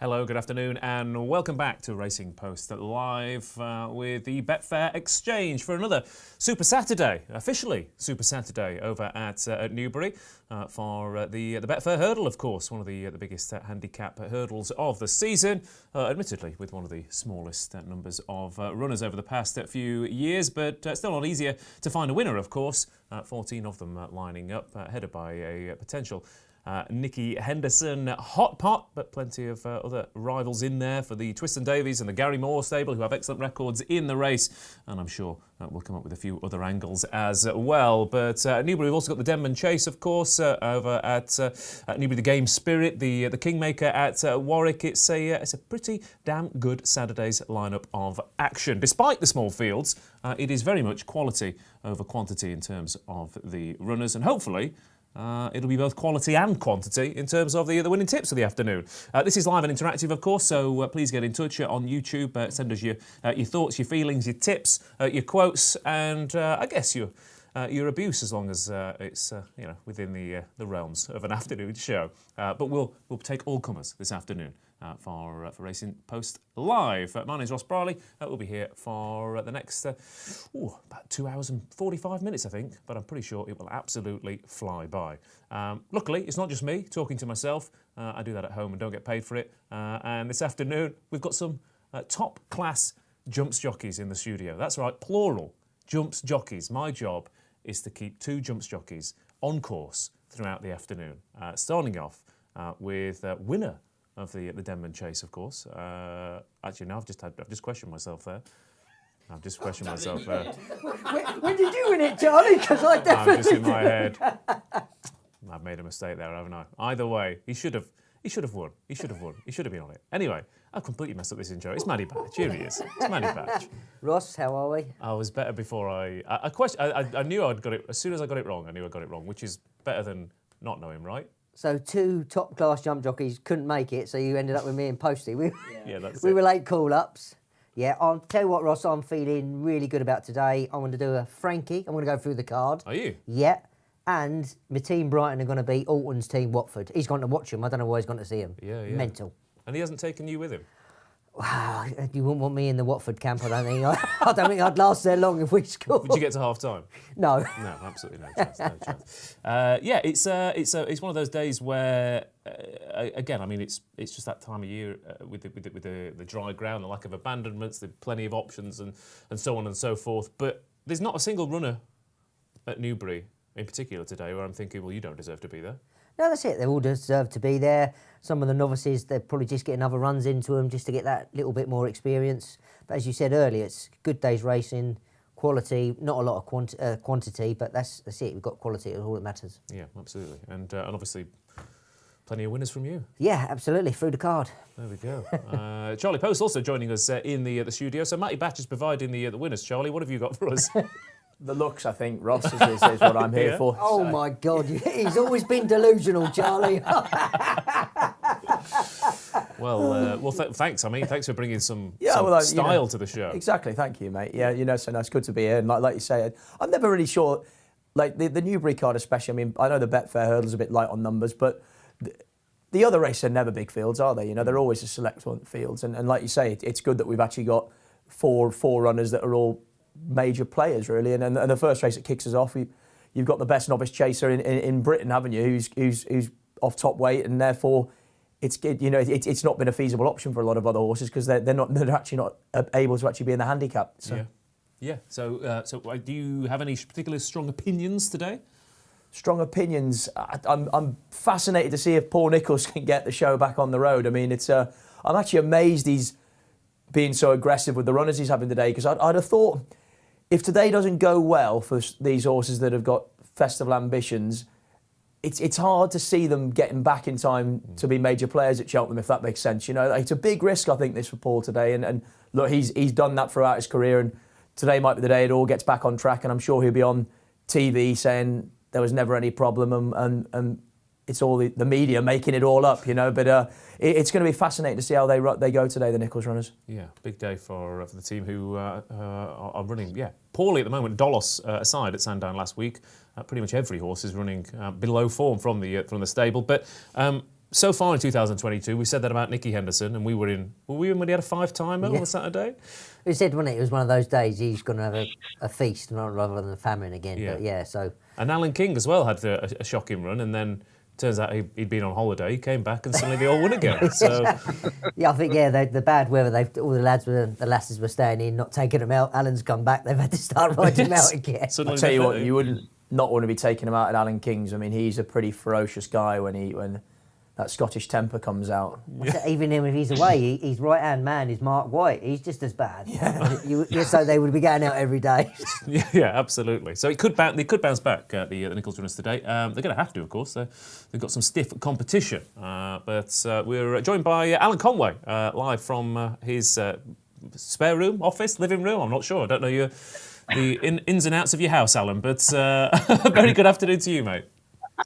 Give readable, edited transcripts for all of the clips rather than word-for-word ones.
Hello, good afternoon, and welcome back to Racing Post Live with the Betfair Exchange for another Super Saturday, officially Super Saturday over at Newbury for the Betfair Hurdle, of course, one of the biggest handicap hurdles of the season, admittedly with one of the smallest numbers of runners over the past few years, but still not easier to find a winner, of course. 14 of them lining up, headed by a potential Nicky Henderson hot pot, but plenty of other rivals in there for the Twiston Davies and the Gary Moore stable, who have excellent records in the race, and I'm sure we'll come up with a few other angles as well. But Newbury, we've also got the Denman Chase, of course, over at Newbury, the Game Spirit, the Kingmaker at Warwick. It's a pretty damn good Saturday's lineup of action. Despite the small fields, it is very much quality over quantity in terms of the runners, and hopefully it'll be both quality and quantity in terms of the winning tips of the afternoon. This is live and interactive, of course, so please get in touch on YouTube. Send us your thoughts, your feelings, your tips, your quotes, and I guess your abuse, as long as it's within the realms of an afternoon show. But we'll take all comers this afternoon. For Racing Post Live. My name's Ross Brierley. We'll be here for the next about 2 hours and 45 minutes, I think, but I'm pretty sure it will absolutely fly by. Luckily, it's not just me talking to myself. I do that at home and don't get paid for it. And this afternoon, we've got some top-class jumps jockeys in the studio. That's right, plural, jumps jockeys. My job is to keep 2 jumps jockeys on course throughout the afternoon, starting off with winner of the Denman Chase, of course. Actually, no, I've just questioned myself there. I've just questioned myself there. When did you win it, Charlie? Because I definitely I'm just in my head. I've made a mistake there, haven't I? Either way, he should have won. He should have been on it. Anyway, I've completely messed up this intro. It's Mattie Batch. Here he is. It's Mattie Batch. Ross, how are we? I was better before I knew I'd got it. As soon as I got it wrong, I knew I got it wrong, which is better than not knowing, right? So 2 top-class jump jockeys couldn't make it, so you ended up with me and Poste. We were late call-ups. Yeah, I'll tell you what, Ross, I'm feeling really good about today. I'm going to do a Frankie. I'm going to go through the card. Are you? Yeah. And my team Brighton are going to beat Alton's team Watford. He's going to watch them. I don't know why he's going to see them. Yeah. Mental. And he hasn't taken you with him? Wow, you wouldn't want me in the Watford camp, I don't think. I don't think I'd last there long if we scored. Would you get to half-time? No. No, absolutely no chance. No chance. It's one of those days where, again, I mean, it's just that time of year with the dry ground, the lack of abandonments, the plenty of options, and so on and so forth. But there's not a single runner at Newbury in particular today where I'm thinking, well, you don't deserve to be there. No, that's it. They all deserve to be there. Some of the novices, they're probably just getting other runs into them just to get that little bit more experience. But as you said earlier, it's good day's racing, quality, not a lot of quantity, but that's it. We've got quality. It's all that matters. Yeah, absolutely. And obviously, plenty of winners from you. Yeah, absolutely. Through the card. There we go. Charlie Poste also joining us in the studio. So Mattie Batch is providing the winners. Charlie, what have you got for us? The looks, I think, Ross, is what I'm here for. Oh, so. My God. He's always been delusional, Charlie. Thanks. I mean, thanks for bringing some style to the show. Exactly. Thank you, mate. Yeah, so no, it's good to be here. And like you say, I'm never really sure, like the Newbury card especially, I mean, I know the Betfair Hurdle's a bit light on numbers, but the other races are never big fields, are they? You know, they're always a select fields. And like you say, it's good that we've actually got four runners that are all major players, really, and the first race that kicks us off, you've got the best novice chaser in Britain, haven't you? Who's off top weight, and therefore it's not been a feasible option for a lot of other horses because they're actually not able to actually be in the handicap. So. Yeah. So do you have any particular strong opinions today? Strong opinions. I'm fascinated to see if Paul Nicholls can get the show back on the road. I mean, I'm actually amazed he's being so aggressive with the runners he's having today because I'd have thought, if today doesn't go well for these horses that have got festival ambitions, it's hard to see them getting back in time to be major players at Cheltenham, if that makes sense. You know, it's a big risk, I think, this for Paul today. And look, he's done that throughout his career, and today might be the day it all gets back on track. And I'm sure he'll be on TV saying there was never any problem, and it's all the media making it all up, you know. But it's going to be fascinating to see how they go today, the Nicholls runners. Yeah, big day for the team who are running, poorly at the moment. Dolos aside at Sandown last week, pretty much every horse is running below form from the stable. But so far in 2022, we said that about Nicky Henderson, and were we in when he had a 5-timer on a Saturday? He said, wasn't it? It was one of those days he's going to have a feast rather than a famine again. Yeah. But yeah, so. And Alan King as well had a shocking run, and then turns out he'd been on holiday. He came back, and suddenly they all won again. So yeah, I think the bad weather. All the lasses were staying in, not taking them out. Alan's come back. They've had to start riding them out again. I'll tell you what, you wouldn't not want to be taking him out at Alan King's. I mean, he's a pretty ferocious guy when that Scottish temper comes out. Even if he's away, his right-hand man is Mark White. He's just as bad. Yeah. So they would be going out every day. Yeah, absolutely. So they could bounce back, the Nichols runners today. They're going to have to, of course. They've got some stiff competition. But we're joined by Alan Conway, live from his spare room, office, living room. I'm not sure. I don't know the ins and outs of your house, Alan. But very good afternoon to you, mate.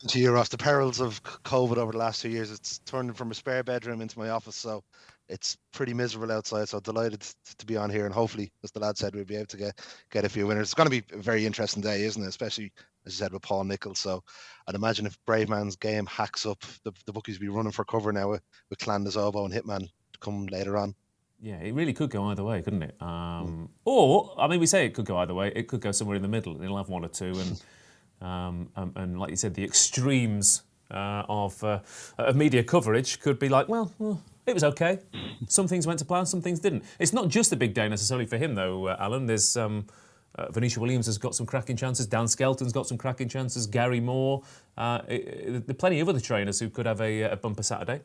To you, Ross. The perils of COVID over the last 2 years, it's turned from a spare bedroom into my office, so it's pretty miserable outside. So delighted to be on here, and hopefully, as the lad said, we'll be able to get a few winners. It's going to be a very interesting day, isn't it? Especially, as you said, with Paul Nicholls. So I'd imagine if Braveman's game hacks up, the bookies will be running for cover now with Clan Obo and Hitman to come later on. Yeah, it really could go either way, couldn't it? Or, I mean, we say it could go either way. It could go somewhere in the middle. It'll have one or two, and like you said, the extremes of media coverage could be like, well, it was okay. Some things went to plan, some things didn't. It's not just a big day necessarily for him, though, Alan. There's Venetia Williams has got some cracking chances. Dan Skelton's got some cracking chances. Gary Moore. There are plenty of other trainers who could have a bumper Saturday.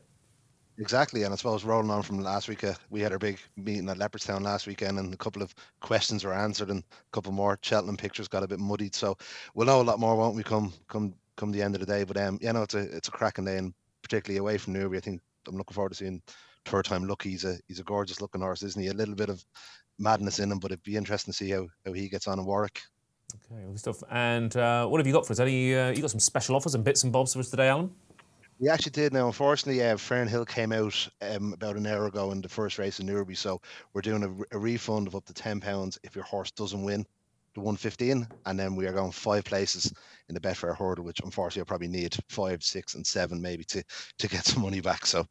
Exactly, and I suppose rolling on from last week, we had our big meeting at Leopardstown last weekend, and a couple of questions were answered, and a couple more Cheltenham pictures got a bit muddied. So we'll know a lot more, won't we? Come the end of the day. But it's a cracking day, and particularly away from Newbury. I think I'm looking forward to seeing third time Lucky. He's a gorgeous looking horse, isn't he? A little bit of madness in him, but it'd be interesting to see how he gets on in Warwick. Okay, all good stuff. And what have you got for us? You got some special offers and bits and bobs for us today, Alan? We actually did. Now, unfortunately, Fernhill came out about an hour ago in the first race in Newbury, so we're doing a refund of up to £10 if your horse doesn't win the 115, and then we are going 5 places in the Betfair hurdle, which unfortunately I probably need 5, 6, and 7 maybe to get some money back. So,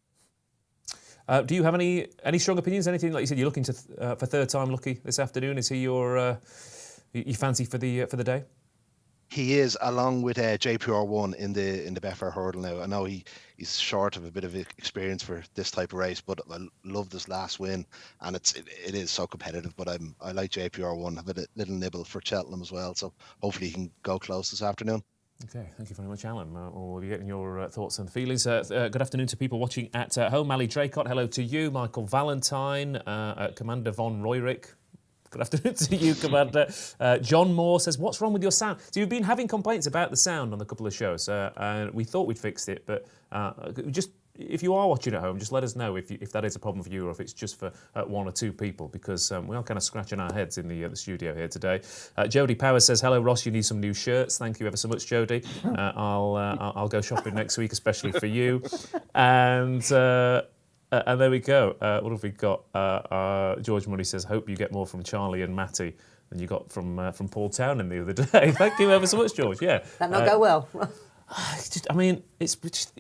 do you have any strong opinions? Anything like you said? You're looking to for third time Lucky this afternoon. Is he your fancy for the day? He is, along with JPR1 in the Betfair hurdle now. I know he's short of a bit of experience for this type of race, but I love this last win, and it is so competitive. But I like JPR1. Have a little nibble for Cheltenham as well, so hopefully he can go close this afternoon. Okay, thank you very much, Alan. We'll be getting your thoughts and feelings. Good afternoon to people watching at home. Ali Draycott, hello to you. Michael Valentine, Commander Von Royrick. Good afternoon to you, Commander. John Moore says, what's wrong with your sound? So you've been having complaints about the sound on a couple of shows, and we thought we'd fixed it, but just if you are watching at home, just let us know if that is a problem for you or if it's just for 1 or 2 people, because we are kind of scratching our heads in the studio here today. Jodie Power says, hello, Ross, you need some new shirts. Thank you ever so much, Jodie. I'll go shopping next week, especially for you. And there we go. What have we got? George Money says, hope you get more from Charlie and Mattie than you got from Paul Townend the other day. Thank you ever so much, George. Yeah. That not go well? It's just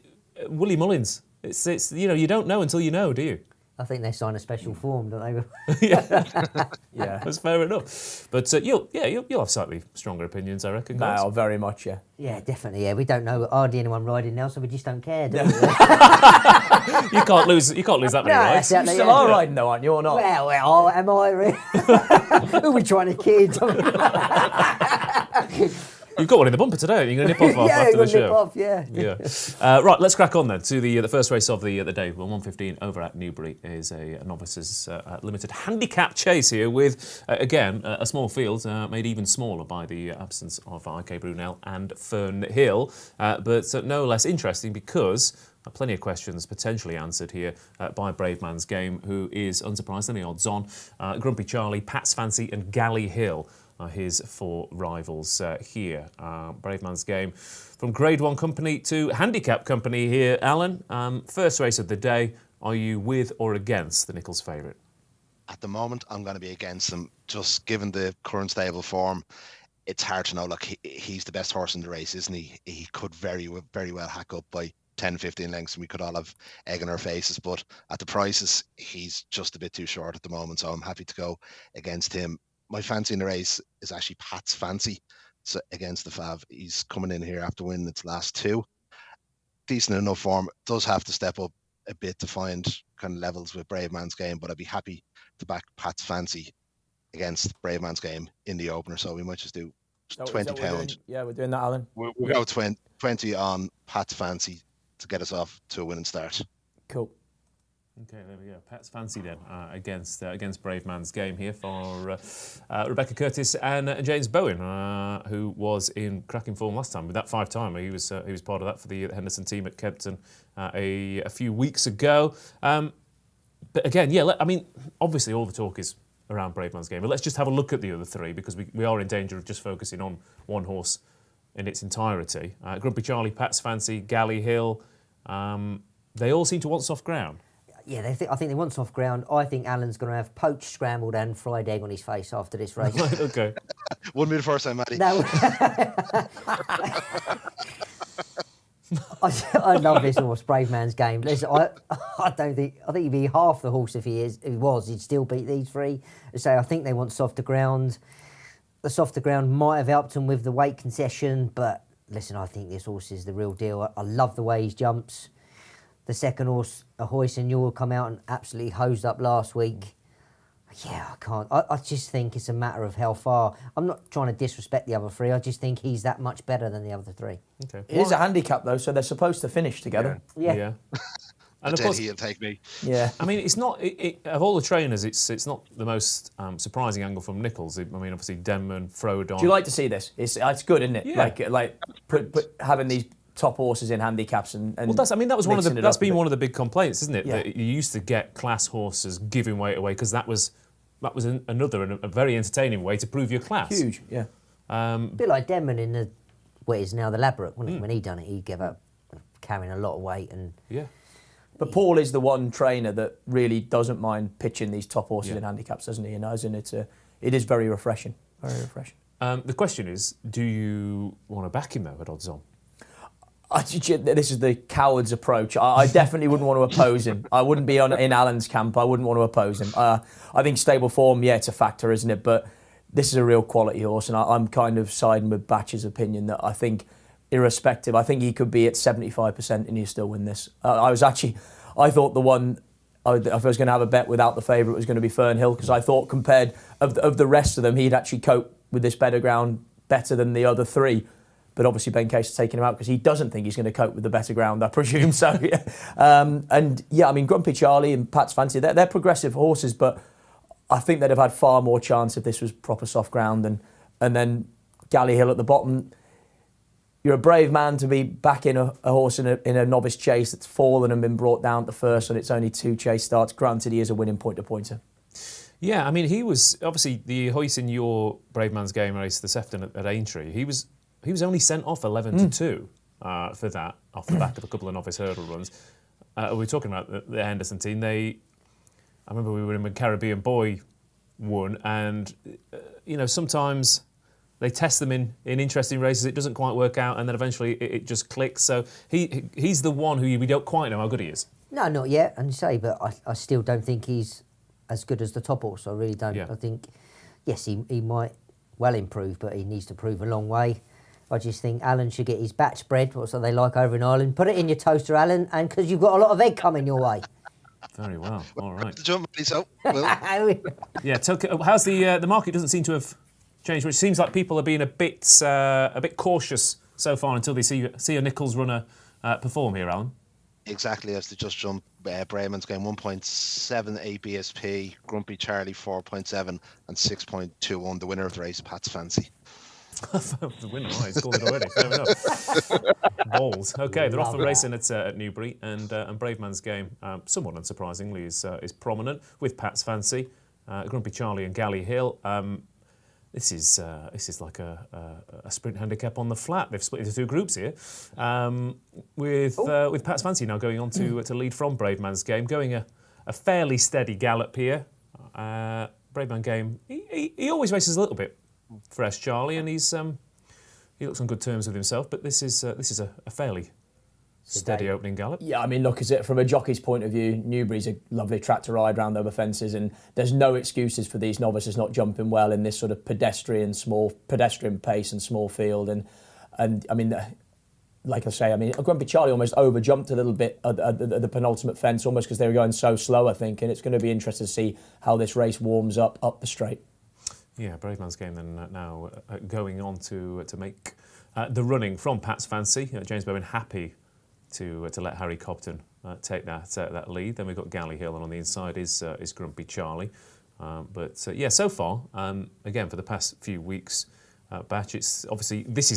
Willie Mullins. It's you don't know until you know, do you? I think they sign a special form, don't they? Yeah, that's fair enough. But you'll have slightly stronger opinions, I reckon. Guys. No, very much, yeah. Yeah, definitely. Yeah, we don't know hardly anyone riding now, so we just don't care, do we? You can't lose that many rides. You still are riding though, aren't you, or not? Well, am I really? Who are we trying to kid? You've got one in the bumper today. You're going to nip off after the show. Nip off, yeah. Right, let's crack on then to the first race of the day. Well, 115 over at Newbury is a novices limited handicap chase here with, again, a small field made even smaller by the absence of IK Brunel and Fernhill, but no less interesting because plenty of questions potentially answered here by Brave Man's Game, who is, unsurprisingly, odds on. Grumpy Charlie, Pat's Fancy and Galley Hill are his 4 rivals here. Brave Man's Game from Grade 1 company to handicap company here. Alan, first race of the day, are you with or against the Nichols favourite? At the moment, I'm going to be against him, just given the current stable form. It's hard to know. Look, he's the best horse in the race, isn't he? He could very well hack up by 10, 15 lengths and we could all have egg in our faces. But at the prices, he's just a bit too short at the moment. So I'm happy to go against him. My fancy in the race is actually Pat's Fancy. So against the Fav. He's coming in here after winning its last 2. Decent enough form. Does have to step up a bit to find kind of levels with Brave Man's Game, but I'd be happy to back Pat's Fancy against Brave Man's Game in the opener. So we might just do £20. We're doing that, Alan. We'll go 20 on Pat's Fancy to get us off to a winning start. Cool. Okay, there we go. Pat's Fancy then against Brave Man's Game here for Rebecca Curtis and James Bowen, who was in cracking form last time with that 5-timer. He was part of that for the Henderson team at Kempton a few weeks ago. But again, obviously all the talk is around Brave Man's Game, but let's just have a look at the other 3 because we are in danger of just focusing on one horse in its entirety. Grumpy Charlie, Pat's Fancy, Galley Hill, they all seem to want soft ground. Yeah, I think they want soft ground. I think Alan's going to have poached, scrambled and fried egg on his face after this race. Right, okay. Wouldn't be the first time, Matty. No. I love this horse, Brave Man's Game. Listen, I think he'd be half the horse if he was. He'd still beat these 3. So I think they want softer ground. The softer ground might have helped him with the weight concession, but listen, I think this horse is the real deal. I love the way he jumps. The second horse, Ahoy Senor, come out and absolutely hosed up last week. Yeah, I can't. I just think it's a matter of how far. I'm not trying to disrespect the other 3. I just think he's that much better than the other 3. Okay. It is a handicap though, so they're supposed to finish together. Yeah. And of course, he'll take me. Yeah. I mean, it's not of all the trainers, it's not the most surprising angle from Nichols. I mean, obviously Denman, Frodon. Do you like to see this? It's good, isn't it? Yeah. Like having these top horses in handicaps and well, that's been one of the big complaints, isn't it? Yeah. That you used to get class horses giving weight away because that was another and a very entertaining way to prove your class. huge. Yeah. A bit like Denman in what is now the Ladbroke, wasn't it? When he done it, he gave up carrying a lot of weight and. Yeah. But Paul is the one trainer that really doesn't mind pitching these top horses in handicaps, doesn't he? And it is very refreshing. Very refreshing. The question is, do you want to back him though at odds on? This is the coward's approach. I definitely wouldn't want to oppose him. I wouldn't be in Alan's camp. I wouldn't want to oppose him. I think stable form, it's a factor, isn't it? But this is a real quality horse, and I'm kind of siding with Batch's opinion that I think, irrespective, I think he could be at 75% and he'd still win this. I thought the one, if I was going to have a bet without the favourite, was going to be Fernhill, because I thought compared of the rest of them, he'd actually cope with this better ground better than the other 3. But obviously Ben Case has taken him out because he doesn't think he's going to cope with the better ground, I presume. So, Grumpy Charlie and Pat's Fancy, they're progressive horses, but I think they'd have had far more chance if this was proper soft ground. And then Galley Hill at the bottom. You're a brave man to be backing a horse in a novice chase that's fallen and been brought down to first, and it's only 2 chase starts. Granted, he is a winning pointer. Yeah, I mean, he was obviously the Hoyt in your Brave Man's Game race this afternoon at Aintree. He was only sent off 11-2 for that off the back of a couple of novice hurdle runs. We were talking about the Henderson team. I remember we were in when Caribbean Boy won, and sometimes they test them in interesting races. It doesn't quite work out, and then eventually it just clicks. So he's the one who we don't quite know how good he is. No, not yet, and but I still don't think he's as good as the top horse. I really don't. Yeah. I think, yes, he might well improve, but he needs to prove a long way. I just think Alan should get his batch bread, what's that they like over in Ireland. Put it in your toaster, Alan, and because you've got a lot of egg coming your way. Very well. All right. Jump, so. Yeah. How's the market? Doesn't seem to have changed, which seems like people are being a bit cautious so far until they see a Nichols runner perform here, Alan. Exactly, as they just jumped. Brave Man's Game 1.78 BSP, Grumpy Charlie 4.7 and 6.21. The winner of the race, Pat's Fancy. The winner, right? He's called it already. Fair enough. Balls. Okay, they're off and racing at Newbury, and Brave Man's Game, somewhat unsurprisingly, is prominent with Pat's Fancy, Grumpy Charlie and Galley Hill. This is like a sprint handicap on the flat. They've split into 2 groups here, with Pat's Fancy now going on to lead from Brave Man's Game, going a fairly steady gallop here. Brave Man's Game, he always races a little bit fresh, Charlie, and he looks on good terms with himself. But this is a fairly Steady opening gallop. Yeah, I mean, look, from a jockey's point of view, Newbury's a lovely track to ride round over fences, and there's no excuses for these novices not jumping well in this sort of pedestrian pace and small field. And I mean, like I say, I mean, Grumpy Charlie almost over-jumped a little bit at the penultimate fence, almost because they were going so slow, I think, and it's going to be interesting to see how this race warms up the straight. Yeah, Brave Man's Game then now going on to make the running from Pat's Fancy. James Bowen happy to let Harry Cobden take that lead. Then we've got Galley Hill, and on the inside is Grumpy Charlie. But so far, again, for the past few weeks, Batch, it's obviously this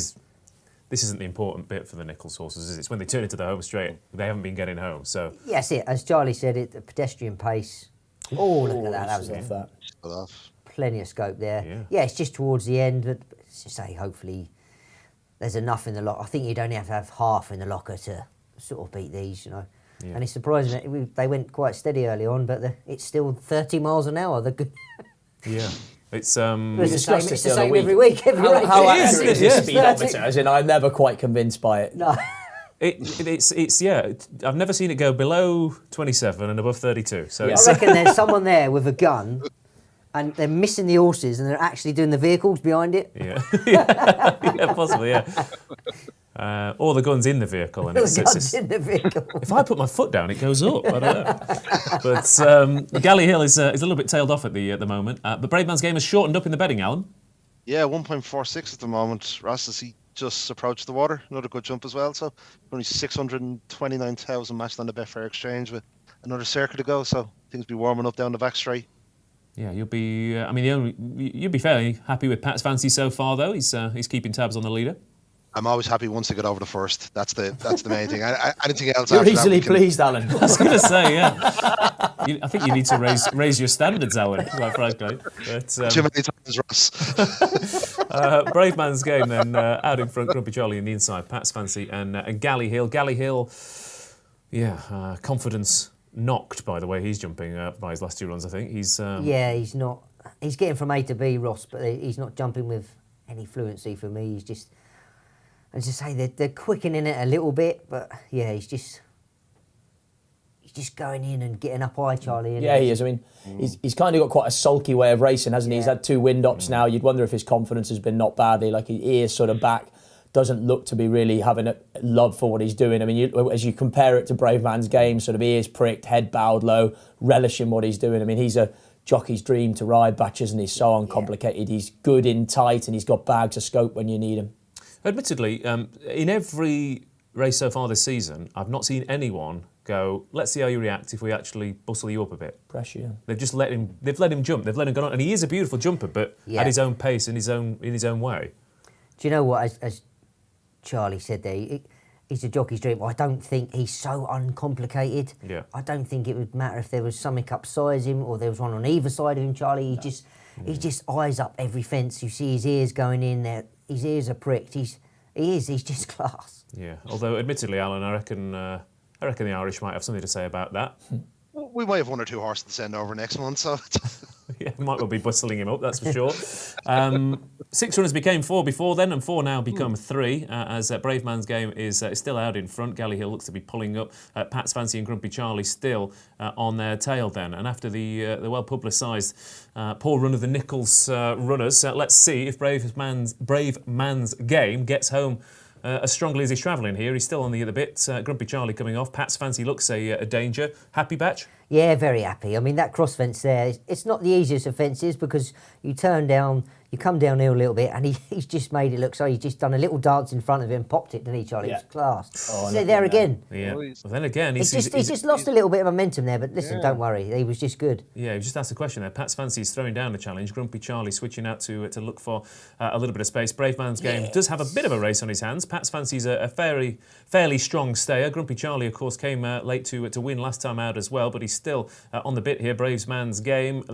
isn't the important bit for the Nichols horses, is it? It's when they turn into the home straight, they haven't been getting home. So yes, as Charlie said, the pedestrian pace. Oh, look at that! That was it. Plenty of scope there. Yeah, it's just towards the end. But let's just say, hopefully, there's enough in the locker. I think you'd only have to have half in the locker to sort of beat these, you know. Yeah. And it's surprising that they went quite steady early on, but it's still 30 miles an hour. They're good. Yeah. It's the same every week. How accurate is this speedometer? As in, I'm never quite convinced by it. No. It's I've never seen it go below 27 and above 32. So I reckon there's someone there with a gun, and they're missing the horses, and they're actually doing the vehicles behind it. Yeah, yeah, possibly, yeah. Or the gun's in the vehicle, and it's in the vehicle. If I put my foot down, it goes up. I don't know. But Galley Hill is a little bit tailed off at the moment. The Brave Man's Game has shortened up in the betting, Alan. Yeah, 1.46 at the moment. Ross, as he just approached the water, another good jump as well. So only 629,000 matched on the Betfair Exchange with another circuit to go. So things be warming up down the back straight. Yeah, you'll be. You'll be fairly happy with Pat's Fancy so far, though. He's keeping tabs on the leader. I'm always happy once they get over the first. That's the main thing. Anything else? You're easily pleased, Alan. I was going to say, yeah. I think you need to raise your standards, Alan. Quite frankly. But, too many times, Ross. Brave Man's Game then out in front. Grumpy Charlie on the inside. Pat's Fancy and Galley Hill. Galley Hill. Yeah, confidence knocked by the way he's jumping by his last two runs. I think he's. He's not. He's getting from A to B, Ross, but he's not jumping with any fluency for me. He's just. As I say, they're quickening it a little bit, but yeah, he's just going in and getting up high, Charlie. Yeah, he is. I mean, he's kind of got quite a sulky way of racing, hasn't he? He's had two wind-ups now. You'd wonder if his confidence has been knocked badly. Like, his ears sort of back, doesn't look to be really having a love for what he's doing. I mean, as you compare it to Brave Man's Game, sort of ears pricked, head bowed low, relishing what he's doing. I mean, he's a jockey's dream to ride, Batches, and he's so uncomplicated. Yeah. He's good in tight, and he's got bags of scope when you need him. Admittedly, in every race so far this season, I've not seen anyone go, let's see how you react if we actually bustle you up a bit. Pressure, yeah. They've let him jump, they've let him go on, and he is a beautiful jumper, but at his own pace, in his own way. Do you know what, as Charlie said there, he's a jockey's dream. I don't think he's so uncomplicated. Yeah. I don't think it would matter if there was something upsize him or there was one on either side of him, Charlie. He just eyes up every fence. You see his ears going in there. His ears are pricked. He's just class. Yeah. Although, admittedly, Alan, I reckon the Irish might have something to say about that. We might have one or two horses to send over next month, so yeah, might well be bustling him up, that's for sure. 6 runners became 4 before then, and 4 now become 3, as Brave Man's Game is still out in front. Galley Hill looks to be pulling up. Pat's Fancy and Grumpy Charlie still on their tail then. And after the well-publicised poor run of the Nichols runners, let's see if Brave Man's Game gets home as strongly as he's travelling here. He's still on the other bit. Grumpy Charlie coming off. Pat's Fancy looks a danger. Happy, Batch? Yeah, very happy. I mean, that cross fence there, it's not the easiest of fences because you turn down, you come downhill a little bit, and he's just made it look so he's just done a little dance in front of him, popped it, didn't he, Charlie? Yeah. It was class. Oh, so there again. Yeah. Well, then again, he's just lost a little bit of momentum there, but listen, don't worry, he was just good. Yeah, he just asked a question there. Pat's Fancy is throwing down the challenge. Grumpy Charlie switching out to look for a little bit of space. Brave Man's Game does have a bit of a race on his hands. Pat's Fancy's a fairly strong stayer. Grumpy Charlie, of course, came late to win last time out as well, but he's still on the bit here. Brave Man's Game,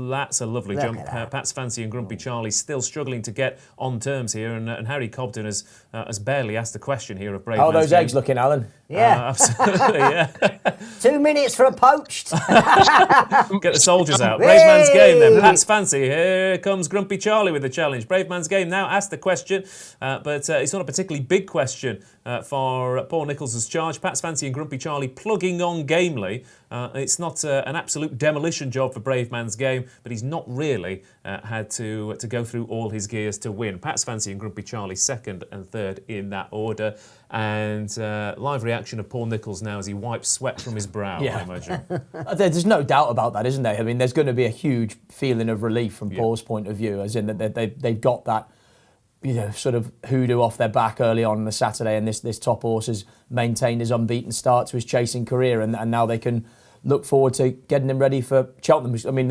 that's a lovely jump. Pat's Fancy and Grumpy Charlie He's still struggling to get on terms here, and Harry Cobden has barely asked the question here of Brave How are Man's those Game. eggs looking, Alan? Yeah. Absolutely, yeah. 2 minutes for a poached. Get the soldiers out. Brave Man's Game then. Pat's Fancy. Here comes Grumpy Charlie with the challenge. Brave Man's Game now asked the question, but it's not a particularly big question for Paul Nicholls' charge. Pat's Fancy and Grumpy Charlie plugging on gamely. It's not an absolute demolition job for Brave Man's Game, but he's not really had to go through all his gears to win. Pat's Fancy and Grumpy Charlie second and third in that order. And live reaction of Paul Nicholls now as he wipes sweat from his brow, I imagine. There's no doubt about that, isn't there? I mean, there's going to be a huge feeling of relief from Paul's point of view, as in that they've got that, sort of hoodoo off their back early on the Saturday, and this top horse has maintained his unbeaten start to his chasing career, and now they can look forward to getting him ready for Cheltenham. I mean,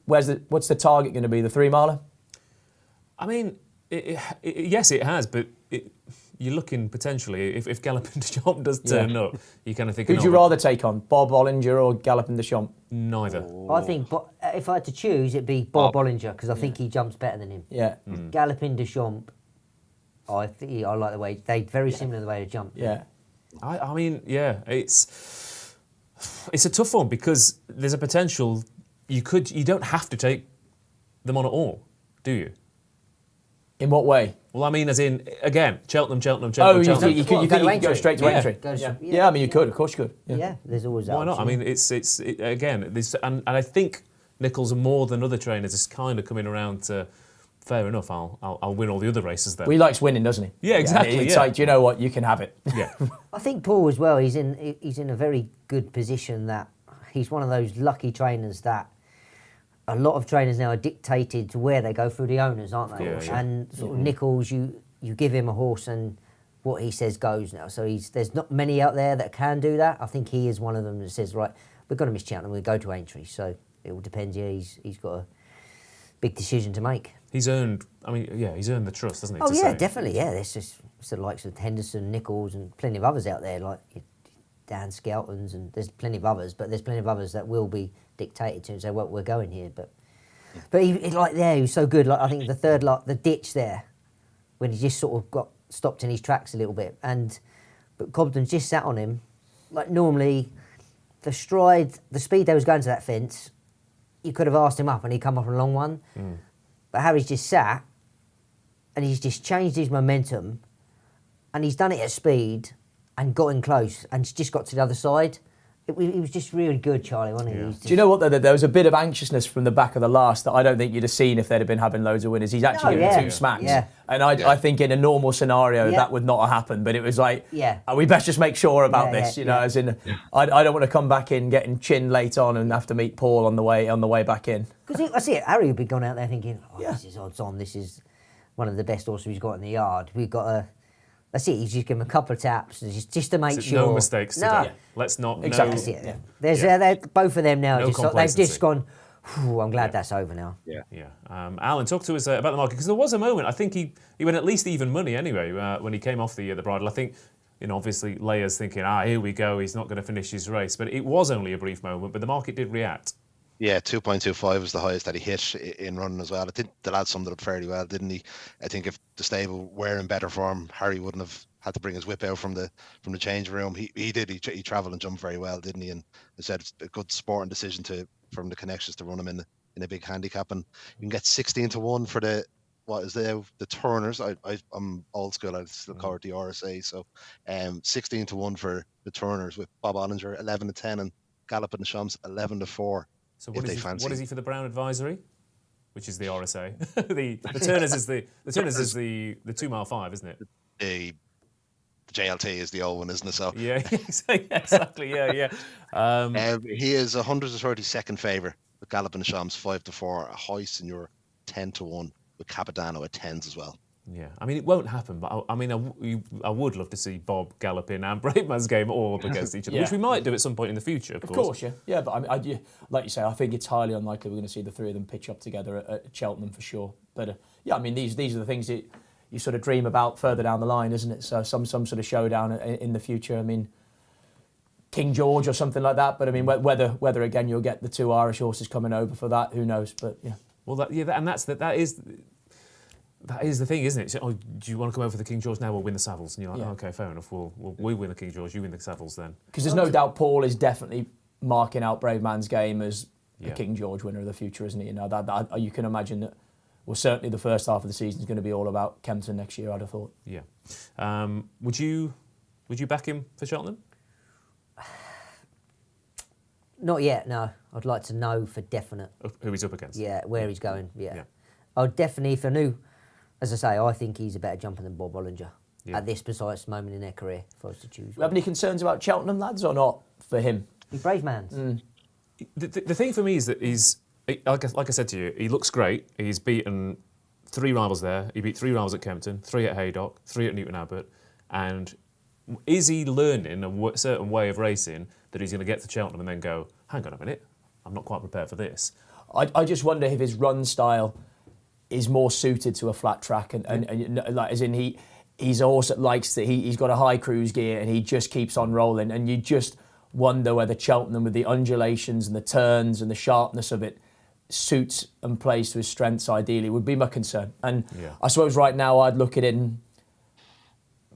what's the target going to be? The 3-miler? I mean, yes, it has, but you're looking potentially, if Galloping de Champs does turn up, you kind of think... Who'd you rather take on, Bob Olinger or Galloping de Champs? Neither. I think, if I had to choose, it'd be Bob Bollinger, because I think he jumps better than him. Yeah. Galloping de Champs, I like the way, they're very similar the way they jump. Yeah. I mean, it's a tough one, because there's a potential you don't have to take them on at all, do you? In what way? Well, I mean, as in, again, Cheltenham. Oh, you think you could go straight to Yeah. entry? Yeah, I mean, you could, of course you could. Yeah, there's always that. Why not? I mean, and I think Nicholls, more than other trainers, is kind of coming around to, fair enough, I'll win all the other races then. Well, he likes winning, doesn't he? Yeah, exactly. It's like, you know what, you can have it. Yeah. I think Paul as well, he's in a very good position, that he's one of those lucky trainers that a lot of trainers now are dictated to where they go through the owners, aren't they? Yeah, yeah. And sort of Nicholls, you give him a horse and what he says goes now. So there's not many out there that can do that. I think he is one of them that says, right, we're going to miss Cheltenham, we'll go to Aintree. So it will depend. Yeah, he's got a big decision to make. He's earned the trust, hasn't he? Oh yeah, definitely. Yeah, there's just the likes of Henderson, Nicholls, and plenty of others out there like Dan Skeltons, and there's plenty of others. But there's plenty of others that will be dictated to and say, well, we're going here. But he was so good. Like, I think the third, like the ditch there, when he just sort of got stopped in his tracks a little bit, but Cobden just sat on him. Like normally, the speed they was going to that fence, you could have asked him up and he'd come up on a long one. But Harry's just sat, and he's just changed his momentum, and he's done it at speed, and got in close, and just got to the other side. He was just really good, Charlie, wasn't he? Yeah. Do you know what, though? There was a bit of anxiousness from the back of the last that I don't think you'd have seen if they'd have been having loads of winners. He's actually given 2 smacks. Yeah. And I think in a normal scenario, that would not have happened. But it was like, we best just make sure about this, you know, as in, I don't want to come back in getting chin late on and have to meet Paul on the way back in. Because I see it, Harry would be going out there thinking, this is odds on, this is one of the best horses he's got in the yard. We've got a... That's it. You just give him a couple of taps just to make sure. No mistakes today. Let's not. Exactly. That's it. There's both of them now. They've just gone. I'm glad that's over now. Yeah. Alan, talk to us about the market, because there was a moment. I think he went at least even money anyway when he came off the bridle. I think, obviously Leia's thinking, here we go. He's not going to finish his race, but it was only a brief moment. But the market did react. Yeah, 2.25 was the highest that he hit in running as well. I think the lad summed it up fairly well, didn't he? I think if the stable were in better form, Harry wouldn't have had to bring his whip out from the change room. He did. He travelled and jumped very well, didn't he? And I said it's a good sporting decision from the connections to run him in a big handicap, and you can get 16-1 for the Turners. I'm old school. I still call it the RSA. So 16-1 for the Turners with Bob Olinger 11-10 and Galloping de Champs 11-4. So what is he for the Brown Advisory, which is the RSA? the Turners is the 2 mile 5, isn't it? The JLT is the old one, isn't it? So yeah, exactly. Yeah. He is 132nd favourite with Galloping de Champs 5-4, a high senior 10-1 with Capadano at 10s as well. Yeah, I mean, it won't happen, but I would love to see Bob Galloping and Brave Man's Game all up against each other, which we might do at some point in the future, of course. Yeah, but I like you say, I think it's highly unlikely we're going to see the three of them pitch up together at Cheltenham for sure. But I mean, these are the things that you sort of dream about further down the line, isn't it? So some sort of showdown in the future. I mean, King George or something like that. But I mean, whether again you'll get the 2 Irish horses coming over for that, who knows? But yeah. Well, that is. That is the thing, isn't it? So, oh, do you want to come over for the King George now? We'll win the Savills. And you're like, oh, okay, fair enough. We win the King George, you win the Savills then. Because there's no doubt Paul is definitely marking out Brave Man's Game as the Yeah. King George winner of the future, isn't he? You know, that you can imagine that. Well, certainly the first half of the season is going to be all about Kempton next year, I'd have thought. Yeah. Would you back him for Cheltenham? Not yet, no. I'd like to know for definite. Who he's up against? Yeah, where he's going. Yeah. Yeah. I would definitely, if I knew, as I say, I think he's a better jumper than Bob Bollinger at this precise moment in their career, if I was to choose. Do you have any concerns about Cheltenham lads or not for him? He's Brave Man's. The thing for me is that like I said to you, he looks great. He's beaten 3 rivals there. He beat 3 rivals at Kempton, 3 at Haydock, 3 at Newton Abbot. And is he learning a certain way of racing that he's going to get to Cheltenham and then go, hang on a minute, I'm not quite prepared for this? I just wonder if his run style is more suited to a flat track, and like as in he's also likes that he's got a high cruise gear and he just keeps on rolling, and you just wonder whether Cheltenham with the undulations and the turns and the sharpness of it suits and plays to his strengths ideally would be my concern. And I suppose right now I'd look at it and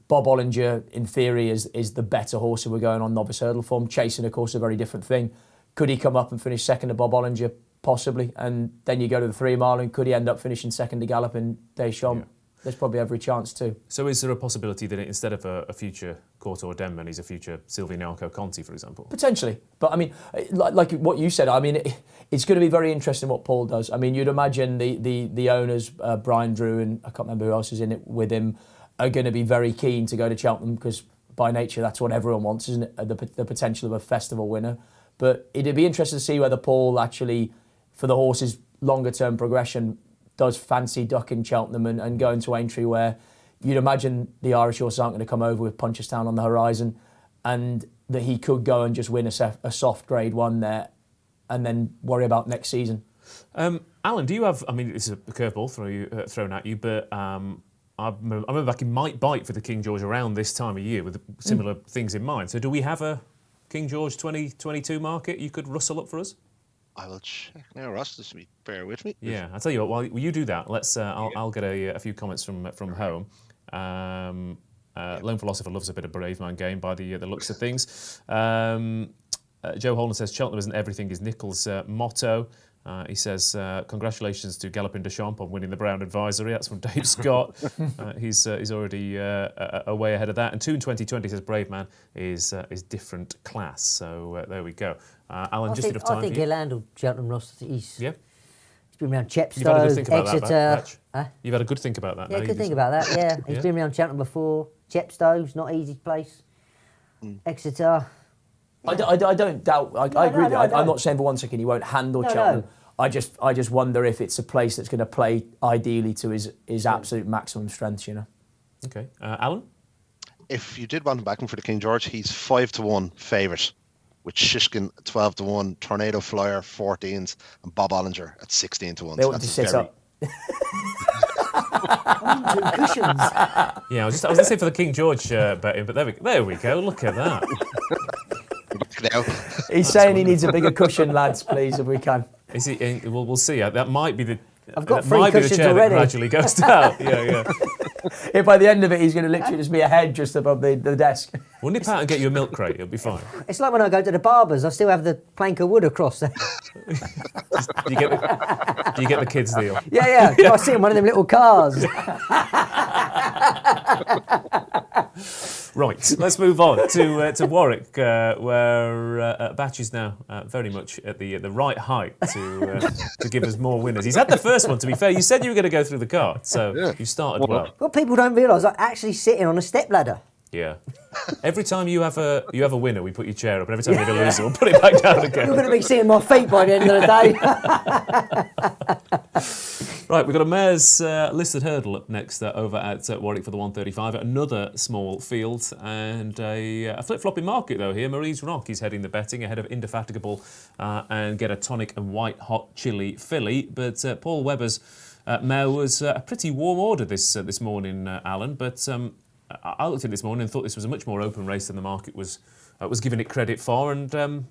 Bob Bollinger in theory is the better horse if we're going on novice hurdle form. Chasing of course a very different thing. Could he come up and finish second to Bob Bollinger? Possibly, and then you go to the 3 mile, and could he end up finishing second to Gallop in Deschamps? Yeah. There's probably every chance too. So is there a possibility that instead of a future Courtois Denman, he's a future Silviniaco Conti, for example? Potentially, but I mean, like what you said, I mean, it's going to be very interesting what Paul does. I mean, you'd imagine the owners, Brian Drew and I can't remember who else is in it with him, are going to be very keen to go to Cheltenham because by nature that's what everyone wants, isn't it? The potential of a festival winner. But it'd be interesting to see whether Paul actually, for the horse's longer term progression, does fancy ducking Cheltenham and going to Aintree, where you'd imagine the Irish horses aren't going to come over with Punchestown on the horizon, and that he could go and just win a soft grade 1 there and then worry about next season. Alan, do you have, I mean, it's a curveball thrown at you, but I remember back in Might Bite for the King George around this time of year with similar things in mind. So do we have a King George 2022 market you could rustle up for us? I will check now, Ross. Just bear with me. Yeah, I'll tell you what. While you do that, let's. I'll get a few comments from home. Lone Philosopher loves a bit of Brave Man Game by the looks of things. Joe Holden says Cheltenham isn't everything is Nichols' motto. He says congratulations to Galloping Deschamps on winning the Brown Advisory. That's from Dave Scott. He's already way ahead of that. And Toon 2020 says Brave Man is different class. So there we go. Alan, just a bit of time. I think he'll handle Cheltenham, Ross. He's been around Chepstow, You've had a good think about Exeter. That, You've had a good think about that. Yeah, good think about that. Yeah, he's been around Cheltenham before. Chepstow's not an easy place. Exeter. Yeah. I don't doubt. I agree. I'm not saying for 1 second he won't handle Cheltenham. No. I just wonder if it's a place that's going to play ideally to his absolute maximum strengths. You know. Okay, Alan. If you did want to back him for the King George, he's 5-1 favourite, with Shishkin 12-1, Tornado Flyer 14s, and Bob Bollinger at 16-1. They want to sit up. Cushions. Yeah, I was going to say for the King George betting, but there we go. Look at that. He's saying he needs a bigger cushion, lads, please, if we can. Is he? We'll see. That might be the. I've got that 3 might be the cushions chair already. that gradually goes down. Yeah. If by the end of it he's going to literally just be a head just above the desk. We'll nip out and get you a milk crate. It'll be fine. It's like when I go to the barbers, I still have the plank of wood across there. Do you get the kids deal? Yeah. I sit in one of them little cars. Right, let's move on to Warwick, where Batch is now very much at the right height to give us more winners. He's had the first one, to be fair. You said you were going to go through the card, so you started well. What people don't realise, I'm actually sitting on a stepladder. Yeah. Every time you have a winner, we put your chair up, and every time you have a loser, we'll put it back down again. You're going to be seeing my feet by the end of the day. Right, we've got a mare's listed hurdle up next over at Warwick for the 135. Another small field and a flip-flopping market, though, here. Marie's Rock is heading the betting ahead of Indefatigable and Get a Tonic and White Hot Chili Filly. But Paul Webber's mare was a pretty warm order this morning, Alan. But I looked at it this morning and thought this was a much more open race than the market was giving it credit for. And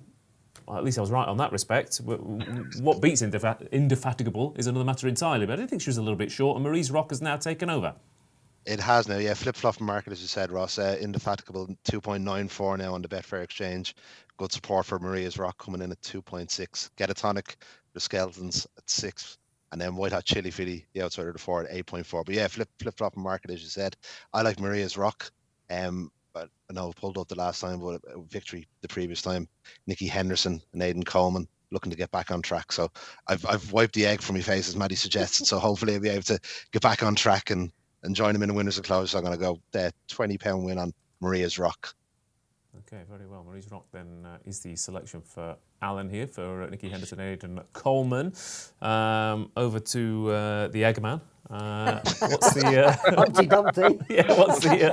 at least I was right on that respect. What beats Indefatigable is another matter entirely, but I did think she was a little bit short, and Marie's Rock has now taken over. It has now, yeah. Flip-flop market, as you said, Ross. Indefatigable 2.94 now on the Betfair Exchange. Good support for Maria's Rock coming in at 2.6. Get a Tonic, the Skeletons at 6. And then White Hot Chili Philly, the outsider of the 4 at 8.4. But yeah, flip-flop market, as you said. I like Maria's Rock. But I know pulled up the last time, but a victory the previous time. Nikki Henderson and Aidan Coleman looking to get back on track. So I've wiped the egg from my face, as Mattie suggested. So hopefully I'll be able to get back on track and join them in the winners of close. So I'm going to go £20 win on Maria's Rock. Okay, very well. Marie's Rock then is the selection for Alan here, for Nikki Henderson, Aidan Coleman. Over to the Eggman. What's the... Humpty Dumpty. Yeah, what's the...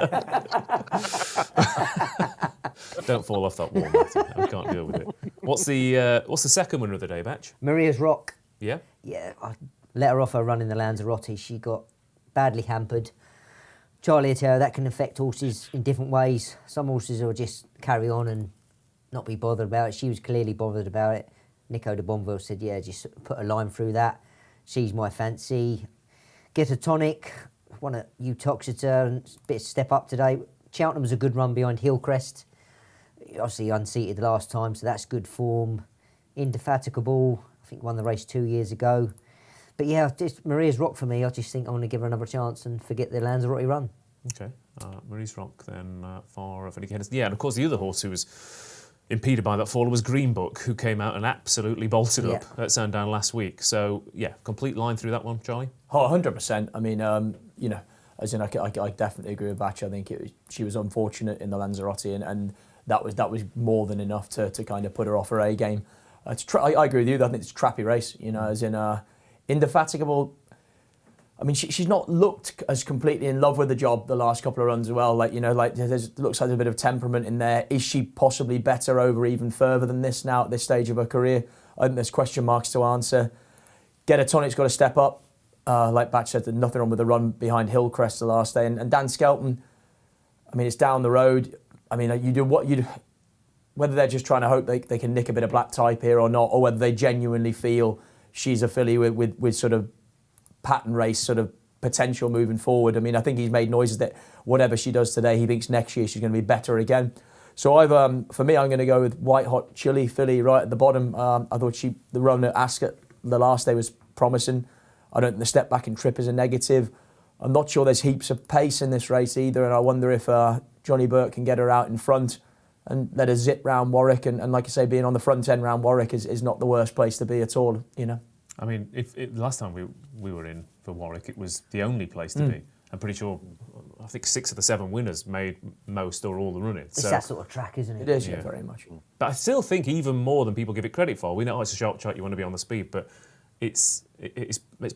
Don't fall off that wall, Matty. I can't deal with it. What's the second winner of the day, Batch? Maria's Rock. Yeah? Yeah, I let her off her run in the Lanzarote. She got badly hampered. Charlie Atero, that can affect horses in different ways. Some horses will just carry on and not be bothered about it. She was clearly bothered about it. Nico de Bonville said, yeah, just put a line through that. She's my fancy. Get a Tonic, won at Utoxeter, and a bit of step up today. Cheltenham was a good run behind Hillcrest. Obviously unseated last time, so that's good form. Indefatigable, I think won the race 2 years ago. But yeah, just Maria's Rock for me. I just think I want to give her another chance and forget the Lanzarote run. Okay, Marie's Rock then for Nikki Henderson. Yeah, and of course the other horse who was impeded by that fall was Green Book, who came out and absolutely bolted up at Sandown last week. So yeah, complete line through that one, Charlie. Oh, 100%. I mean, you know, as in I definitely agree with Batch. I think she was unfortunate in the Lanzarote, and that was more than enough to kind of put her off her A game. I agree with you. I think it's a trappy race. You know, as in Indefatigable. I mean, she's not looked as completely in love with the job the last couple of runs as well. Like, you know, like looks like there's a bit of temperament in there. Is she possibly better over even further than this now at this stage of her career? I think there's question marks to answer. Get a Tonic's got to step up. Like Batch said, there's nothing wrong with the run behind Hillcrest the last day. And Dan Skelton, I mean, it's down the road. I mean, you do what you do. Whether they're just trying to hope they can nick a bit of black type here or not, or whether they genuinely feel she's a filly with sort of pattern race sort of potential moving forward. I mean, I think he's made noises that whatever she does today, he thinks next year she's going to be better again. So for me, I'm going to go with White Hot Chili Filly right at the bottom. I thought the run at Ascot the last day was promising. I don't think the step back and trip is a negative. I'm not sure there's heaps of pace in this race either, and I wonder if Johnny Burke can get her out in front and let her zip round Warwick. And like I say, being on the front end round Warwick is not the worst place to be at all, you know. I mean, last time we were in for Warwick, it was the only place to be. I'm pretty sure, I think 6 of the 7 winners made most or all the run-ins. It's that sort of track, isn't it? It is, yeah, very much. But I still think even more than people give it credit for. We know it's a short track, you want to be on the speed, but it's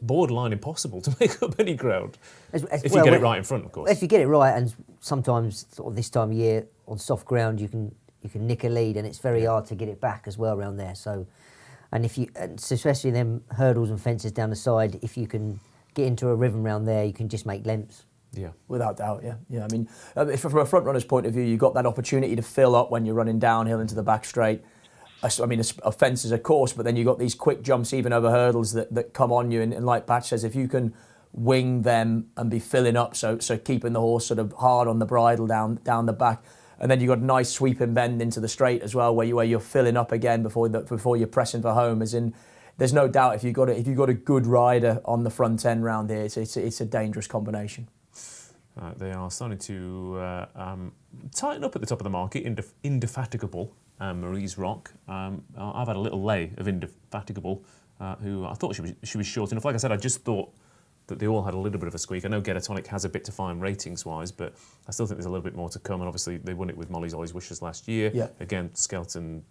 borderline impossible to make up any ground. If you get it right in front, of course. If you get it right, and sometimes sort of this time of year on soft ground, you can nick a lead, and it's very hard to get it back as well around there. So, and especially them hurdles and fences down the side, if you can get into a rhythm round there, you can just make lengths. Yeah, without doubt. Yeah. I mean, if from a front runner's point of view, you've got that opportunity to fill up when you're running downhill into the back straight. I mean, a fence is a course, but then you've got these quick jumps even over hurdles that come on you. And like Patch says, if you can wing them and be filling up, so keeping the horse sort of hard on the bridle down the back, and then you've got a nice sweeping bend into the straight as well, where you're filling up again before you're pressing for home. As in, there's no doubt if you've got a good rider on the front end round here, it's a dangerous combination. They are starting to tighten up at the top of the market. Indefatigable. Marie's Rock. I've had a little lay of Indefatigable, who I thought she was short enough. Like I said, I just thought that they all had a little bit of a squeak. I know Get a Tonic has a bit to find ratings-wise, but I still think there's a little bit more to come. And obviously, they won it with Molly's Always Wishes last year. Yeah. Again, Skelton,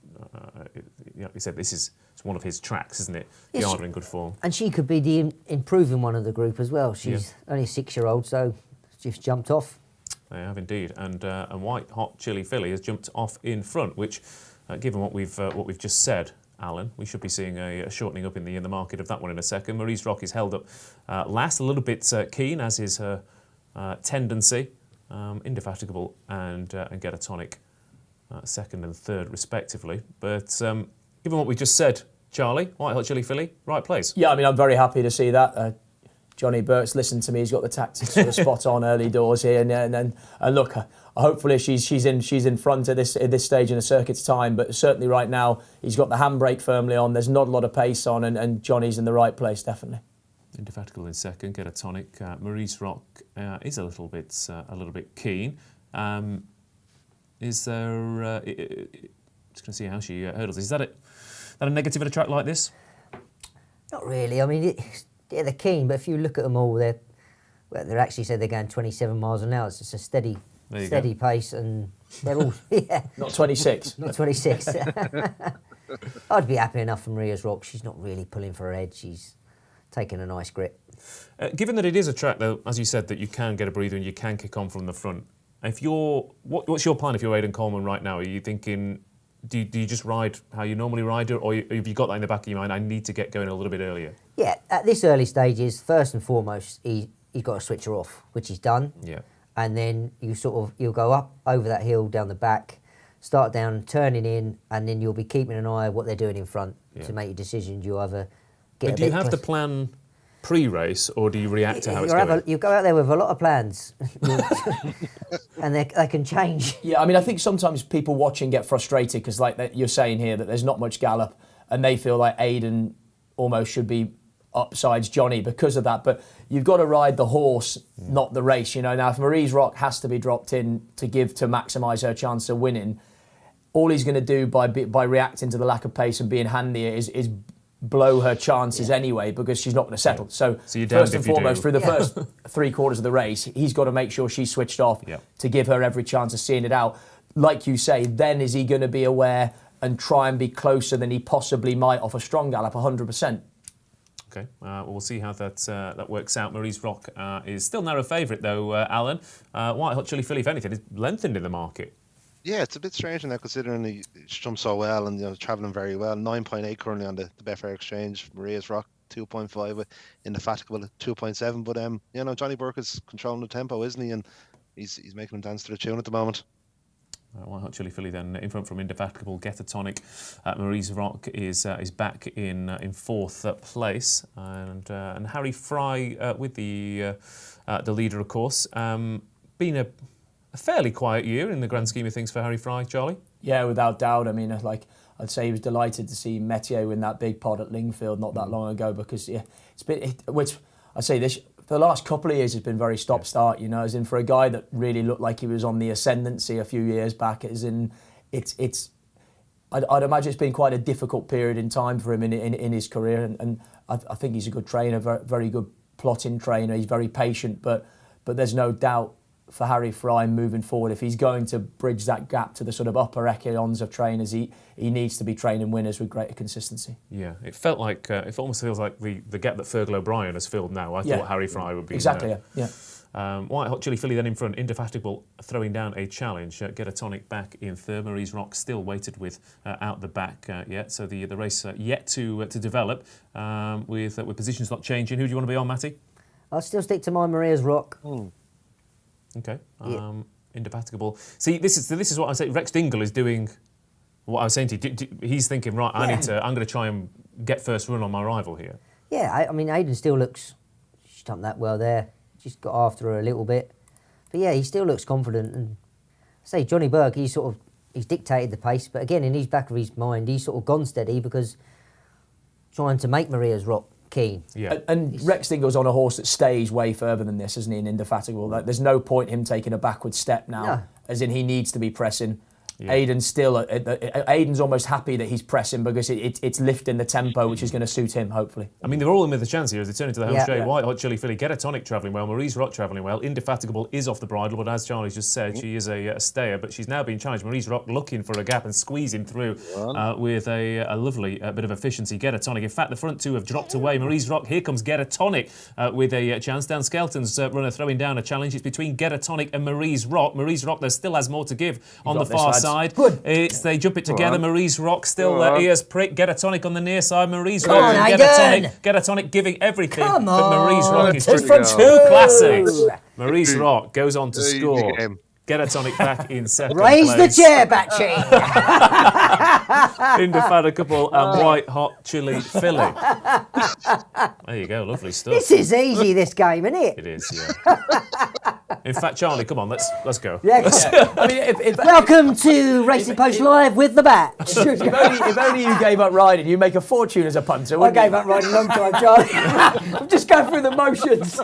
he said it's one of his tracks, isn't it? The Arder in good form. And she could be the improving one of the group as well. She's only a 6-year-old, so she's jumped off. They have indeed, and White Hot Chili Filly has jumped off in front, which, given what we've just said, Alan, we should be seeing a shortening up in the market of that one in a second. Marie's Rock is held up last, a little bit keen, as is her tendency. Indefatigable and Get a Tonic second and third, respectively. But Given what we just said, Charlie, White Hot Chili Filly, right place. Yeah, I mean, I'm very happy to see that. Johnny Burke's listened to me. He's got the tactics sort of spot on early doors here, and look, hopefully she's in front at this stage in the circuit's time. But certainly right now, he's got the handbrake firmly on. There's not a lot of pace on, and Johnny's in the right place definitely. Indefatigable in second. Get a tonic. Maurice Rock is a little bit keen. Is there? Just going to see how she hurdles. Is that a negative at a track like this? Not really. I mean, yeah, they're keen, but if you look at them all, they're actually said they're going 27 miles an hour. It's just a steady pace, and they're all Not 26. Not 26. I'd be happy enough for Maria's Rock. She's not really pulling for her head. She's taking a nice grip. Given that it is a track, though, as you said, that you can get a breather and you can kick on from the front. If what's your plan if you're Aidan Coleman right now? Are you thinking? Do you just ride how you normally ride it, or have you got that in the back of your mind, I need to get going a little bit earlier? Yeah, at this early stages, first and foremost, he's got to switch her off, which he's done. Yeah. And then you'll go up over that hill, down the back, start down, turning in, and then you'll be keeping an eye on what they're doing in front to make your decisions. You either get. But do you have to plan pre-race, or do you react to how it's going? You go out there with a lot of plans, and they can change. Yeah, I mean, I think sometimes people watching get frustrated because, like you're saying here, that there's not much gallop, and they feel like Aidan almost should be upsides Johnny because of that. But you've got to ride the horse, not the race. You know, now if Maurice Rock has to be dropped in to maximise her chance of winning, all he's going to do by reacting to the lack of pace and being handier is blow her chances anyway, because she's not going to settle. So first and foremost, through the first 3 quarters of the race, he's got to make sure she's switched off to give her every chance of seeing it out. Like you say, then is he going to be aware and try and be closer than he possibly might off a strong gallop? 100%. Okay, we'll see how that works out. Maurice Rock is still narrow favourite though, Alan. White Hot Chili Filly, if anything, is lengthened in the market. Yeah, it's a bit strange now considering he jumped so well and travelling very well. 9.8 currently on the Betfair Exchange. Maria's Rock 2.5 with Indefatigable at 2.7. But Johnny Burke is controlling the tempo, isn't he? And he's making them dance to the tune at the moment. White Hot Chili Filly then in front from Indefatigable. Get a Tonic. Maurice Rock is back in fourth place, and Harry Fry with the leader, of course. Been a fairly quiet year in the grand scheme of things for Harry Fry, Charlie. Yeah, without doubt. I mean, I'd say he was delighted to see Mathieu win that big pod at Lingfield not that long ago, because which I say this for the last couple of years has been very stop-start. You know, as in for a guy that really looked like he was on the ascendancy a few years back, I'd imagine it's been quite a difficult period in time for him in his career, and I think he's a good trainer, very good plotting trainer. He's very patient, but there's no doubt for Harry Fry moving forward, if he's going to bridge that gap to the sort of upper echelons of trainers, he needs to be training winners with greater consistency. Yeah, it felt like it almost feels like the gap that Fergal O'Brien has filled now. I thought Harry Fry would be exactly. White Hot Chili Filly then in front. Indefatigable throwing down a challenge. Get a Tonic back in third. Maurice Rock still weighted with out the back yet. So the race yet to develop with positions not changing. Who do you want to be on, Matty? I'll still stick to my Maria's Rock. Okay. Indefatigable. See, this is what I say. Rex Dingle is doing what I was saying to you. He's thinking, right, I'm going to try and get first run on my rival here. Yeah, I mean, Aidan still looks, she's done that well there. Just got after her a little bit. But yeah, he still looks confident. And I say, Johnny Burke, he's dictated the pace. But again, in his back of his mind, he's sort of gone steady because trying to make Maria's Rock keen. Yeah. And Rex Dingle's on a horse that stays way further than this, isn't he, in Indefatigable? Like, there's no point him taking a backward step now, as in he needs to be pressing. Yeah. Aidan's almost happy that he's pressing because it's lifting the tempo, which is going to suit him, hopefully. I mean, they're all in with a chance here as they turn into the home straight. White Hot Chili Filly, Get a Tonic travelling well, Maurice Rock travelling well, Indefatigable is off the bridle, but as Charlie's just said, she is a stayer, but she's now being challenged. Maurice Rock looking for a gap and squeezing through with a lovely bit of efficiency. Get a Tonic. In fact, the front two have dropped away. Maurice Rock, here comes Get a Tonic with a chance. Dan Skelton's runner throwing down a challenge. It's between Get a Tonic and Maurice Rock. Maurice Rock, there still has more to give on the far side. Good. They jump it together. Maurice Rock still ears prick. Get a Tonic on the near side. Maurice Rock and Get a Tonic giving everything. But Maurice Rock is just too classic. Maurice Rock goes on to score Get a tonic back in second Raise place. the chair, Batchy. Indefatigable and white hot chili filling. There you go, lovely stuff. This is easy, this game, isn't it? It is, yeah. In fact, Charlie, come on, let's go. Yeah. I mean, if Welcome to Racing Post Live with the Batch. if only you gave up riding, you'd make a fortune as a punter, I wouldn't gave you? up riding a long time, Charlie. I'm just going through the motions.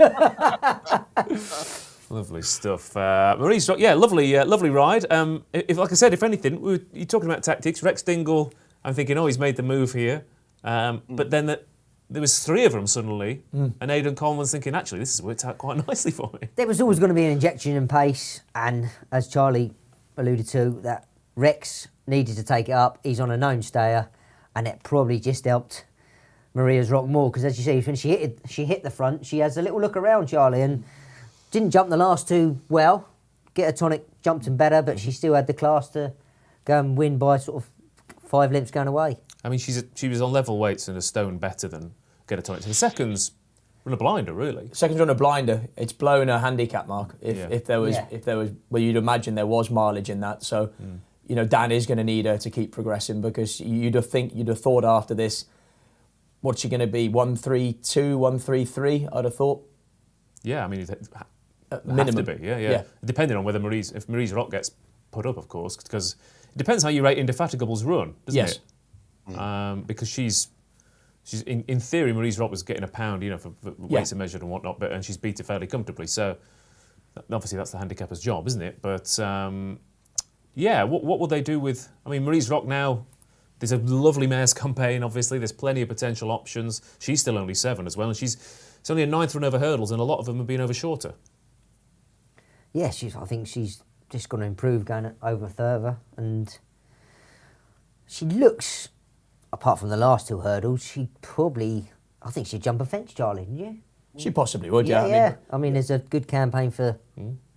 Lovely stuff. Marie's Rock, yeah, lovely ride. If, like I said, if anything, you're talking about tactics. Rex Dingle, I'm thinking, he's made the move here. But then there was 3 of them suddenly, and Aidan Coleman's thinking, actually, this has worked out quite nicely for me. There was always going to be an injection in pace, and as Charlie alluded to, that Rex needed to take it up. He's on a known stayer, and it probably just helped Maria's Rock more, because as you see, when she hit the front, she has a little look around, Charlie, and didn't jump the last 2 well. Get a tonic, jumped him better, but she still had the class to go and win by sort of 5 lengths going away. I mean, she was on level weights and a stone better than Get a Tonic. The seconds run a blinder, really. Second run a blinder, it's blown a handicap mark. If there was, well, you'd imagine there was mileage in that. So, you know, Dan is going to need her to keep progressing, because you'd have thought after this, what's she going to be? 1-3-2, 1-3-3. I'd have thought. Yeah, I mean, minimum. Have to be. Yeah. Depending on whether if Marie's Rock gets put up, of course, because it depends how you rate Indefatigable's run, doesn't it? Because she's in theory, Marie's Rock was getting £1, you know, for weights are measured and whatnot, and she's beat it fairly comfortably. So obviously that's the handicapper's job, isn't it? But what will they do with? I mean, Marie's Rock now. There's a lovely mares campaign. Obviously, there's plenty of potential options. She's still only 7 as well, and it's only a 9th run over hurdles, and a lot of them have been over shorter. Yeah, I think she's just going to improve going over further, and she looks, apart from the last 2 hurdles, I think she'd jump a fence, Charlie, didn't you? She possibly would, yeah. I mean, there's a good campaign for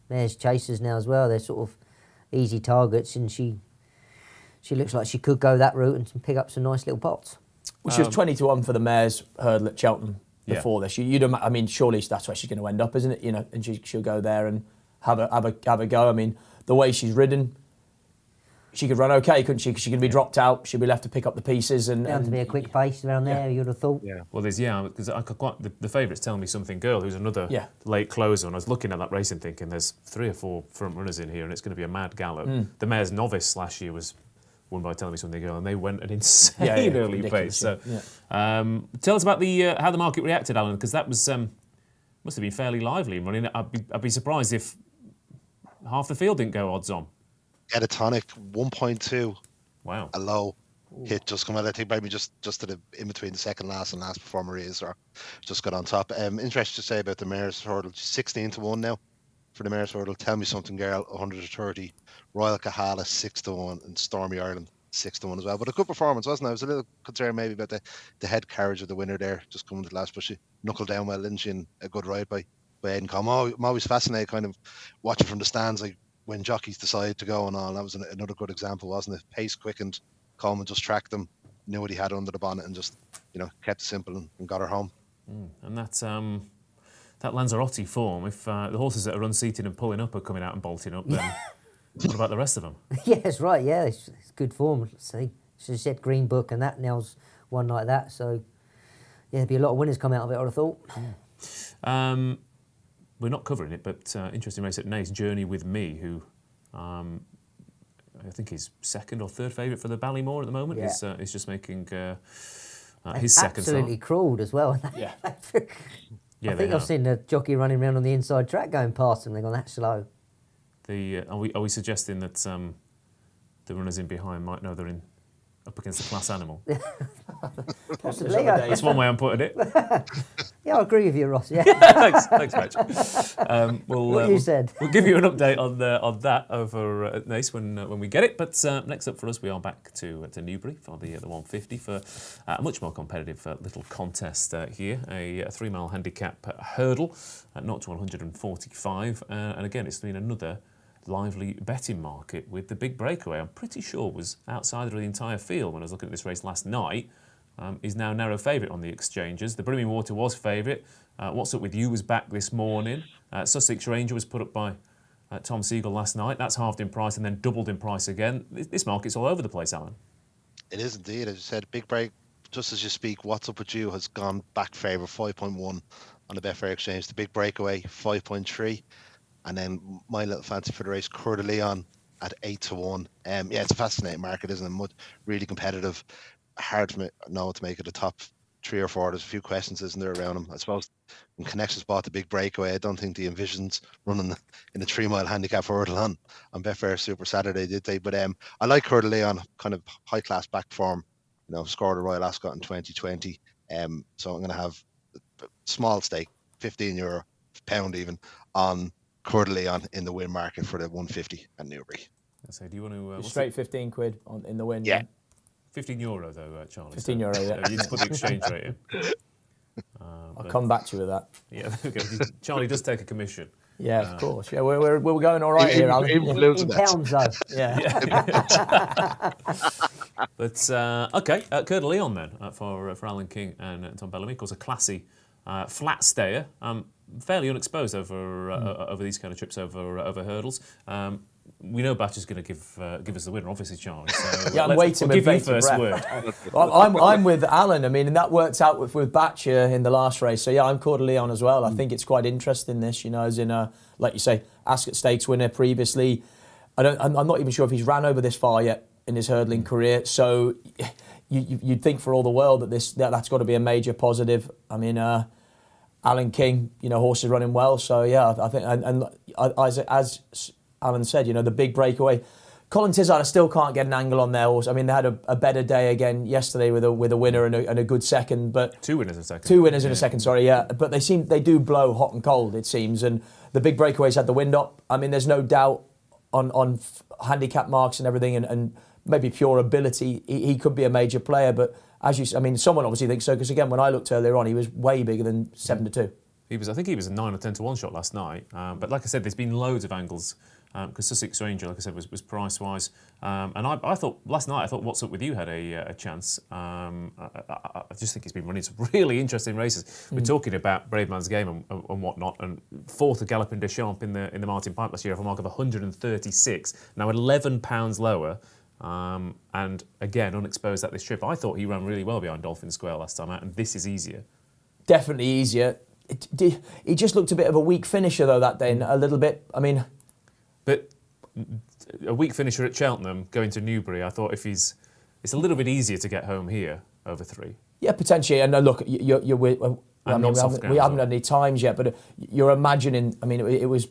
mares chasers now as well. They're sort of easy targets, and she looks like she could go that route and pick up some nice little pots. Well, she was 20-1 for the mares hurdle at Cheltenham before this. I mean, surely that's where she's going to end up, isn't it? You know, and she'll go there and have a go. I mean, the way she's ridden, she could run okay, couldn't she? Because she could be dropped out, she'd be left to pick up the pieces. And to be a quick pace around there, you'd have thought. Yeah, well, because the favourite's Tell Me Something Girl, who's another late closer, and I was looking at that racing thinking there's 3 or 4 front runners in here, and it's going to be a mad gallop. The mare's novice last year was won by Tell Me Something Girl, and they went an insane early pace. So, tell us about how the market reacted, Alan, because that was must have been fairly lively in running. I'd be surprised if half the field didn't go odds on. Get a Tonic 1.2. Wow. A low hit just come out. I think maybe just to the in between the second last and last before Maria's, or just got on top. Interesting to say about the mare's hurdle. 16-1 now for the mare's hurdle. Tell Me Something Girl 130. Royal Kahala 6-1, and Stormy Ireland 6-1 as well. But a good performance, wasn't it? I was a little concerned maybe about the head carriage of the winner there, just coming to the last, but she knuckled down well, didn't she? And a good ride by Aidan Coleman. I'm always fascinated kind of watching from the stands, like when jockeys decide to go and all. That was another good example, wasn't it? Pace quickened, Coleman just tracked them, knew what he had under the bonnet, and just, you know, kept it simple and got her home. And that Lanzarote form, if the horses that are unseated and pulling up are coming out and bolting up, then what about the rest of them? Yeah, that's right. Yeah, it's good form. Let's see, she said Green Book, and that nails one like that. So yeah, there'd be a lot of winners come out of it, I would have thought. We're not covering it, but interesting race at Naas, Journey with Me, who I think is 2nd or 3rd favourite for the Ballymore at the moment. Yeah. Is just making his second absolutely crawled as well. Yeah. I think I've seen the jockey running around on the inside track going past them. They've gone that slow. Are we suggesting that the runners in behind might know they're up against a class animal? Possibly. That's one way I'm putting it. Yeah, I agree with you, Ross. Yeah. Thanks, Mitch. What you said. We'll give you an update on that over at Naas when we get it. But next up for us, we are back to Newbury for the 150 for a much more competitive little contest here, a 3-mile handicap hurdle at 0 to 145, and again it's been another lively betting market with the big breakaway. I'm pretty sure was outside of the entire field when I was looking at this race last night. Is now narrow favourite on the exchanges. The Brimming Water was favourite. What's Up With You was back this morning. Sussex Ranger was put up by Tom Siegel last night. That's halved in price and then doubled in price again. This market's all over the place, Alan. It is indeed. As you said, big break. Just as you speak, What's Up With You has gone back favour 5.1 on the Betfair Exchange. The big breakaway 5.3, and then my little fancy for the race, Coeur de Leon at 8-1. Yeah, it's a fascinating market, isn't it? Really competitive. Hard to make it a top 3 or 4. There's a few questions, isn't there, around him? I suppose when Connections bought the big breakaway, I don't think the Envisions running in the 3 mile handicap hurdle on Betfair Super Saturday, did they? But I like Coeur de Leon, kind of high class back form. Scored a Royal Ascot in 2020. So I'm going to have a small stake, €15, pound even, on Coeur de Leon in the win market for the 150 at Newbury. So do you want to... straight 15 quid in the win. Yeah. €15 though, Charlie. €15, yeah. You just put the exchange rate in. I'll come back to you with that. Yeah, Charlie does take a commission. Yeah, of course. Yeah, we're going all right here, Alan. In pounds, though. Yeah. But okay, Coeur de Leon then for Alan King and Tom Bellamy. Of course, a classy flat stayer, fairly unexposed over these kind of trips over hurdles. We know Batcher's going to give us the winner, obviously, Charlie. So yeah, I'm waiting. We'll give you first word. I'm with Alan. I mean, and that worked out with Batcher in the last race. So yeah, I'm Coeur de Leon as well. I think it's quite interesting. This, as in like you say, Ascot Stakes winner previously. I'm not even sure if he's ran over this far yet in his hurdling career. So you'd think for all the world that's got to be a major positive. I mean, Alan King, horse is running well. So yeah, I think and as Alan said, the big breakaway. Colin Tizard, I still can't get an angle on their horse. I mean, they had a better day again yesterday with a winner and a good second, but 2 winners in a second. 2 winners in a second, sorry, yeah. But they do blow hot and cold, it seems, and the big breakaways had the wind up. I mean, there's no doubt on handicap marks and everything, and maybe pure ability, he could be a major player. But someone obviously thinks so, because again, when I looked earlier on, he was way bigger than 7-2. I think he was a 9 or 10 to 1 shot last night. But like I said, there's been loads of angles. Because Sussex Ranger, like I said, was price-wise. And I thought, last night, What's Up With You had a chance. I just think he's been running some really interesting races. We're talking about Brave Man's Game and whatnot, and 4th at Galloping des Champs in the Martin Pipe last year, off a mark of 136. Now £11 lower. And again, unexposed at this trip. I thought he ran really well behind Dolphin Square last time out, and this is easier. Definitely easier. He just looked a bit of a weak finisher, though, that day, a little bit. I mean... But a weak finisher at Cheltenham, going to Newbury, I thought it's a little bit easier to get home here over 3. Yeah, potentially. And look, we haven't had any times yet, but you're imagining. I mean, it was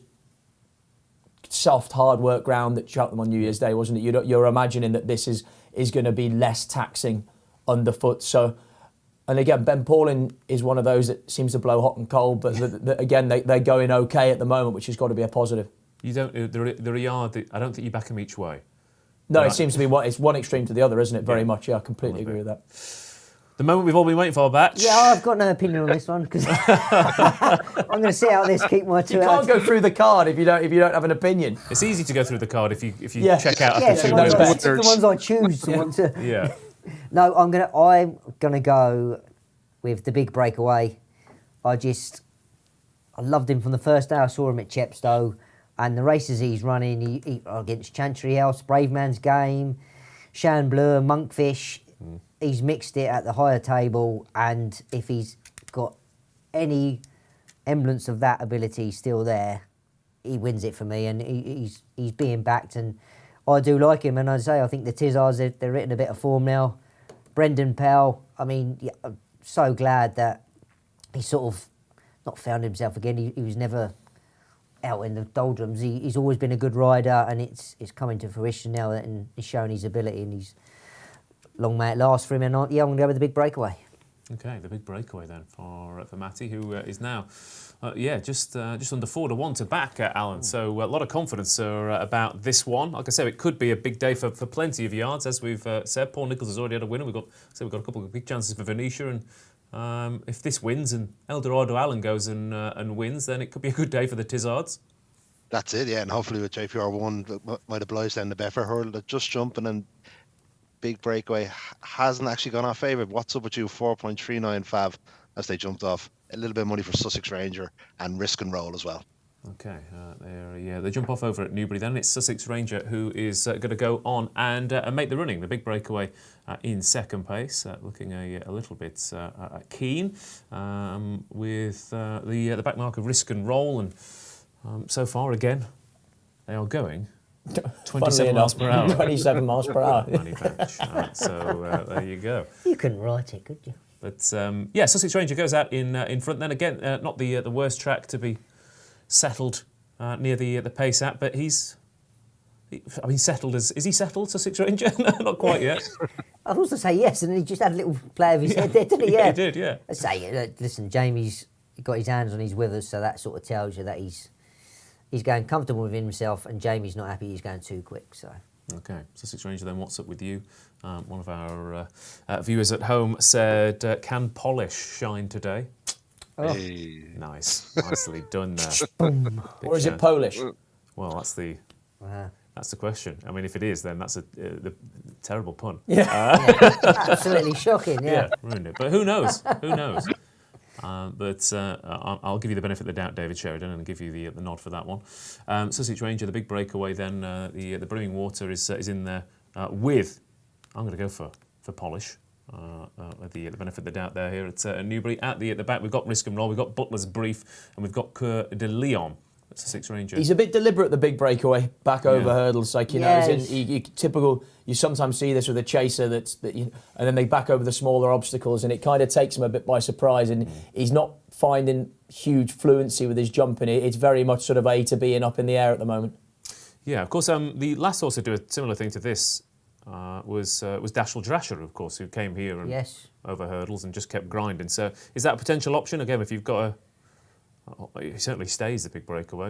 soft, hard work ground at Cheltenham on New Year's Day, wasn't it? You're imagining that this is going to be less taxing underfoot. So, and again, Ben Pauling is one of those that seems to blow hot and cold, but again, they're going okay at the moment, which has got to be a positive. You don't. They're a yard. I don't think you back them each way. No, it seems to be it's one extreme to the other, isn't it? Very much. Yeah, I completely agree with that. The moment we've all been waiting for, Batch. Yeah, I've got no opinion on this one because I'm going to sit out this, keep my 2 You hours. can't go through the card if you don't have an opinion. It's easy to go through the card if you check out Yeah, after 2 the minutes. ones I choose to want to. Yeah. No, I'm gonna go with the big breakaway. I loved him from the first day I saw him at Chepstow. And the races he's running he against Chancery House, Brave Man's Game, Shan Bleu, Monkfish, he's mixed it at the higher table. And if he's got any semblance of that ability still there, he wins it for me. And he's being backed, and I do like him. And I think the Tizards, they're in a bit of form now. Brendan Powell, I'm so glad that he sort of not found himself again. He was never out in the doldrums. He's always been a good rider, and it's coming to fruition now, and he's shown his ability, and he's long may it last for him. And I'm going to go with the big breakaway. Okay, the big breakaway then for Mattie, who is now just under 4-1 to back Alan. So a lot of confidence about this one. Like I said, it could be a big day for plenty of yards, as we've said. Paul Nicholls has already had a winner. We've got a couple of big chances for Venetia, and if this wins and Eldorado Allen goes and wins, then it could be a good day for the Tizards. That's it, yeah. And hopefully with JPR1, might oblige then the Betfair hurdle just jumping, and big breakaway hasn't actually gone off favourite. What's Up With You 4.39 fav as they jumped off. A little bit of money for Sussex Ranger and Risk and Roll as well. Okay, they jump off over at Newbury then. It's Sussex Ranger who is going to go on and make the running. The big breakaway in second place, looking a little bit keen with the back mark of Risk and Roll. And so far, again, they are going 27 miles per hour. 27 miles per hour. Mattie Batchelor. So there you go. You couldn't write it, could you? But Sussex Ranger goes out in front. Then again, not the worst track to be settled near the pace at, but settled is he settled, Sussex Ranger? No, not quite yet. I was to say yes, and then he just had a little play of his head there, didn't he? Yeah, he did, yeah. I say, listen, Jamie's got his hands on his withers, so that sort of tells you that he's going comfortable with himself, and Jamie's not happy he's going too quick. So. Okay, Sussex Ranger then, what's up with you? One of our viewers at home said, can Polish shine today? Oh. Hey. Nice, nicely done there. Or is it Polish? Well, that's the question. I mean, if it is, then that's the terrible pun. Yeah. Absolutely shocking, yeah. Ruined it. But who knows? Who knows? I'll give you the benefit of the doubt, David Sheridan, and give you the nod for that one. Sussex Ranger, the big breakaway. Then the Brimming Water is in there with. I'm going to go for Polish. The benefit of the doubt there here at Newbury. At the back, we've got Risk and Roll, we've got Butler's Brief, and we've got Coeur de Lion. That's a Sussex Ranger. He's a bit deliberate, the big breakaway, back over hurdles. Like, typical, you sometimes see this with a chaser and then they back over the smaller obstacles, and it kind of takes him a bit by surprise, and he's not finding huge fluency with his jumping. It's very much sort of A to B and up in the air at the moment. Yeah, of course, the last horse to do a similar thing to this was Dashel Drasher, of course, who came here and over hurdles and just kept grinding. So is that a potential option? Again, if you've got he certainly stays the big breakaway.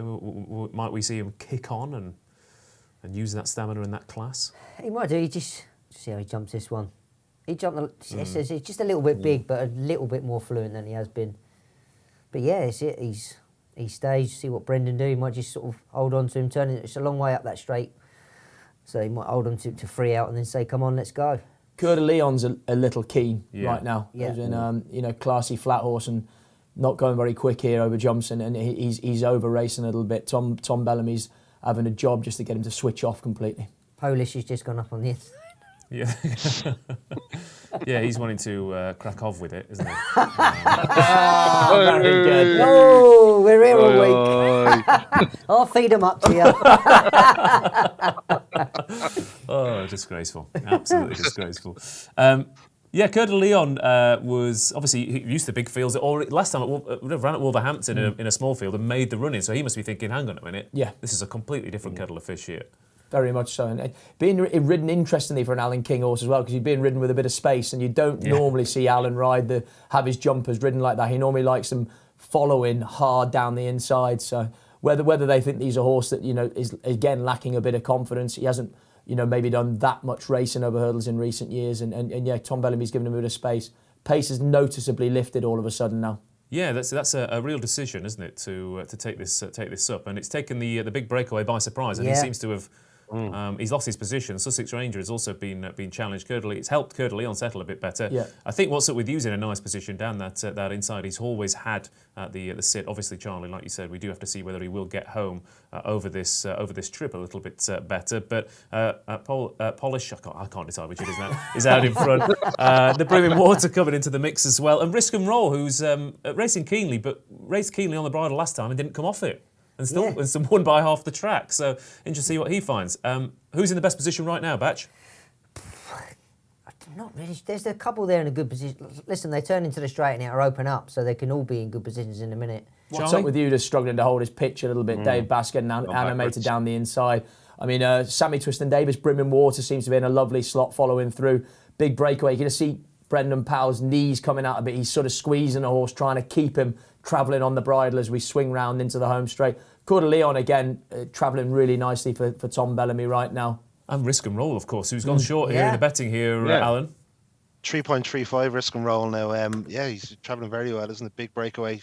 Might we see him kick on and use that stamina in that class? He might do. He just see how he jumps this one. He jumped. He's just a little bit big, but a little bit more fluent than he has been. But yeah, it's it. He stays. See what Brendan do. He might just sort of hold on to him, turning. It's a long way up that straight, so he might hold on to free out and then say, "Come on, let's go." Coeur de Leon's a little keen right now. Yeah. He's in classy flat horse and not going very quick here over jumps, and he's over racing a little bit. Tom Bellamy's having a job just to get him to switch off completely. Polish has just gone up on the inside. Yeah. Yeah, he's wanting to crack off with it, isn't he? Very good. Oh, we're here all week. I'll feed them up to you. Oh, disgraceful. Absolutely disgraceful. Yeah, Coeur de Lion was obviously he used to big fields. Last time it ran at Wolverhampton in a small field and made the run in. So he must be thinking, hang on a minute, this is a completely different kettle of fish here. Very much so, and being ridden interestingly for an Alan King horse as well, because he's being ridden with a bit of space, and you don't normally see Alan have his jumpers ridden like that. He normally likes them following hard down the inside. So whether they think he's a horse that is again lacking a bit of confidence, he hasn't maybe done that much racing over hurdles in recent years, and Tom Bellamy's given him a bit of space. Pace has noticeably lifted all of a sudden now. Yeah, that's a real decision, isn't it, to take this up, and it's taken the big breakaway by surprise, and he seems to have. He's lost his position. Sussex Ranger has also been challenged. It's helped Coeur de Lion settle a bit better. Yeah. I think what's up with you is in a nice position down that inside. He's always had the sit. Obviously, Charlie, like you said, we do have to see whether he will get home over this trip a little bit better. But Polish, I can't decide which it is now, is out in front. The Brimming Water coming into the mix as well, and Risk and Roll, who's racing keenly, but raced keenly on the bridle last time and didn't come off it. And still won by half the track. So interesting to see what he finds. Who's in the best position right now, Batch? Not really. There's a couple there in a good position. Listen, they turn into the straight and outer open up, so they can all be in good positions in a minute. What's up with you just struggling to hold his pitch a little bit? Dave Basket and animated down the inside. I mean, Sammy Twiston Davis, Brimming Water seems to be in a lovely slot following through. Big breakaway. You're going to see Brendan Powell's knees coming out a bit. He's sort of squeezing the horse, trying to keep him travelling on the bridle as we swing round into the home straight. Coeur de Lion again, travelling really nicely for Tom Bellamy right now. And Risk and Roll, of course, who's gone short here in the betting here, Alan. 3.35 Risk and Roll now. He's travelling very well, isn't it? Big breakaway.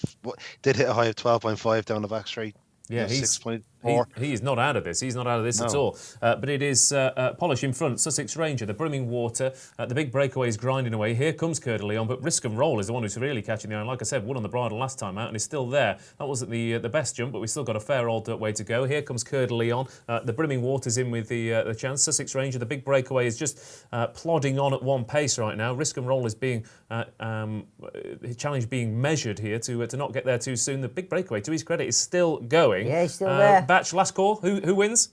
Did hit a high of 12.5 down the back straight. Yeah, He is not out of this. He's not out of this at all. But it is Polish in front. Sussex Ranger, the Brimming Water. The big breakaway is grinding away. Here comes Coeur de Lion, but Risk and Roll is the one who's really catching the eye. Like I said, won on the bridle last time out and is still there. That wasn't the best jump, but we've still got a fair old way to go. Here comes Coeur de Lion. The Brimming Water's in with the chance. Sussex Ranger, the big breakaway, is just plodding on at one pace right now. Risk and Roll is being his challenge being measured here to not get there too soon. The big breakaway, to his credit, is still going. Yeah, he's still there. Batch, last call. Who wins?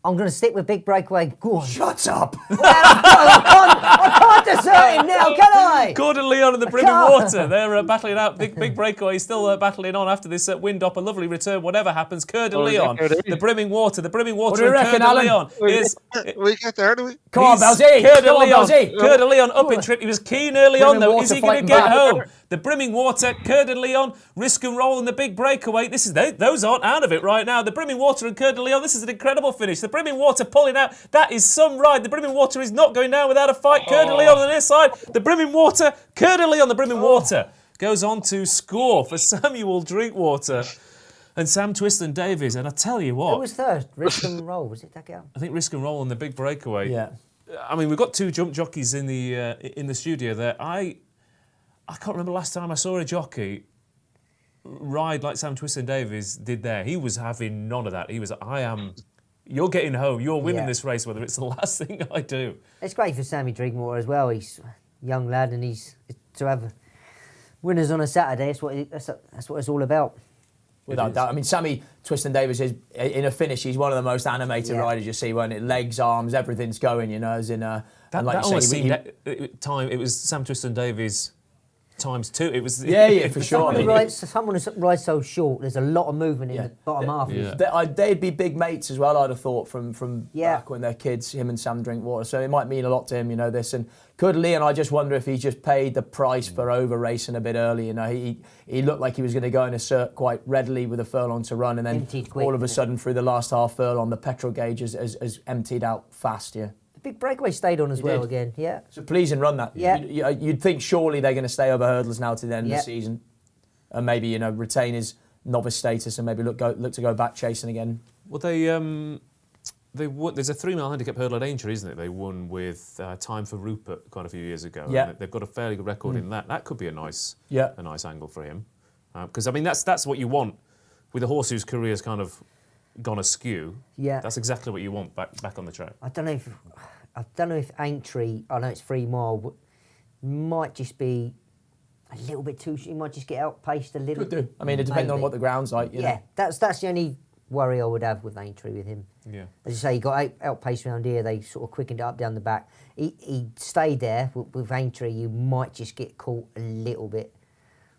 I'm going to stick with big breakaway. Go on. Shut up! I can't desert him now, can I? Coeur de Lion and the Brimming Water. They're battling out. Big breakaway still battling on after this wind up. A lovely return, whatever happens. Coeur de Lion, the Brimming Water. The Brimming Water and Coeur de Lion. We get there, do we? Come on, Belzy! Coeur de Lion up in trip. He was keen early on, though. Is he going to get home? The Brimming Water, Coeur de Lion, Risk and Roll and the big breakaway. Those aren't out of it right now. The Brimming Water and Coeur de Lion, this is an incredible finish. The Brimming Water pulling out. That is some ride. The Brimming Water is not going down without a fight. Coeur de Lion on this side. The Brimming Water, Coeur de Lion, the Brimming Water goes on to score for Samuel Drinkwater and Sam Twiston-Davies. And I tell you what. Who was third? Risk and Roll, was it that girl? I think Risk and Roll and the big breakaway. Yeah. I mean, we've got two jump jockeys in the studio there. I can't remember last time I saw a jockey ride like Sam Twiston-Davies did there. He was having none of that. He was, you're getting home, you're winning this race, whether it's the last thing I do. It's great for Sammy Drinkwater as well. He's a young lad, and he's to have winners on a Saturday. That's what it's all about. Without doubt. I mean, Sammy Twiston-Davies is, in a finish, he's one of the most animated riders you see, when it legs, arms, everything's going, as in a... That almost seemed time, it was Sam Twiston-Davies times two. It was for sure. Someone who rides so short, there's a lot of movement in the bottom half. Yeah. They'd be big mates as well, I'd have thought, from back when they're kids, him and Sam Drinkwater. So it might mean a lot to him, this. And Coeur de Lion, I just wonder if he's just paid the price for over racing a bit early. He looked like he was going to go in a cert quite readily with a furlong to run, and then all of a sudden through the last half furlong, the petrol gauge has emptied out fast. Yeah. Big breakaway stayed on as well again, yeah. It's a pleasing run, that. Yeah. You'd think surely they're going to stay over hurdles now to the end of the season, and maybe retain his novice status and maybe look to go back chasing again. Well, they won, there's a 3 mile handicap hurdle at Aintree, isn't it? They won with Time for Rupert quite a few years ago. Yeah. They've got a fairly good record in that. That could be a nice angle for him, because I mean that's what you want with a horse whose career's kind of gone askew. Yeah, that's exactly what you want back on the track. I don't know if Aintree, I know it's 3 mile, but might just be a little bit too. He might just get outpaced a little. Could do. I mean, it depends on what the ground's like. You know? That's the only worry I would have with Aintree with him. Yeah, as you say, he got outpaced around here. They sort of quickened it up down the back. He stayed there with Aintree. You might just get caught a little bit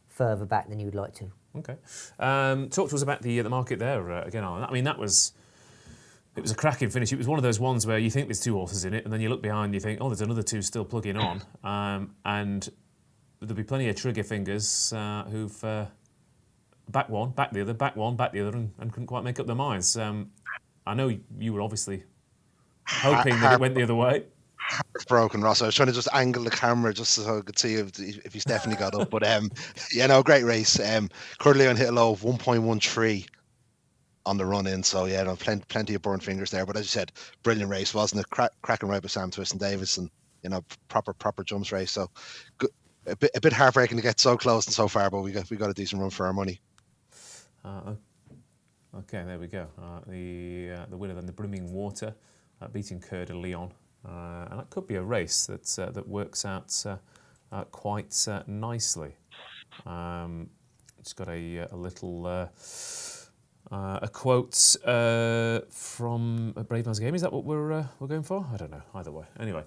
further back than you would like to. Okay. Talk to us about the market there again, Alan. I mean, it was a cracking finish. It was one of those ones where you think there's 2 horses in it, and then you look behind and you think, oh, there's another 2 still plugging on. And there'll be plenty of trigger fingers who've back one, back the other, back one, back the other, and couldn't quite make up their minds. I know you were obviously hoping that it went the other way. Broken, Ross. I was trying to just angle the camera just so I could see if he's definitely got up. But great race. Coeur de Lion hit a low of 1.13 on the run in. So plenty of burnt fingers there. But as you said, brilliant race, wasn't it? Cracking ride with Sam Twiston-Davies, and proper jumps race. So good, a bit heartbreaking to get so close and so far, but we got a decent run for our money. Okay, there we go. The winner then, the Brimming Water, beating Coeur de Lion. And that could be a race that works out quite nicely. It's got a little a quote from a Brave Man's Game. Is that what we're going for? I don't know. Either way. Anyway,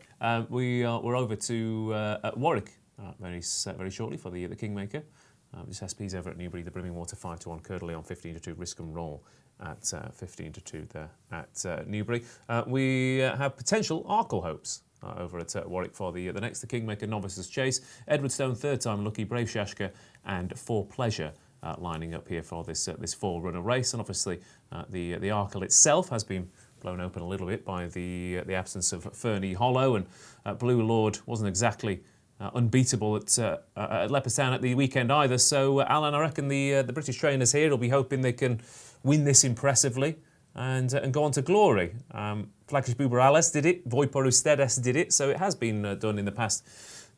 we're over to Warwick very shortly for the Kingmaker. This SP's over at Newbury. The Brimming Water 5-1, Coeur de Lion 15-2, Risk and Roll at 15-2 there at Newbury. We have potential Arkle hopes over at Warwick for the next The Kingmaker Novices Chase. Edward Stone, third time lucky, Brave Shashka and For Pleasure lining up here for this four-runner race. And obviously the Arkle itself has been blown open a little bit by the absence of Fernie Hollow, and Blue Lord wasn't exactly unbeatable at Leopardstown at the weekend either. So, Alan, I reckon the British trainers here will be hoping they can win this impressively and go on to glory. Flakish Buberales did it, Voipor Ustedes did it, so it has been done in the past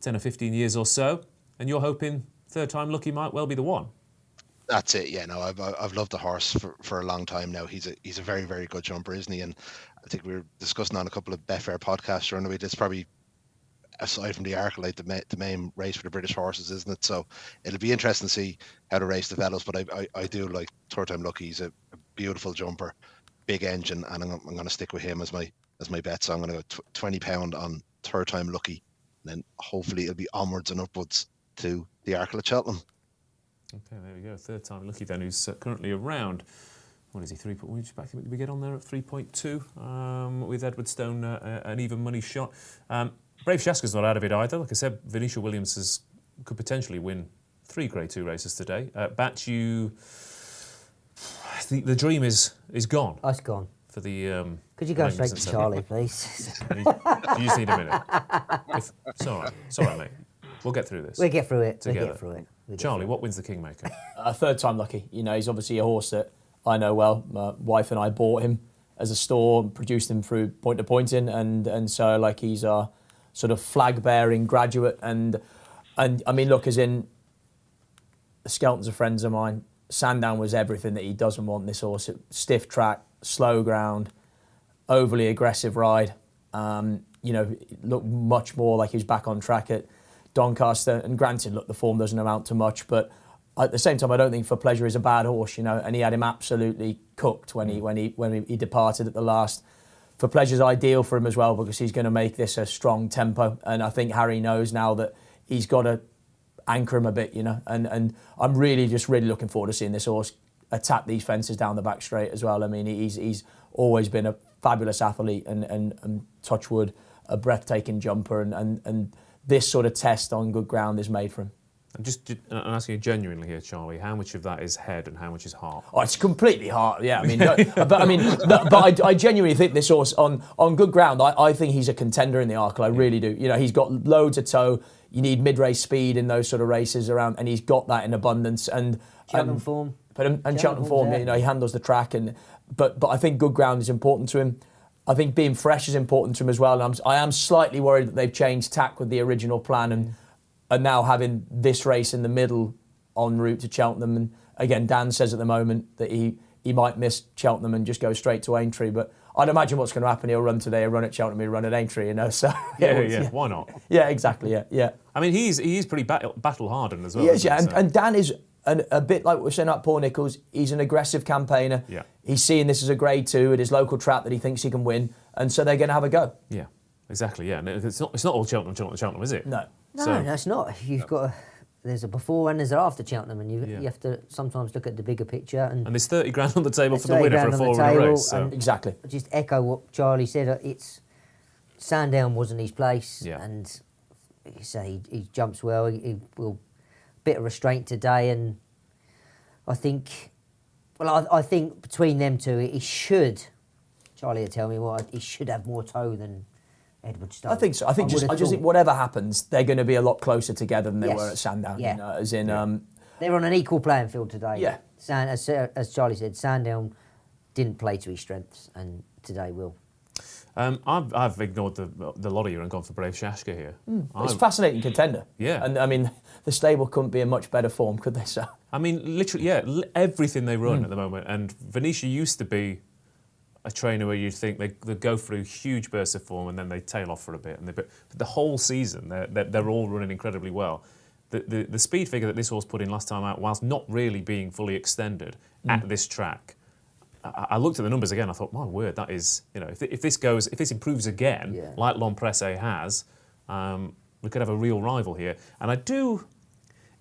10 or 15 years or so, and you're hoping third time lucky might well be the one. That's it. Yeah, no, I've loved the horse for a long time now. He's a very, very good jumper, isn't he? And I think we were discussing on a couple of Betfair podcasts around the week. It's probably, aside from the Arcolite, the main race for the British horses, isn't it? So it'll be interesting to see how the race develops. But I do like third time lucky. He's a beautiful jumper, big engine, and I'm going to stick with him as my bet. So I'm going to go £20 on third time lucky, and then hopefully it'll be onwards and upwards to the Arcolite Cheltenham. Okay, there we go. Third time lucky then, who's currently around. What is he? 3. Which back did we get on there at 3.2 with Edward Stone, an even money shot. Brave Shaska's not out of it either. Like I said, Venetia Williams could potentially win 3 Grade 2 races today. Batch, the dream is gone. It's gone. For the could you go straight to Charlie, please? You just need a minute. It's all right, mate. We'll get through this. We'll get through it. Together. We'll get through it. Charlie, what wins the Kingmaker? Third time lucky. You know, he's obviously a horse that I know well. My wife and I bought him as a store, produced him through point to pointing, and so like he's a sort of flag bearing graduate, and I mean, look, as in the Skeltons are friends of mine. Sandown was everything that he doesn't want. This horse, stiff track, slow ground, overly aggressive ride. You know, looked much more like he was back on track at Doncaster, and granted, look, the form doesn't amount to much, but at the same time, I don't think For Pleasure is a bad horse, you know, and he had him absolutely cooked when he departed at the last. For Pleasure's ideal for him as well, because he's going to make this a strong tempo, and I think Harry knows now that he's got to anchor him a bit, you know, and I'm really looking forward to seeing this horse attack these fences down the back straight as well. I mean, he's always been a fabulous athlete, and touch wood, a breathtaking jumper, and this sort of test on good ground is made for him. I'm asking you genuinely here, Charlie, how much of that is head and how much is heart? Oh, it's completely heart, yeah. I mean, but I genuinely think this horse on good ground, I think he's a contender in the Arkle. I really do. You know, he's got loads of toe. You need mid-race speed in those sort of races around, and he's got that in abundance. And Cheltenham form. Cheltenham form, you know, he handles the track, but I think good ground is important to him. I think being fresh is important to him as well. And I am slightly worried that they've changed tack with the original plan and now having this race in the middle en route to Cheltenham. And again, Dan says at the moment that he might miss Cheltenham and just go straight to Aintree. But I'd imagine what's going to happen, he'll run today, he'll run at Cheltenham, he'll run at Aintree, you know. So yeah, why not? Yeah, exactly, yeah. I mean, he's pretty battle hardened as well. Yes, yeah, and Dan is a bit like what we're saying about Paul Nicholls. He's an aggressive campaigner. Yeah. He's seeing this as a Grade 2 at his local trap that he thinks he can win, and so they're going to have a go. Yeah, exactly. Yeah, and it's not all Cheltenham, is it? No, it's not. You've got there's a before and there's an after Cheltenham, and you have to sometimes look at the bigger picture. And there's 30 grand on the table for the winner for a 4-winner race. So. Exactly. Just echo what Charlie said. It's Sandown wasn't his place, and you say he jumps well. He will bit of restraint today, and I think between them two, he should. Charlie will tell me he should have more toe than Edward Stone. I think so. I just think whatever happens, they're going to be a lot closer together than they were at Sandown. Yeah. You know, as in, they're on an equal playing field today. Yeah. As Charlie said, Sandown didn't play to his strengths, and today will. I've ignored the lot of you and gone for Brave Shashka here. It's a fascinating contender. Yeah. And I mean, the stable couldn't be in much better form, could they, sir? I mean, literally, everything they run at the moment. And Venetia used to be a trainer where you'd think they go through huge bursts of form and then they tail off for a bit. But the whole season, they're all running incredibly well. The speed figure that this horse put in last time out, whilst not really being fully extended at this track, I looked at the numbers again. I thought, my word, that is, you know, if this improves again, like L'Empresse has, we could have a real rival here. And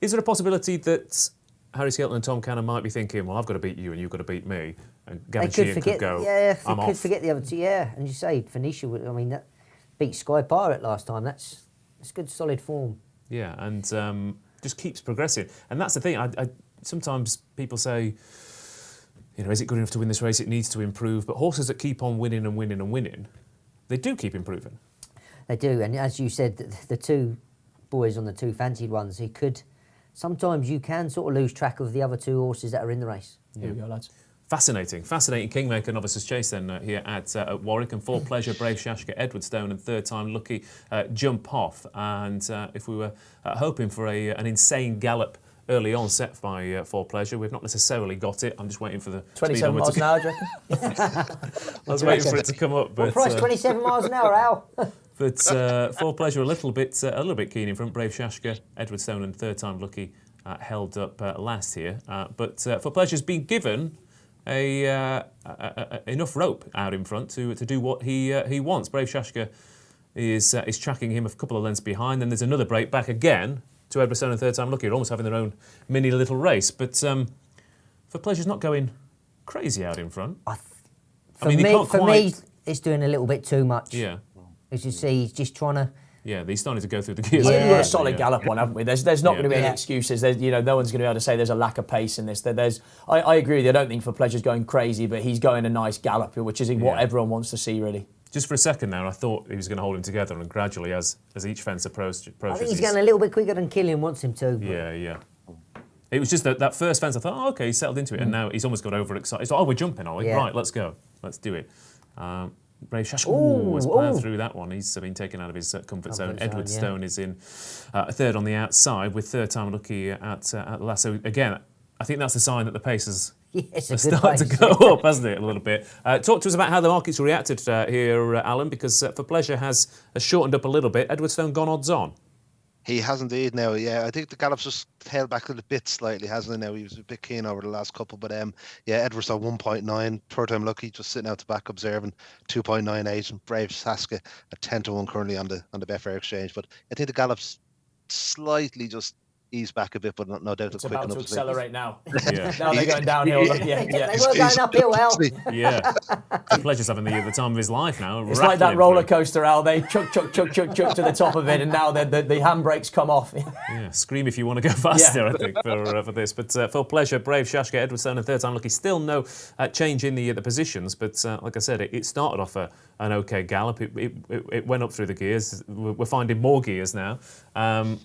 is there a possibility that Harry Skelton and Tom Cannon might be thinking, well, I've got to beat you and you've got to beat me, and Gavin Sheehan could go, I'm off. Could forget the other two, and you say Venetia, I mean, that beat Sky Pirate last time. That's good, solid form. Yeah, and just keeps progressing. And that's the thing. I sometimes people say, you know, is it good enough to win this race? It needs to improve. But horses that keep on winning and winning and winning, they do keep improving. They do, and as you said, the two boys on the two fancied ones, sometimes you can sort of lose track of the other two horses that are in the race. Here we go, lads. Fascinating Kingmaker Novices Chase then here at Warwick, and For Pleasure, Brave Shashka, Edwardstone and Third Time Lucky Jump Off. And if we were hoping for an insane gallop early on set by For Pleasure, we've not necessarily got it. I'm just waiting for the 27 miles an hour, do you reckon? I was waiting for it to come up. But, What price? 27 miles an hour, Al. But For Pleasure a little bit keen in front. Brave Shashka, Edwardstone and Third Time Lucky held up last here. But For Pleasure's been given enough rope out in front to do what he wants. Brave Shashka is tracking him a couple of lengths behind. Then there's another break back again to Edwardstone and Third Time Lucky. They're almost having their own mini little race. But For Pleasure's not going crazy out in front. For me, it's doing a little bit too much. Yeah. As you see, he's just trying to... Yeah, he's starting to go through the gears. We've got Yeah. a solid gallop on, haven't we? There's not going to be any excuses. There's, no one's going to be able to say there's a lack of pace in this. I agree with you. I don't think For Pleasure's going crazy, but he's going a nice gallop, which is what everyone wants to see, really. Just for a second now, I thought he was going to hold him together, and gradually, as each fence approaches... I think he's going a little bit quicker than Killian wants him to. But Yeah. It was just that first fence, I thought, okay, he's settled into it, and now he's almost got overexcited. He's like, we're jumping, are we? Yeah. Right, let's go. Let's do it. Brave Shashka has plowed through that one. He's been taken out of his comfort zone. Edwardstone is in third on the outside, with Third Time Lucky at the last. So again, I think that's a sign that the pace has started to go up, hasn't it, a little bit? Talk to us about how the market's reacted here, Alan, because For Pleasure has shortened up a little bit. Edwardstone gone odds on. He has indeed now, yeah. I think the gallop's just held back a little bit slightly, hasn't he now? He was a bit keen over the last couple, but Edwardstone 1.9, Third Time Lucky just sitting out the back observing 2.98, and Brave Shashka at 10-1 currently on the Betfair Exchange. But I think the gallop's slightly just ease back a bit, but no doubt It's quick about enough to accelerate now. Yeah. Now they're going downhill. They were going uphill, Al. Yeah. For Pleasure's having the time of his life now. It's like that roller coaster, Al. They chuck to the top of it, and now the handbrakes come off. Yeah, scream if you want to go faster, I think, for this. But For Pleasure, Brave Shashka, Edwardstone and Third Time Lucky. Still no change in the positions, but like I said, it started off an okay gallop. It went up through the gears. We're finding more gears now,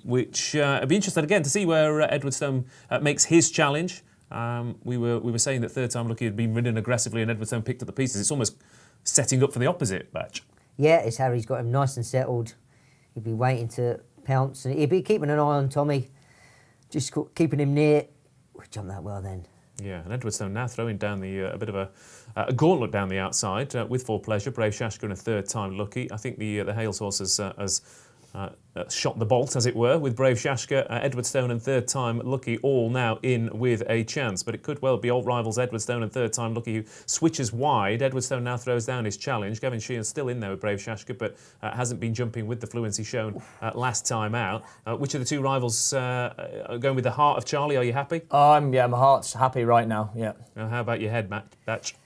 which it'd be interesting again to see where Edwardstone makes his challenge. We were saying that Third Time Lucky had been ridden aggressively and Edwardstone picked up the pieces. It's almost setting up for the opposite batch. Yeah, it's Harry's got him nice and settled. He'd be waiting to pounce, and he'd be keeping an eye on Tommy, just keeping him near. We jumped that well then. Yeah, and Edwardstone now throwing down a bit of a gauntlet down the outside with For Pleasure, Brave Shashka and a Third Time Lucky. I think the Hales horse has shot the bolt, as it were, with Brave Shashka, Edwardstone and Third Time Lucky all now in with a chance. But it could well be old rivals Edwardstone and Third Time Lucky who switches wide. Edwardstone now throws down his challenge. Gavin Sheehan's still in there with Brave Shashka, but hasn't been jumping with the fluency shown last time out. Which of the two rivals are going with the heart of Charlie? Are you happy? My heart's happy right now, yeah. How about your head, Batch?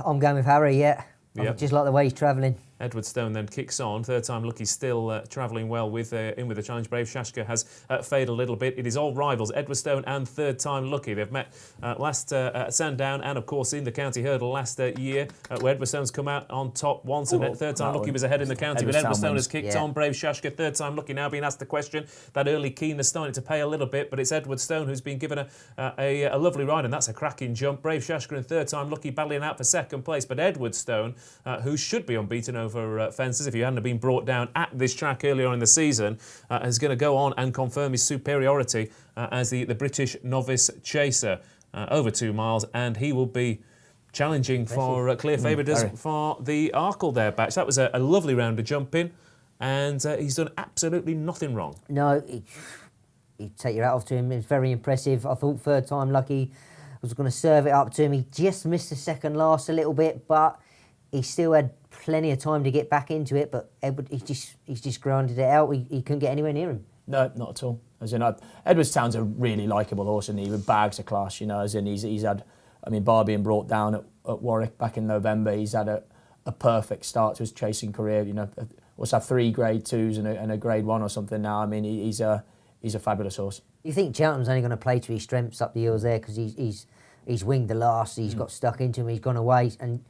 I'm going with Harry, yeah. Yep. I just like the way he's travelling. Edwardstone then kicks on. Third Time Lucky still travelling well with the challenge. Brave Shashka has faded a little bit. It is all rivals, Edwardstone and Third Time Lucky. They've met last at Sandown and, of course, in the county hurdle last year, where Edwardstone's come out on top once, and Third Time Lucky was ahead in the county, but Edwardstone has kicked on. Brave Shashka, Third Time Lucky now being asked the question. That early keenness starting to pay a little bit, but it's Edwardstone who's been given a lovely ride, and that's a cracking jump. Brave Shashka and Third Time Lucky battling out for second place, but Edwardstone, who should be unbeaten over fences if he hadn't been brought down at this track earlier on in the season, is going to go on and confirm his superiority as the British novice chaser over 2 miles, and he will be challenging for clear favourites for the Arkle there, Batch. That was a lovely round to jump in, and he's done absolutely nothing wrong. No, you take your hat off to him. It's very impressive. I thought Third Time Lucky was going to serve it up to him. He just missed the second last a little bit, but he still had plenty of time to get back into it. But Edward, he's just grinded it out. He couldn't get anywhere near him. No, not at all. As in, Edwardstown's a really likeable horse, and he with bags of class. As in, he's had. I mean, bar being brought down at Warwick back in November, he's had a perfect start to his chasing career. What's that? 3 Grade 2s and a Grade 1 or something now. I mean, he's a fabulous horse. You think Cheltenham's only going to play to his strengths up the hills there because he's winged the last. He's got stuck into him. He's gone away, and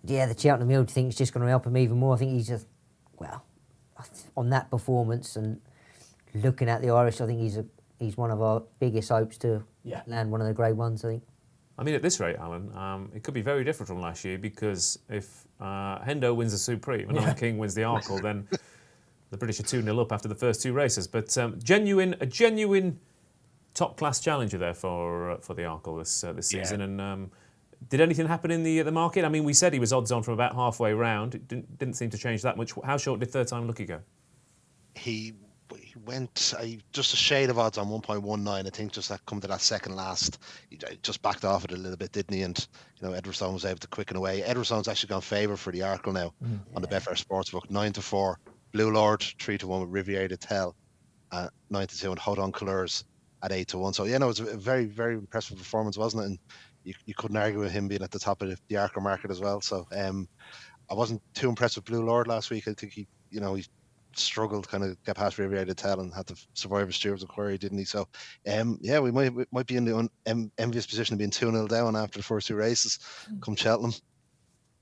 yeah, the Cheltenham Hill thing is just going to help him even more. I think he's on that performance and looking at the Irish, I think he's one of our biggest hopes to land one of the Grade 1s. I think. I mean, at this rate, Alan, it could be very different from last year, because if Hendo wins the Supreme and Alan King wins the Arkle, then the British are 2-0 up after the first 2 races. But a genuine top-class challenger there for the Arkle this season. And did anything happen in the market? I mean, we said he was odds on from about halfway round. It didn't seem to change that much. How short did Third Time Lucky go? He went just a shade of odds on 1.19. I think just that come to that second last, he just backed off it a little bit, didn't he? And Edwardstone was able to quicken away. Edwardstone's actually gone favour for the Arkle now on the Betfair Sportsbook, 9-4. Blue Lord 3-1 with Riviere de Tel, 9-2, and Hold On Couleurs at 8-1. So it was a very, very impressive performance, wasn't it? And you couldn't argue with him being at the top of the Arkle market as well. So I wasn't too impressed with Blue Lord last week. I think he struggled to kind of get past Riviere de Tel and had to survive a Stewart's Inquiry, didn't he? So we might be in the envious position of being 2-0 down after the first 2 races come Cheltenham.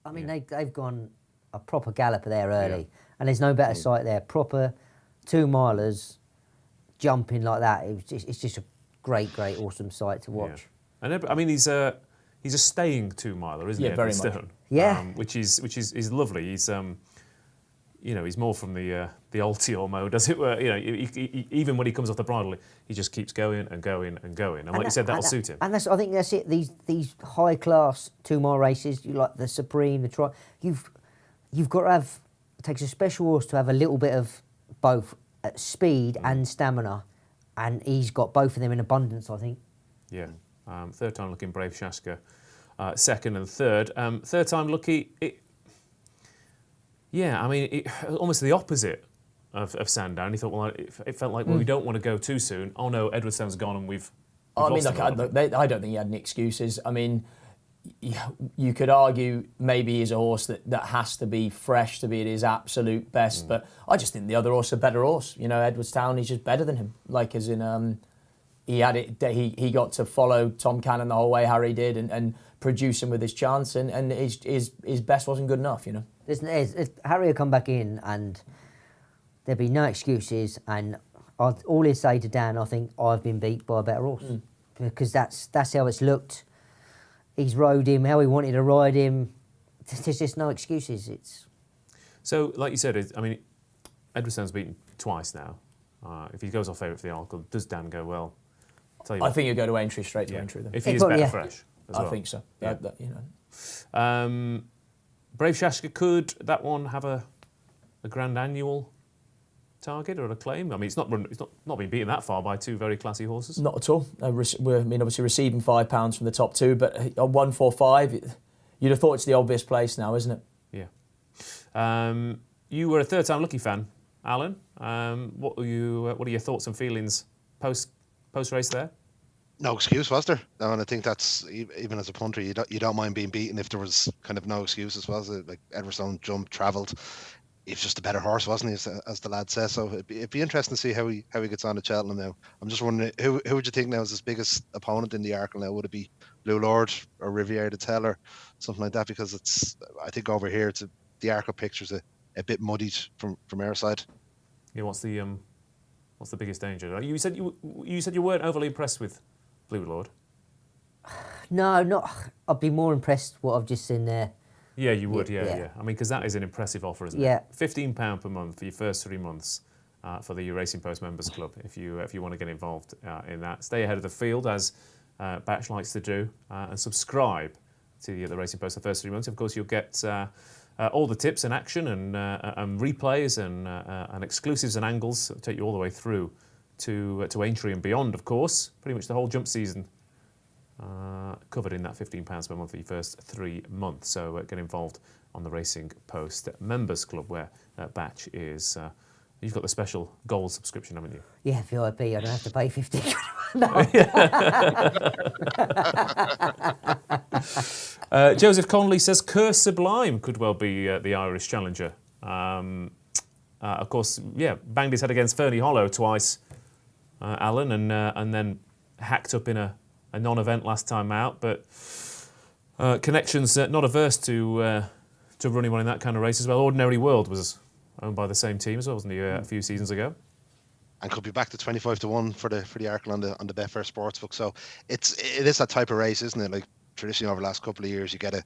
I mean, they've gone a proper galloper there early, and there's no better sight there. Proper 2-milers jumping like that. It's just a great, awesome sight to watch. And I mean, he's a staying 2-miler, isn't he? Yeah, very much. Yeah, which is lovely. He's he's more from the Altior mode, as it were. He, even when he comes off the bridle, he just keeps going and going and going. And like you said, that'll suit him. And I think that's it. These high class 2-mile races, you like the Supreme, the Tri. You've got to have. It takes a special horse to have a little bit of both speed and stamina, and he's got both of them in abundance, I think. Yeah. Third Time Lucky, Brave Shaska, second and third. Third Time Lucky. I mean, almost the opposite of Sandown. He thought, well, it felt like, we don't want to go too soon. Oh no, Edwardstone's gone and we've lost him. I don't think he had any excuses. I mean, you could argue maybe he's a horse that has to be fresh to be at his absolute best, but I just think the other horse is a better horse. Edwardstown, he's just better than him. Like, as in, he had it. He got to follow Tom Cannon the whole way, Harry did, and produce him with his chance, and his best wasn't good enough. Harry will come back in, and there'll be no excuses. And all he'll say to Dan, I think, I've been beat by a better horse, because that's how it's looked. He's rode him how he wanted to ride him. There's just no excuses. So, like you said, I mean, Edwardstone's beaten twice now. If he goes off favourite for the Arkle, does Dan go well? I think he'll go to Aintree, straight to Aintree. If he is better fresh as well. I think so. Yeah. Brave Shaska, could that one have a grand annual target or a claim? I mean, it's not been beaten that far by 2 very classy horses. Not at all. Obviously receiving £5 from the top 2, but on 145, you'd have thought it's the obvious place now, isn't it? Yeah. You were a Third Time Lucky fan, Alan. What are your thoughts and feelings post race there? No excuse, was there? No, and I think that's, even as a punter, you don't mind being beaten if there was kind of no excuses, was it? Like, Edwardstone jumped, travelled. He was just a better horse, wasn't he, as the lad says? So it'd be interesting to see how he gets on at Cheltenham now. I'm just wondering, who would you think now is his biggest opponent in the Arkle now? Would it be Blue Lord or Riviere de Tel or something like that? Because I think over here the Arkle picture's a bit muddied from our side. Yeah, what's the biggest danger? You said you weren't overly impressed with Blue Lord. No, not. I'd be more impressed what I've just seen there. Yeah, you would. Yeah. I mean, because that is an impressive offer, isn't it? £15 per month for your first 3 months for the Racing Post Members Club. If you want to get involved in that, stay ahead of the field as Batch likes to do, and subscribe to the Racing Post the first 3 months. Of course, you'll get all the tips and action and replays and exclusives and angles that take you all the way through to Aintree and beyond. Of course, pretty much the whole jump season covered in that £15 per month for your first 3 months. So get involved on the Racing Post Members Club, where Batch is. You've got the special gold subscription, haven't you? Yeah, VIP. I don't have to pay 50. Joseph Conley says Curse Sublime could well be the Irish challenger. Of course, banged his head against Fernie Hollow twice, Alan, and then hacked up in a non-event last time out. But Connection's not averse to running one in that kind of race as well. Ordinary World was owned by the same team as well, wasn't he, a few seasons ago? And could be back to 25-1 for the Arkle on the Betfair Sportsbook. So it is that type of race, isn't it? Like traditionally over the last couple of years, you get a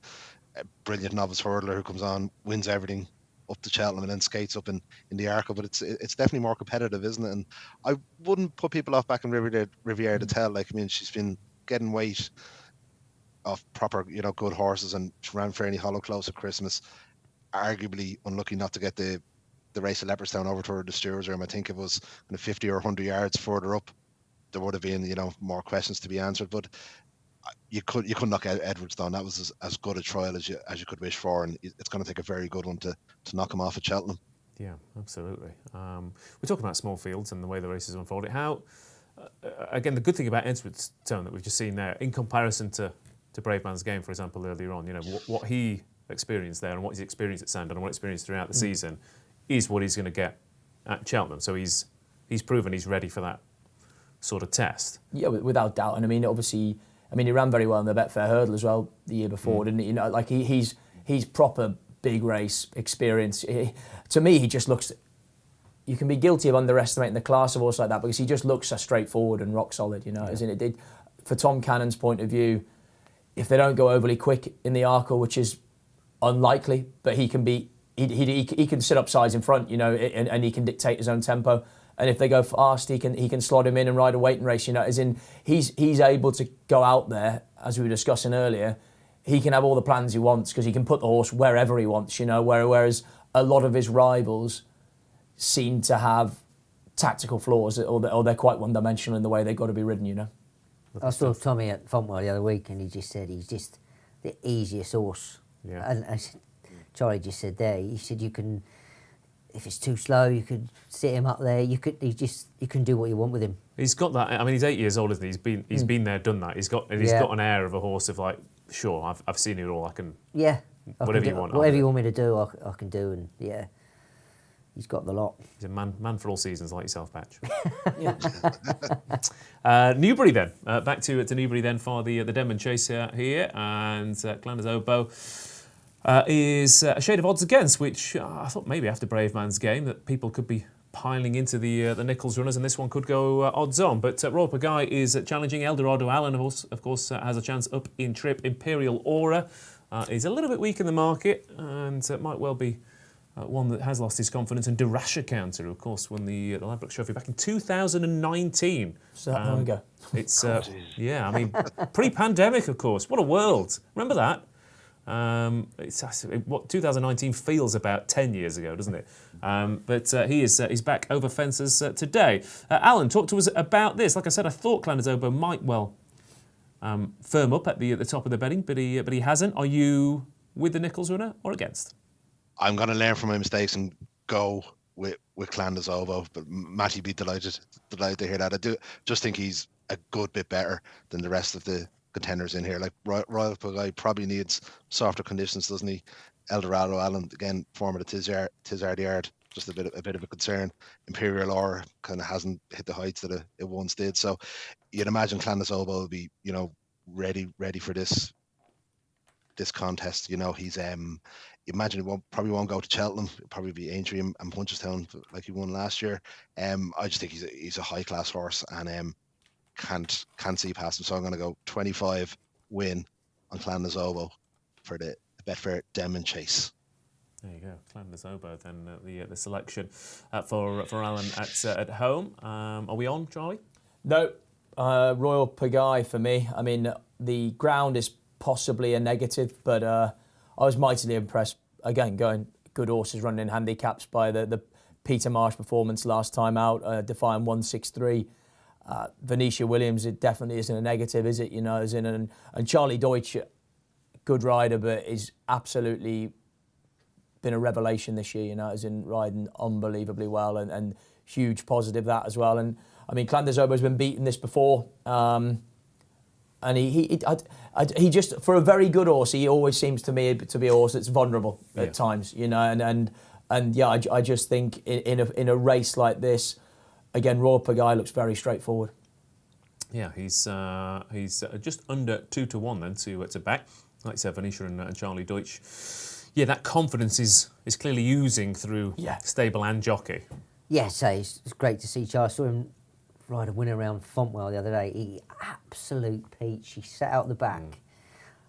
brilliant novice hurdler who comes on, wins everything up to Cheltenham and then skates up in the Arco. But it's definitely more competitive, isn't it? And I wouldn't put people off back in Riviera to tell. Like, I mean, she's been getting weight off proper, good horses, and she ran fairly hollow close at Christmas. Arguably unlucky not to get the race at Leopardstown over to the Stewards Room. I think it was 50 or 100 yards further up, there would have been, more questions to be answered. But you couldn't knock Edwards down. That was as good a trial as you could wish for, and it's going to take a very good one to knock him off at Cheltenham. Yeah, absolutely. We're talking about small fields and the way the races unfolded. How, again, the good thing about Edwardstown that we've just seen there, in comparison to Brave Man's Game, for example, earlier on, what he experienced there and what he's experienced at Sandown and what he experienced throughout the season is what he's going to get at Cheltenham. So he's proven he's ready for that sort of test. Yeah, without doubt. And I mean, obviously, he ran very well in the Betfair Hurdle as well the year before, didn't he? He's proper big race experience. To me, he just looks. You can be guilty of underestimating the class of horse like that because he just looks so straightforward and rock solid. As in it did. For Tom Cannon's point of view, if they don't go overly quick in the Arco, which is unlikely, but he can be. He can sit up sides in front, and he can dictate his own tempo. And if they go fast, he can slot him in and ride a waiting race. As in he's able to go out there, as we were discussing earlier. He can have all the plans he wants because he can put the horse wherever he wants. Whereas a lot of his rivals seem to have tactical flaws, or they're quite one-dimensional in the way they've got to be ridden. I saw Tommy at Fontwell the other week, and he just said he's just the easiest horse. Yeah. And Charlie just said there, he said you can, if it's too slow, you could sit him up there. You can do what you want with him. He's got that. I mean, he's 8 years old, isn't he? He's been there, done that. He's got an air of a horse of like, sure, I've seen it all. I can. Yeah. Whatever you want. Whatever you want me to do, I can do, and yeah. He's got the lot. He's a man for all seasons, like yourself, Batch. Newbury then. Back to Newbury then for the Denman chase here, and Clanders Oboe is a shade of odds against, which I thought maybe after Brave Man's Game that people could be piling into the Nichols runners, and this one could go odds on. But Royal Pagaille is challenging. Eldorado Allen, of course, has a chance up in trip. Imperial Aura is a little bit weak in the market, and might well be one that has lost his confidence. And Durasha Counter, who of course won the Ladbroke Trophy back in 2019. So that long ago. It's pre-pandemic, of course. What a world! Remember that? What 2019 feels about 10 years ago, doesn't it? But he's back over fences today. Alan, talk to us about this. Like I said, I thought Clanders Oboe might well firm up at the top of the betting, but he hasn't. Are you with the Nichols runner or against? I'm going to learn from my mistakes and go with Clanders Oboe, but Mattie be delighted to hear that. I do just think he's a good bit better than the rest of the contenders in here. Like Royal Pagaille probably needs softer conditions, doesn't he? Eldorado Allen, again, former at Tizard Yard, just a bit of a concern. Imperial Aura kind of hasn't hit the heights that it once did. So you'd imagine Clanders Oboe will be, ready for this contest. He's imagine he probably won't go to Cheltenham. It'll probably be Aintree and Punchestown like he won last year. I just think he's a high class horse, and can't see past him. So I'm going to go 25 win on Clanders Oboe for the Betfair Denman chase. There you go, Clanders Oboe then the selection for Alan at home. Are we on, Charlie? No, Royal Pagaille for me. I mean, the ground is possibly a negative, but I was mightily impressed. Again, going good horses running in handicaps by the Peter Marsh performance last time out, defying 163. Venetia Williams, it definitely isn't a negative, is it? And Charlie Deutsch, good rider, but is absolutely been a revelation this year. As in riding unbelievably well, and huge positive that as well. And I mean, Clanders Oboe's been beaten this before. And he just, for a very good horse, he always seems to me to be a horse that's vulnerable at times, and I just think in a race like this, again, Royal Pagaille looks very straightforward. Yeah, he's just under 2-1 then to back. Like I said, Venetia and Charlie Deutsch. Yeah, that confidence is clearly oozing through stable and jockey. Yeah, so it's great to see Charlie. I saw him ride a win around Fontwell the other day. He absolute peach. He sat out the back.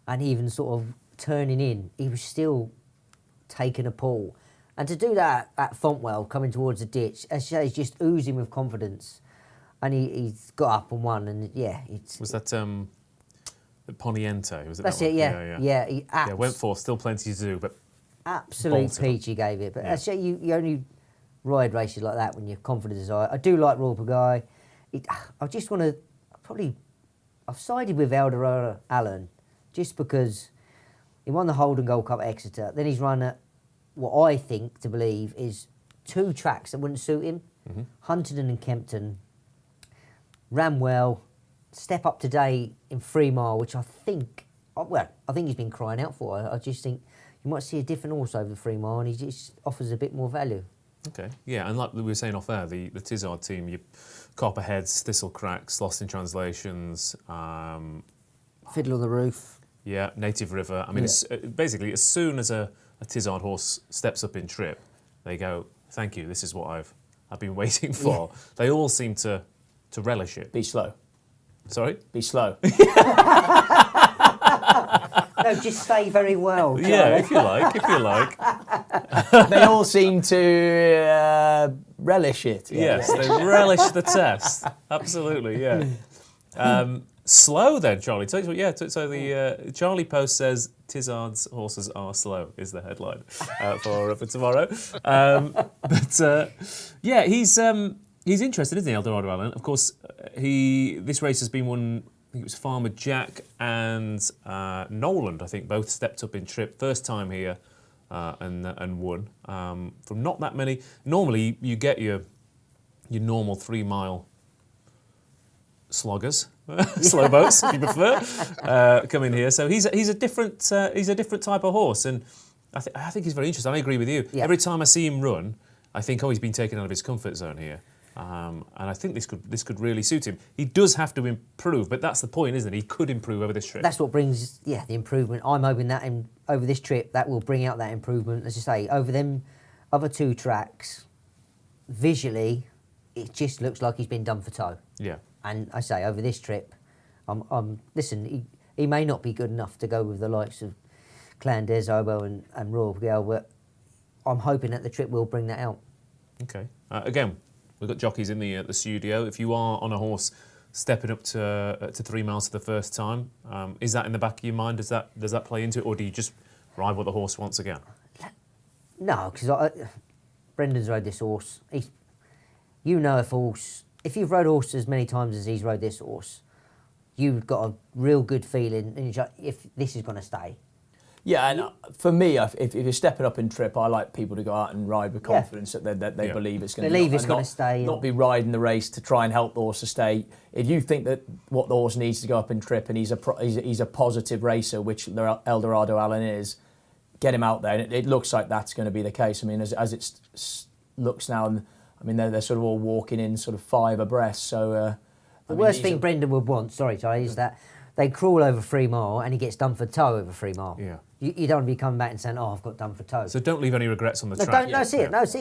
and even sort of turning in, he was still taking a pull. And to do that at Fontwell, coming towards the ditch, as you say, he's just oozing with confidence. And he's got up and won, and it's... Was that Poniente? Was it That's that it, one? yeah. He went forth, still plenty to do, but... Absolute peach he gave it. But as you only ride races like that when your confidence is high. I do like Royal Pagaille. I just want to... I've sided with Eldorado Allen just because he won the Holden Gold Cup at Exeter. Then he's run at what I think to believe is 2 tracks that wouldn't suit him. Huntingdon and Kempton. Ran well. Step up today in 3 Mile, which I think he's been crying out for. I just think you might see a different horse over the 3 Mile, and he just offers a bit more value. Okay, yeah, and like we were saying off air, the Tizard team, you Copperheads, Thistlecracks, Lost in Translations, Fiddle on the Roof. Yeah, Native River. I mean, basically, as soon as a Tizard horse steps up in trip, they go, "Thank you, this is what I've been waiting for." Yeah. They all seem to relish it. Be slow. Sorry? Be slow. No, just say very well. Charlie. Yeah, if you like. They all seem to relish it. Yes, they relish the test. Absolutely, yeah. Slow then, Charlie. So the Charlie Post says Tizard's horses are slow is the headline for tomorrow. He's interested, isn't he, Eldorado Allen? Of course, this race has been won. I think it was Farmer Jack and Noland, I think, both stepped up in trip. First time here and won. From not that many. Normally, you get your normal 3 Mile sloggers, slow boats, if you prefer, come in here. So he's a different type of horse, and I think he's very interesting. I agree with you. Yeah. Every time I see him run, I think, he's been taken out of his comfort zone here. And I think this could really suit him. He does have to improve, but that's the point, isn't it? He could improve over this trip. That's what brings, the improvement. I'm hoping that over this trip, that will bring out that improvement. As you say, over them other 2 tracks, visually, it just looks like he's been done for toe. Yeah. And I say, over this trip, listen, he may not be good enough to go with the likes of Clan des Oboe and Royal Pagaille, but I'm hoping that the trip will bring that out. Okay. Again, we've got jockeys in the studio. If you are on a horse stepping up to 3 miles for the first time, is that in the back of your mind? Does that play into it, or do you just ride what the horse wants again? No, because Brendan's rode this horse. If you've rode a horse as many times as he's rode this horse, you've got a real good feeling if this is going to stay. Yeah, and for me, if you're stepping up in trip, I like people to go out and ride with confidence that they believe it's going to stay. Not be riding the race to try and help the horse to stay. If you think that what the horse needs to go up in trip, and he's a positive racer, which Eldorado Allen is, get him out there. And it looks like that's going to be the case. I mean, as it looks now, I mean, they're sort of all walking in sort of 5 abreast. So the worst thing Brendan would want, sorry, Charlie, is that they crawl over 3 mile and he gets done for toe over 3 mile. Yeah. You don't want to be coming back and saying, I've got done for toe. So don't leave any regrets on the track. That's it. That's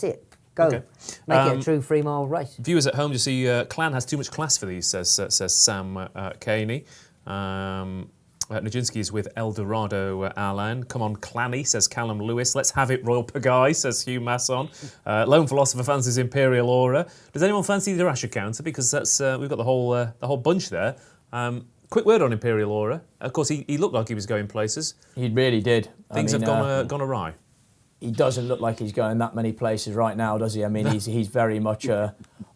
it. Go. Okay. Make it a true 3 mile race. Viewers at home, you see, Clan has too much class for these, says Sam Caney. Nijinsky is with Eldorado Allen. Come on, Clanny, says Callum Lewis. Let's have it, Royal Pagaille, says Hugh Masson. Lone Philosopher fancies Imperial Aura. Does anyone fancy the Rasher Counter? Because that's we've got the whole bunch there. Quick word on Imperial Aura. Of course, he looked like he was going places. He really did. Things have gone awry. He doesn't look like he's going that many places right now, does he? I mean, he's very much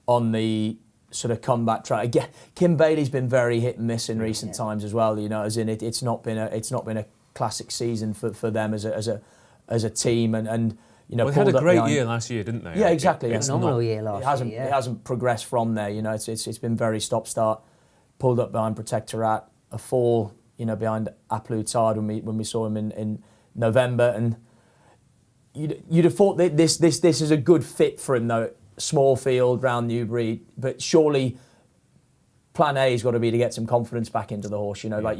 on the sort of comeback track. Again, Kim Bailey's been very hit and miss in recent times as well. You know, as in it's not been a classic season for them as a team, and you know, they had a great year last year, didn't they? Yeah, exactly. It's a phenomenal year last year. It hasn't progressed from there. You know, it's been very stop-start. Pulled up behind Protectorat, a fall, you know, behind Aplutard when we saw him in November, and you'd have thought that this is a good fit for him though. Small field round Newbury, but surely plan A has got to be to get some confidence back into the horse. You know, like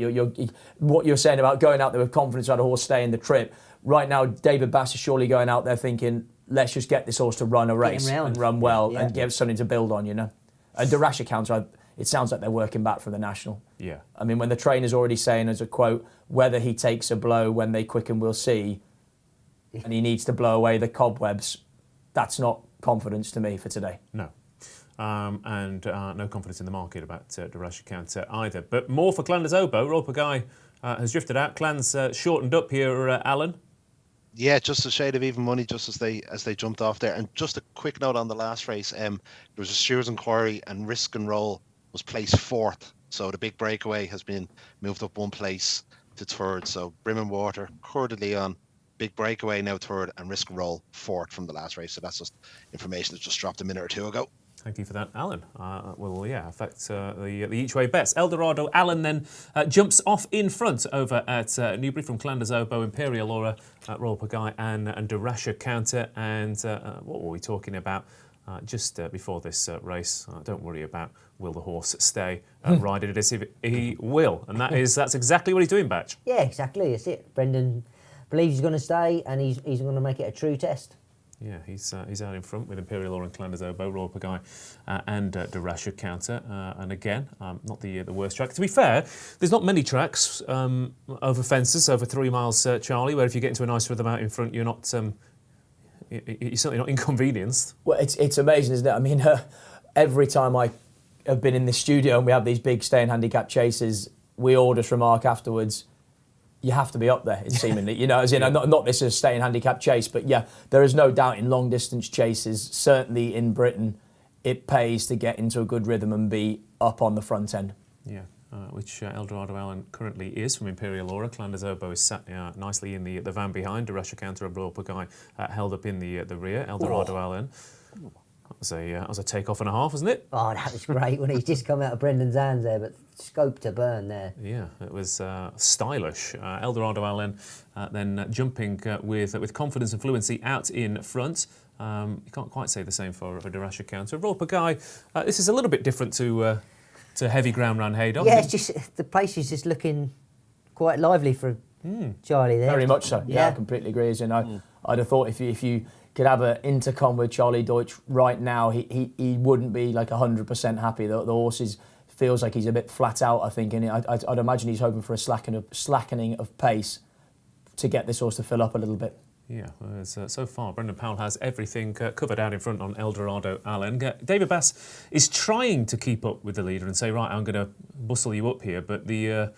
what you're saying about going out there with confidence about a horse staying the trip. Right now, David Bass is surely going out there thinking, let's just get this horse to run a race and run well and give something to build on. You know, and the Rasher Counter, it sounds like they're working back from the National. Yeah. I mean, when the trainer's already saying, as a quote, whether he takes a blow when they quicken, we'll see, and he needs to blow away the cobwebs, that's not confidence to me for today. No. And no confidence in the market about the Russia counter either. But more for Clander's Oboe. Royal Pagaille has drifted out. Clan's shortened up here, Alan. Yeah, just a shade of even money just as they jumped off there. And just a quick note on the last race, there was a stewards inquiry and Risk and Roll was placed 4th. So the big breakaway has been moved up 1 place to 3rd. So Brim and Water, Coeur de Leon, big breakaway now 3rd, and Risk and Roll 4th from the last race. So that's just information that just dropped a minute or two ago. Thank you for that, Alan. Affect the each-way bets. Eldorado Alan then jumps off in front over at Newbury from Clander's Oboe, Imperial Aura, Royal Pagaille and De Rasher Counter. And what were we talking about just before this race? Don't worry about will the horse stay riding it as if he will. And that's exactly what he's doing, Batch. Yeah, exactly. That's it. Brendan believes he's going to stay and he's going to make it a true test. Yeah, he's out in front with Imperial Aura and Clander's Oboe, Royal Pagaille and De Rasher Counter. And again, not the worst track. To be fair, there's not many tracks over fences, over 3 miles, Charlie, where if you get into a nice rhythm out in front, you're not you're certainly not inconvenienced. Well, it's amazing, isn't it? I mean, every time I have been in the studio and we have these big staying handicap chases, we all just remark afterwards, you have to be up there, it's seemingly. You know, as in, not this is a staying handicap chase, but yeah, there is no doubt in long distance chases, certainly in Britain, it pays to get into a good rhythm and be up on the front end. Yeah, which Eldorado Allen currently is from Imperial Aura. Clander's Oboe is sat nicely in the van behind. De Rasher Counter and Royal Pagaille held up in the rear. Eldorado Allen. That was a take-off and a half, wasn't it? Oh, that was great when he's just come out of Brendan's hands there, but scope to burn there. Yeah, it was stylish. Eldorado Allen then jumping with confidence and fluency out in front. You can't quite say the same for De Rasher Counter. Royal Pagaille, this is a little bit different to heavy ground round Haydock. Yeah, it's just the place is just looking quite lively for Charlie there. Very much so. Yeah, I completely agree. As in, I'd have thought if you could have an intercom with Charlie Deutsch right now, he wouldn't be like 100% happy. The horse feels like he's a bit flat out, I think, and I'd imagine he's hoping for a slackening of pace to get this horse to fill up a little bit. Yeah, so far Brendan Powell has everything covered out in front on Eldorado Allen. David Bass is trying to keep up with the leader and say, right, I'm going to bustle you up here, but the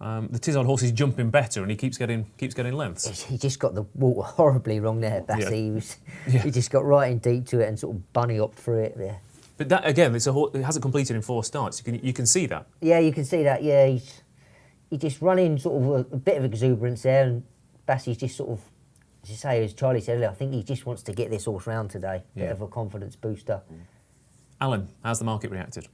Tizon horse is jumping better and he keeps getting lengths. He just got the water horribly wrong there, Bassy. Yeah. He just got right in deep to it and sort of bunny up through it there. But that again, it hasn't completed in 4 starts. You can see that. Yeah, you can see that. Yeah, he's just running sort of a bit of exuberance there, and Bassy's just sort of, as you say, as Charlie said earlier, I think he just wants to get this horse round today. Bit of a confidence booster. Alan, how's the market reacted?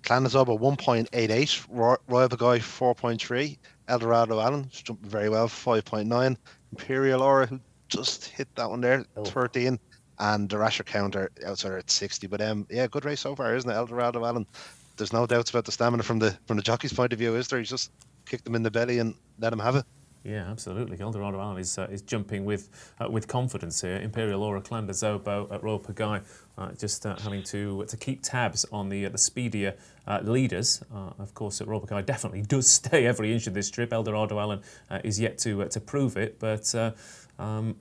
Clander's Oboe 1.88, Royal Pagaille 4.3, Eldorado Allen jumping very well 5.9, Imperial Aura who just hit that one there 13, and De Rasher Counter outside at 60. But yeah, good race so far, isn't it? Eldorado Allen. There's no doubts about the stamina from the jockey's point of view, is there? He's just kicked them in the belly and let him have it. Yeah, absolutely. Eldorado Allen is jumping with confidence here. Imperial Aura, Clander's Oboe at Royal Pagaille just having to keep tabs on the speedier leaders. Of course, at Royal Pagaille definitely does stay every inch of this trip. Eldorado Allen is yet to prove it, but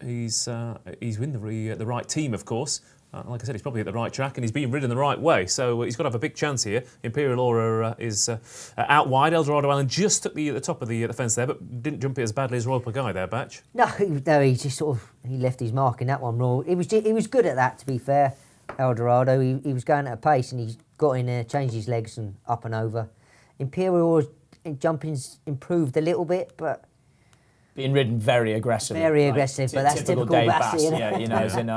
he's with the right team, of course. Like I said, he's probably at the right track and he's being ridden the right way, so he's got to have a big chance here. Imperial Aura is out wide. Eldorado Allen just took the top of the fence there, but didn't jump it as badly as Royal Pagaille there, Batch. No, he just sort of he left his mark in that one. Raw. He was good at that, to be fair. Eldorado, he was going at a pace and he got in there, changed his legs and up and over. Imperial Aura jumping's improved a little bit, but being ridden very aggressively. Very aggressive, but that's typical Bass. Yeah, you know, as in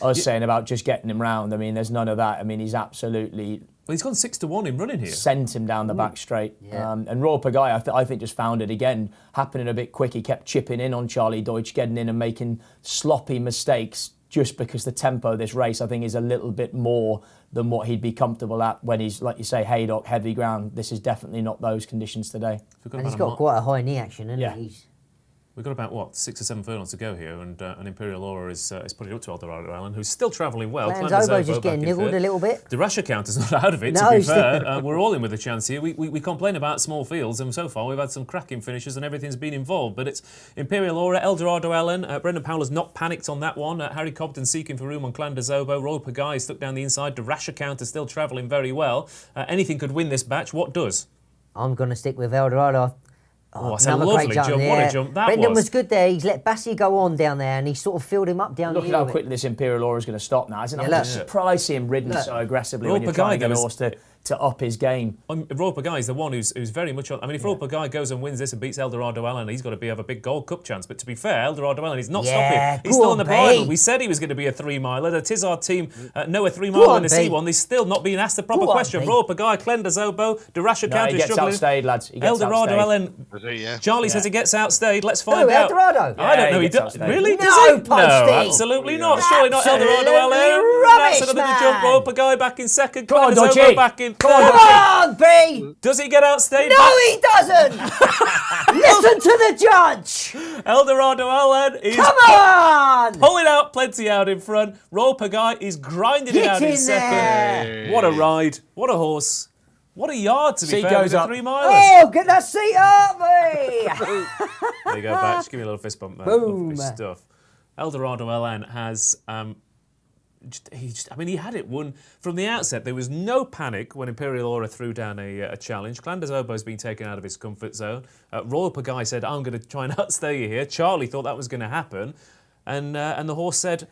I was saying about just getting him round. I mean, there's none of that. I mean, he's absolutely... Well, he's gone 6-1 in running here. Sent him down the back straight. Yeah. And Royal Pagaille, I think, just found it again, happening a bit quick. He kept chipping in on Charlie Deutsch, getting in and making sloppy mistakes just because the tempo of this race, I think, is a little bit more than what he'd be comfortable at when he's, like you say, Haydock, heavy ground. This is definitely not those conditions today. And he's got quite a high knee action, hasn't he? We've got about 6 or 7 furlongs to go here, and Imperial Aura is putting it up to Eldorado Allen, who's still travelling well. Obo's just getting nibbled a little bit. The Rash account is not out of it, to be fair. We're all in with a chance here. We complain about small fields, and so far we've had some cracking finishes and everything's been involved. But it's Imperial Aura, Eldorado Allen. Brendan Powell's not panicked on that one. Harry Cobden seeking for room on Clanders Obo. Royal Pagaille stuck down the inside. The Rash account is still travelling very well. Anything could win this batch. What does? I'm going to stick with Eldorado. That's a lovely jump. Yeah. What a jump that Brendan was. was good there. He's let Bassi go on down there and he sort of filled him up down Look the at how quickly this Imperial Aura is going to stop now. Isn't it? I'm surprised to see him ridden so aggressively when you're trying to get a horse to up his game. Royal Pagaille is the one who's very much on. I mean, if Royal Pagaille goes and wins this and beats Eldorado Allen, he's got to have a big Gold Cup chance. But to be fair, Eldorado Allen is not stopping. He's still on the bridle. We said he was going to be a 3-miler. The Tizard team know a 3-miler in the C1. They're still not being asked the proper question. Royal Pagaille, Clanders Obo, the Rash account is struggling. He gets outstayed, lads. Eldorado Allen. Charlie says he gets outstayed. Let's find out. Eldorado? I don't know. He does. Really? No, Poste. No, absolutely not. Surely not Eldorado Allen. Rubbish, That's another jump. Royal Pagaille back in second. Come on, Clanders Dodgy. Obo back in third. Come on, B! Does he get outstayed? No, he doesn't! Listen to the judge! Eldorado Allen is Come on! pulling out plenty out in front. Royal Pagaille is grinding it out in second. What a ride. What a horse. What a yard, to be fair, with the 3-milers. Oh, get that seat up, B! There you go, Batch. Give me a little fist bump there. Boom. Lovely stuff. Eldorado Allen has... he had it won from the outset. There was no panic when Imperial Aura threw down a challenge. Clanders Obo has been taken out of his comfort zone. Royal Pagaille said, I'm going to try and outstay you here. Charlie thought that was going to happen. And the horse said,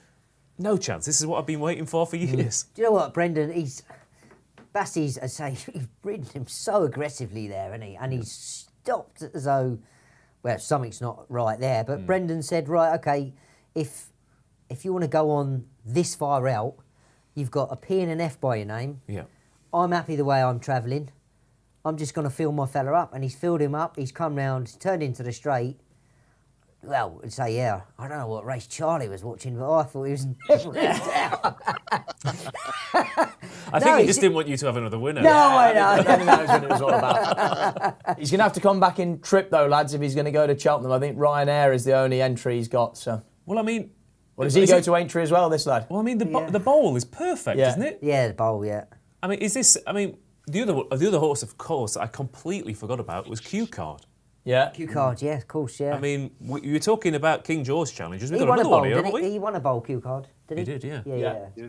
no chance. This is what I've been waiting for years. Do you know what, Brendan? Bassie's, I say, he's ridden him so aggressively there, hasn't he? And he's stopped as though, well, something's not right there. But Brendan said, right, OK, if you want to go on this far out, you've got a P and an F by your name. Yeah. I'm happy the way I'm travelling. I'm just going to fill my fella up. And he's filled him up. He's come round, turned into the straight. Well, I'd say, yeah, I don't know what race Charlie was watching, but I thought he was never in doubt. I think he just didn't want you to have another winner. No, I know. I think that was what it was all about. He's going to have to come back in trip, though, lads, if he's going to go to Cheltenham. I think Ryanair is the only entry he's got. So. Well, I mean... Well, does he go to Aintree as well, this lad? Well, I mean, the bowl is perfect, isn't it? Yeah, the bowl, yeah. I mean, the other horse, of course, I completely forgot about was Q Card. Yeah. Q Card, yeah, of course, yeah. I mean, you were talking about King George challenges. We've He got won a another bowl, one here, didn't haven't he? we? He won a bowl, Q Card, did he? He did, yeah. Yeah.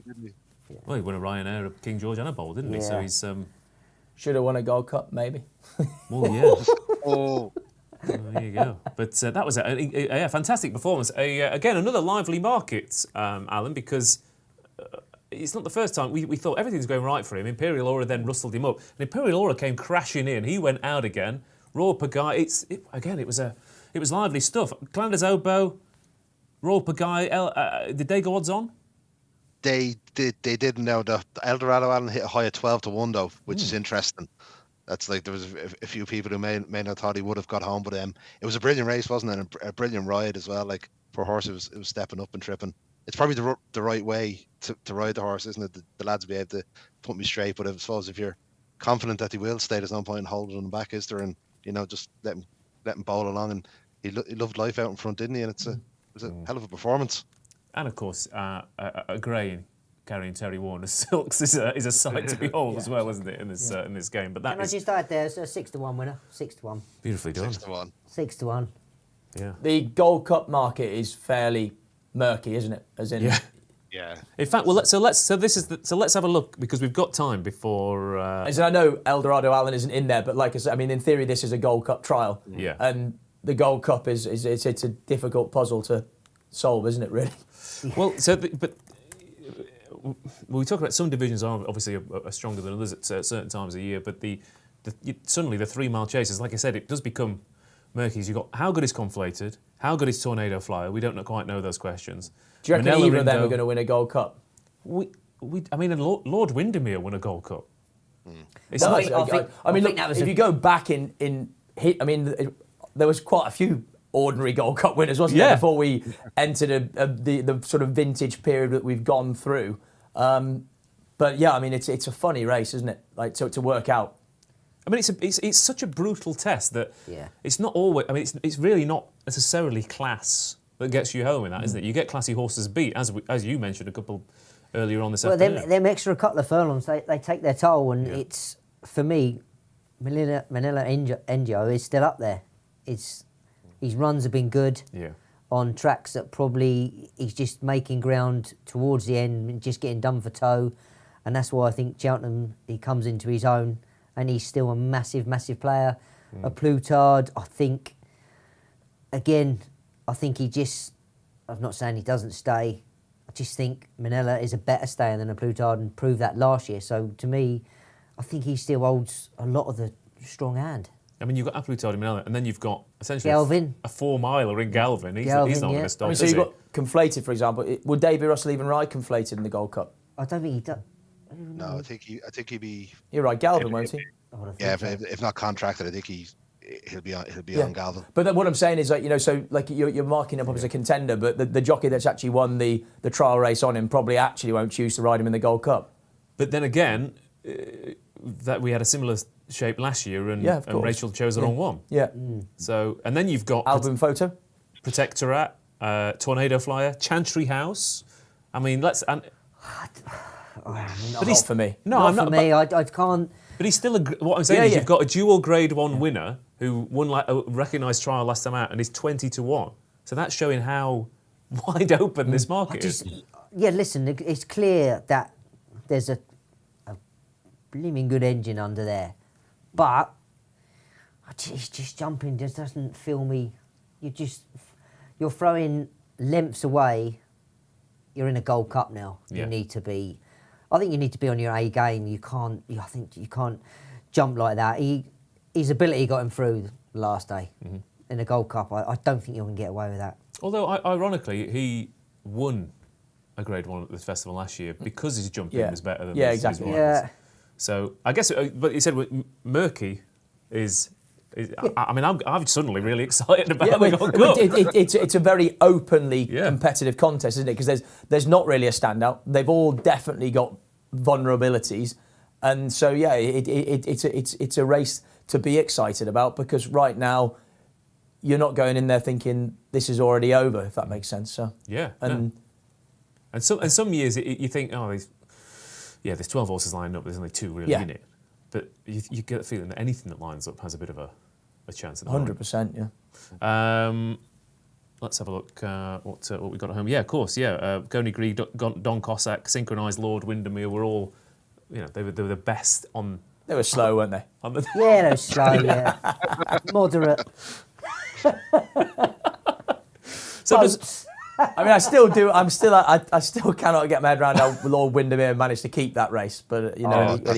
Well, he won a Ryanair, a King George and a bowl, didn't he? So Yeah. he's... Should have won a Gold Cup, maybe. Well, yeah. Oh, There you go. But that was a fantastic performance. Again, another lively market, Alan, because it's not the first time. We thought everything's going right for him. Imperial Aura then rustled him up. And Imperial Aura came crashing in. He went out again. Royal Pagaille, it was lively stuff. Clanders Obo, Royal Pagaille, did they go odds on? they didn't know. The Eldorado Allen hit a high of 12-1 though, which is interesting. That's like there was a few people who may not have thought he would have got home, but it was a brilliant race, wasn't it? And a brilliant ride as well. Like for a horse, it was stepping up and tripping. It's probably the right way to ride the horse, isn't it? The lads will be able to put me straight, but I suppose if you're confident that he will stay, there's no point in holding him back, is there? And just let him bowl along. And he loved life out in front, didn't he? And it was a hell of a performance. And of course, a grey carrying Terry Warner's silks is a sight to behold as well, isn't it? In this game, but that Can I just add there? It's a 6-1 winner. 6-1. beautifully done. 6-1. 6-1. Yeah. The Gold Cup market is fairly murky, isn't it? As in, Yeah. In fact, well, let's have a look because we've got time before. As in, I know Eldorado Allen isn't in there, but like I said, I mean, in theory, this is a Gold Cup trial. Yeah. And the Gold Cup is it's a difficult puzzle to solve, isn't it? Really. Well, but we talk about some divisions are obviously are stronger than others at certain times of the year, but suddenly the 3 mile chases, like I said, it does become murky. You've got how good is Conflated, how good is Tornado Flyer. We don't quite know those questions. Do you reckon either of them are going to win a Gold Cup? I mean, Lord Windermere won a Gold Cup. It's No, not, I mean, look, if you go back in I mean, there was quite a few ordinary Gold Cup winners, wasn't there, before we entered the sort of vintage period that we've gone through. But yeah, I mean, it's a funny race, isn't it? Like to work out. I mean, it's such a brutal test that Yeah. it's not always. I mean, it's really not necessarily class that gets you home in that, isn't it? You get classy horses beat, as you mentioned a couple earlier on this afternoon. them extra couple of furlongs, they take their toll, and it's, for me, Manila Engio is still up there. His runs have been good on tracks that probably he's just making ground towards the end and just getting done for toe, and that's why I think Cheltenham, he comes into his own, and he's still a massive, massive player. A Plutard, I think, again, he just, I'm not saying he doesn't stay, I just think Manila is a better stayer than a Plutard and proved that last year. So to me, I think he still holds a lot of the strong hand. I mean, you've got Plutard in Manila, and then you've got essentially Galvin. a 4-miler in Galvin. He's not going to stop, I mean, so you've got conflated, for example. Would Davy Russell even ride conflated in the Gold Cup? I don't think he does. No, I think he'd be. You're right, Galvin, won't he? Yeah, if not contracted, I think he'll be on Galvin. But then what I'm saying is, like, you know, so like you're marking him up as a contender, but the jockey that's actually won the trial race on him probably actually won't choose to ride him in the Gold Cup. But then again, that we had a similar shape last year, and Rachel chose the wrong one. Yeah. So, and then you've got Album photo, Protectorat, Tornado Flyer, Chantry House. I mean, but he's for me. No, not I'm for not. me. I can't. But he's still what I'm saying is you've got a dual Grade 1 winner who won like a recognised trial last time out, and he's 20-1. So that's showing how wide open this market is. Yeah, listen, it's clear that there's a blooming good engine under there, but he's just jumping just doesn't fill me. You're throwing lengths away. You're in a Gold Cup now. Yeah. You need to be. I think you need to be on your A game. I think you can't jump like that. His ability got him through the last day in the Gold Cup. I don't think you can get away with that. Although, ironically, he won a Grade 1 at this festival last year because his jumping was better than his exactly. rivals. So I guess, but you said Murky is. I mean, I'm suddenly really excited about the Gold Cup. It's a very openly competitive contest, isn't it? Because there's not really a standout. They've all definitely got vulnerabilities, and so it's a race to be excited about, because right now you're not going in there thinking this is already over, if that makes sense. So and some years you think, there's 12 horses lined up. There's only 2 really in it. But you get the feeling that anything that lines up has a bit of a chance at the moment. 100%, yeah. Let's have a look what we got at home. Yeah, of course, Coney Gree, Don Cossack, Synchronised, Lord Windermere were all, they were the best on... They were slow, weren't they? They were slow, moderate. I mean, I still do. I still cannot get my head around how Lord Windermere managed to keep that race. But he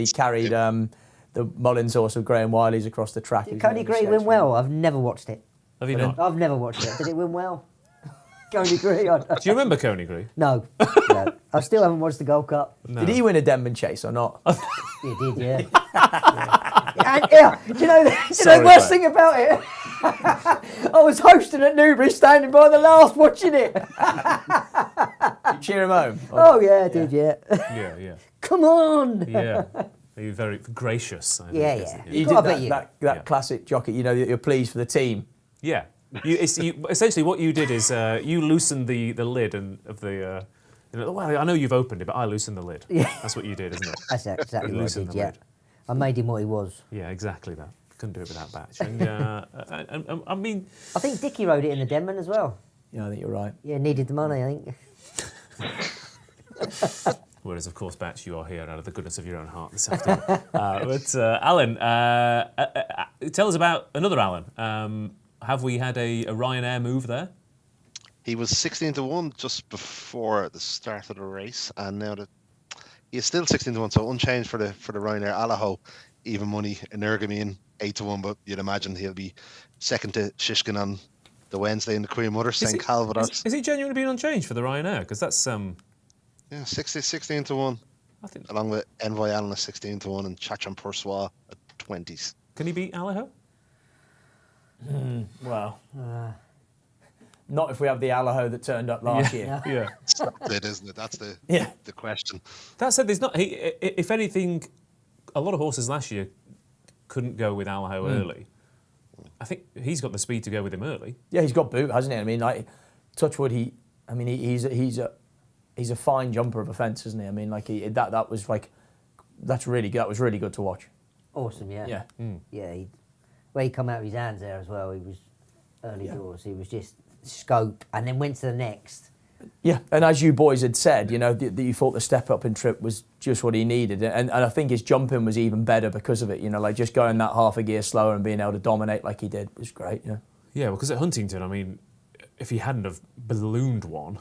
carried the Mullins horse of Graham Wiley's across the track. Did Coney Gree win well? I've never watched it. Have you not? I've never watched it. Did it win well? Coney Gree. Do you remember Coney Gree? No. I still haven't watched the Gold Cup. No. Did he win a Denman chase or not? He did, yeah. Do you know the worst thing about it? I was hosting at Newbury, standing by the last, watching it. You cheer him home? Oh yeah, I did, yeah. Yeah. Come on. Yeah. You're very gracious. I think, You did that classic jockey. You're pleased for the team. Yeah. Essentially, what you did is you loosened the lid of the. Well, I know you've opened it, but I loosened the lid. Yeah. That's what you did, isn't it? That's exactly what I loosened did. the Yeah. lid. I made him what he was. Yeah, exactly that. Couldn't do it without Batch. And I mean, I think Dickie rode it in the Denman as well. Yeah, I think you're right. Yeah, needed the money, I think. Whereas, of course, Batch, you are here out of the goodness of your own heart this afternoon. But Alan, tell us about another Alan. Have we had a Ryanair move there? He was 16-1 just before the start of the race, and now he is still 16-1, so unchanged for the Ryanair. Allaho, even money. Energamine 8-1, but you'd imagine he'll be second to Shishkin on the Wednesday in the Queen Mother, St Calvados. Is he genuinely being unchanged for the Ryanair? Because that's 16-1. I think, along with Envoy Allen at 16-1 and Chacham Poursois at 20s. Can he beat Allaho? Well, not if we have the Allaho that turned up last year. Yeah, that's it, isn't it? That's the question. That said, there's not. If anything, a lot of horses last year couldn't go with Alho early. I think he's got the speed to go with him early. Yeah, he's got boot, hasn't he? I mean, like, touchwood, he's a fine jumper of a fence, isn't he? I mean, like that was like, that's really good. That was really good to watch. Awesome, yeah. Yeah. Yeah, where he come out of his hands there as well, he was early doors. He was just scope and then went to the next. Yeah, and as you boys had said, you know, that you thought the step up in trip was just what he needed. And I think his jumping was even better because of it. You know, like just going that half a gear slower and being able to dominate like he did was great, yeah. Yeah, because at Huntington, I mean, if he hadn't have ballooned one,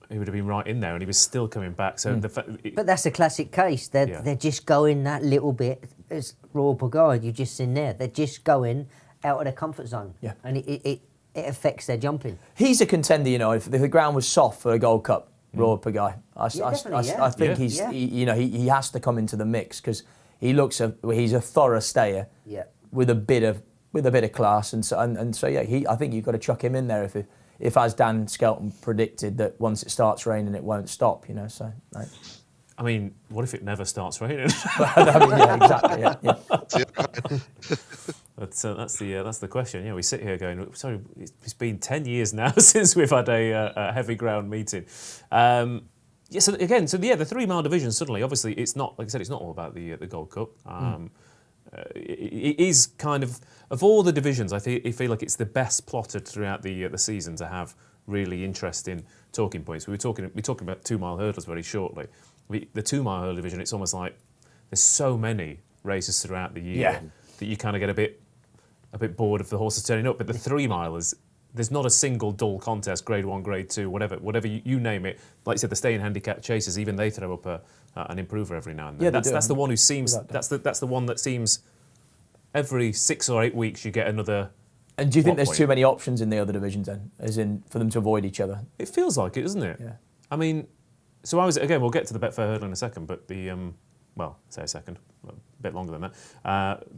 he would have been right in there, and he was still coming back. So, But that's a classic case. They're just going that little bit. As Royal Pagard, you've just seen there. They're just going out of their comfort zone. Yeah. And it affects their jumping. He's a contender, you know. If the ground was soft for a Gold Cup, Royal Pagard, I think he has to come into the mix because he's a thorough stayer. Yeah. With a bit of class, and so I think you've got to chuck him in there if as Dan Skelton predicted that once it starts raining it won't stop, you know. So, like. I mean, what if it never starts raining? Exactly. Yeah. That's the question. Yeah, we sit here going, sorry, it's been 10 years now since we've had a heavy ground meeting. The 3 mile division suddenly, obviously, it's not, like I said, it's not all about the Gold Cup. It is kind of all the divisions, I feel like it's the best plotted throughout the season to have really interesting talking points. We're talking about 2 mile hurdles very shortly. The 2 mile hurdle division, it's almost like there's so many races throughout the year that you kind of get a bit bored of the horses turning up. But the 3 milers, there's not a single dull contest, grade 1, grade 2, whatever you name it. Like you said, the staying handicap chasers, even they throw up an improver every now and then. Yeah, that's the one who seems that's the one that seems every 6 or 8 weeks you get another. And do you think there's too many options in the other divisions then, as in for them to avoid each other? It feels like it, doesn't it? Yeah. I mean, so we'll get to the Betfair hurdle in a second, but say a second, a bit longer than that.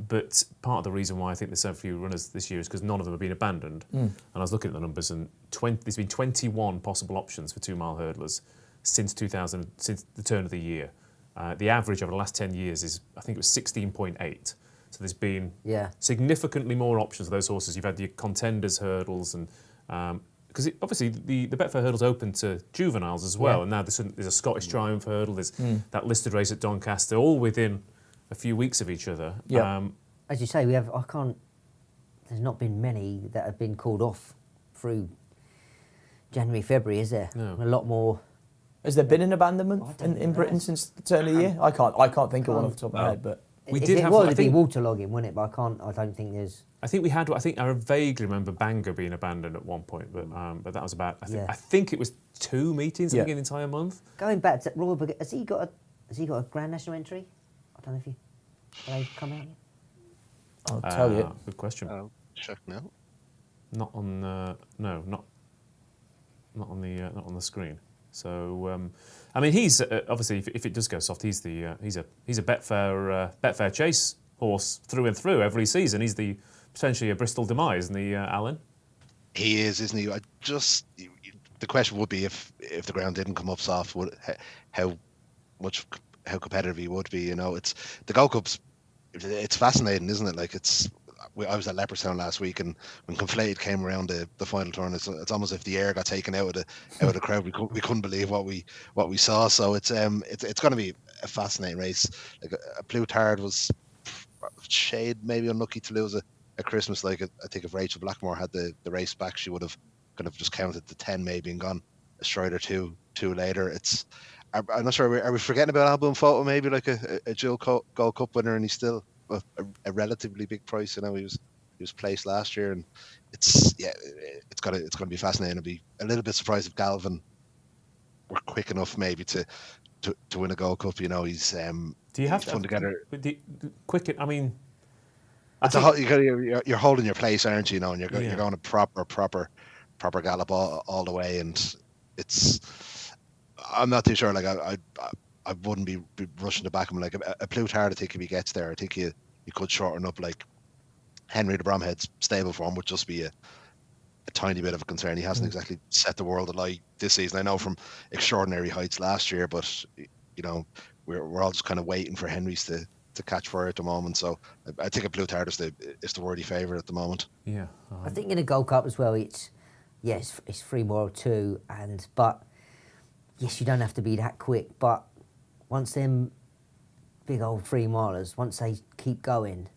But part of the reason why I think there's so few runners this year is because none of them have been abandoned. And I was looking at the numbers, and there's been 21 possible options for 2 mile hurdlers since the turn of the year. The average over the last 10 years is, I think it was 16.8. So there's been significantly more options for those horses. You've had your contenders hurdles, and because obviously the Betfair hurdle's open to juveniles as well. And now there's a Scottish Triumph hurdle. There's that listed race at Doncaster, all within a few weeks of each other. Yeah. As you say, there's not been many that have been called off through January, February, is there? No. A lot more. Has there been an abandonment in Britain since the turn of the year? I can't think of one off the top of my head, but. It'd be waterlogging, wouldn't it? But I don't think there's. I vaguely remember Bangor being abandoned at one point, but that was about. I think it was 2 meetings in the entire month. Going back to Royal Brigade, has he got a Grand National entry? I don't know if they've come out yet. I'll tell you. Good question. I'll check now. Not on not on the screen. So I mean, he's obviously if it does go soft, he's a Betfair chase horse through and through every season. He's potentially a Bristol demise, isn't he, Alan? He is, isn't he? The question would be if the ground didn't come up soft, how competitive he would be. You know, it's the Gold Cup's. It's fascinating, isn't it? Like I was at Leopardstown last week, and when Conflated came around the final turn, it's almost as if the air got taken out of the crowd. We couldn't believe what we saw. So it's going to be a fascinating race. Like a Plutard was shade maybe unlucky to lose a Christmas. Like I think if Rachel Blackmore had the race back, she would have kind of just counted to 10 maybe and gone a stride or two later. I'm not sure. Are we forgetting about Album Photo? Maybe like a dual Gold Cup winner, and he's still a relatively big price. You know, he was placed last year, and it's going to be fascinating. I'd be a little bit surprised if Galvin were quick enough maybe to win a Gold Cup. You know, he's do you have to put together quick? I mean, you're holding your place, aren't you? You know, and you're going a proper gallop all the way, and I'm not too sure. Like I wouldn't be rushing to back him. Like a Plutard, I think if he gets there, I think you could shorten up. Like Henry de Bromhead's stable form would just be a tiny bit of a concern. He hasn't exactly set the world alight this season. I know from extraordinary heights last year, but you know we're all just kind of waiting for Henry's to catch fire at the moment. So I think a Blue Tart is the worthy favourite at the moment. Yeah. I think in a Gold Cup as well, it's 3 mile 2, but yes, you don't have to be that quick. But once them big old 3 milers, once they keep going,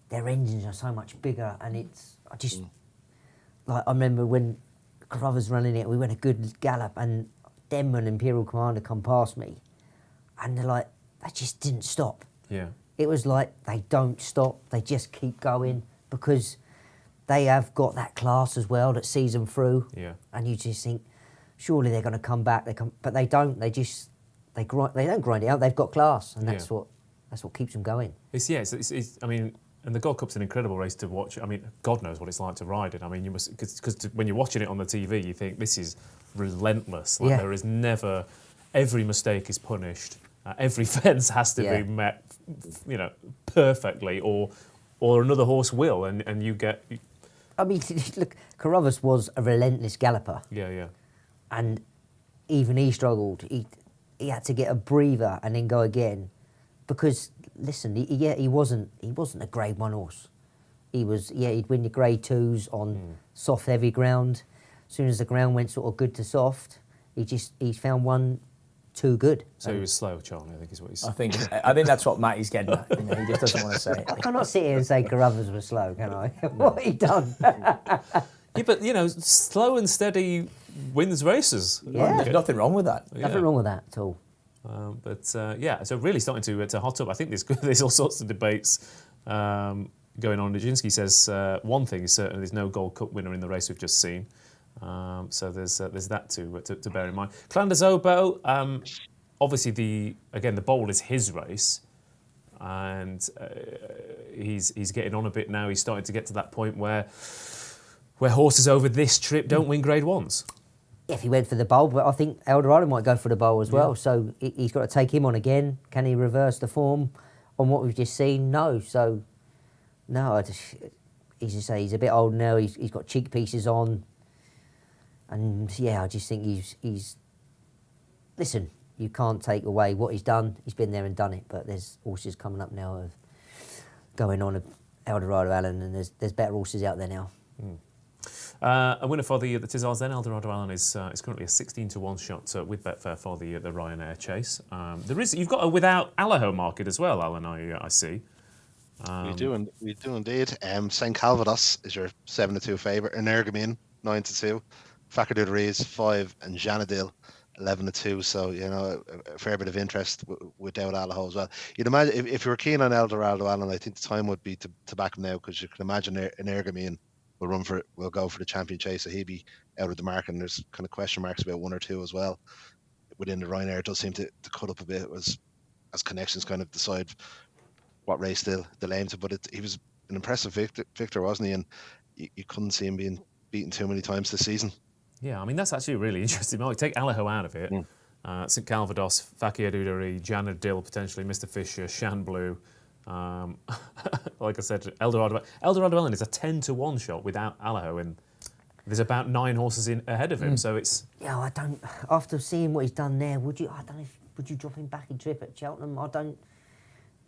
their engines are so much bigger, and I remember when Carruthers running it, we went a good gallop, and Denman Imperial Commander come past me, and they're like, they just didn't stop. Yeah. It was like they don't stop, they just keep going, because they have got that class as well that sees them through. Yeah. And you just think, surely they're going to come back. But they don't. They don't grind it out. They've got class, and that's what keeps them going. I mean, and the Gold Cup's an incredible race to watch. I mean, God knows what it's like to ride it. I mean, you must, because when you're watching it on the TV, you think this is relentless. Like, there is never, every mistake is punished. Every fence has to be met, perfectly, or another horse will, and you get. I mean, look, Carruthers was a relentless galloper. Yeah. And even he struggled. He had to get a breather and then go again, because listen, he wasn't a Grade 1 horse. He'd win the Grade 2s on soft, heavy ground. As soon as the ground went sort of good to soft, he found one too good. So he was slow, Charlie, I think is what he's saying. I think that's what Mattie's getting at. He just doesn't want to say it. I cannot sit here and say Carruthers was slow, can I? What he done? Yeah, but slow and steady wins races. Yeah. There's nothing wrong with that. Nothing wrong with that at all. So really starting to hot up. I think there's all sorts of debates going on. Nijinsky says one thing is certain: there's no Gold Cup winner in the race we've just seen. So there's that to bear in mind. Flanders Obo, obviously the bowl is his race, and he's getting on a bit now. He's starting to get to that point where horses over this trip don't win Grade 1s. If he went for the bowl, but I think Eldorado might go for the bowl as well. So he's got to take him on again. Can he reverse the form on what we've just seen? No. So no, he's a bit old now. He's got cheek pieces on. And I just think he's. Listen, you can't take away what he's done. He's been there and done it. But there's horses coming up now of going on Eldorado Allen, and there's better horses out there now. A winner for the Tizzards then, Eldorado Allen is currently a 16-1 shot with Betfair for the Ryanair chase. You've got a without Allaho market as well, Alan. I see. We do indeed. St Calvados is your 7-2 favourite. Energamine 9-2. Fakir Rees 5 and Janadil 11-2. So a fair bit of interest without Allaho as well. You'd imagine if you were keen on Eldorado Allen, I think the time would be to back him now, because you can imagine Energamine will go for the champion chase, so he'd be out of the market, and there's kind of question marks about 1 or 2 as well within the Ryanair. It does seem to cut up a bit as connections kind of decide what race they'll aim to, but he was an impressive victor, wasn't he? And you couldn't see him being beaten too many times this season. Yeah, I mean, that's actually really interesting. Take Allaho out of it. St Calvados, Fakir Dudari, Janet Dill, potentially Mr. Fisher, Shan Blue. Like I said, Eldorado Allen is a 10-1 shot without Allaho, and there's about 9 horses ahead of him. So it's I don't. After seeing what he's done there, would you drop him back in trip at Cheltenham? I don't.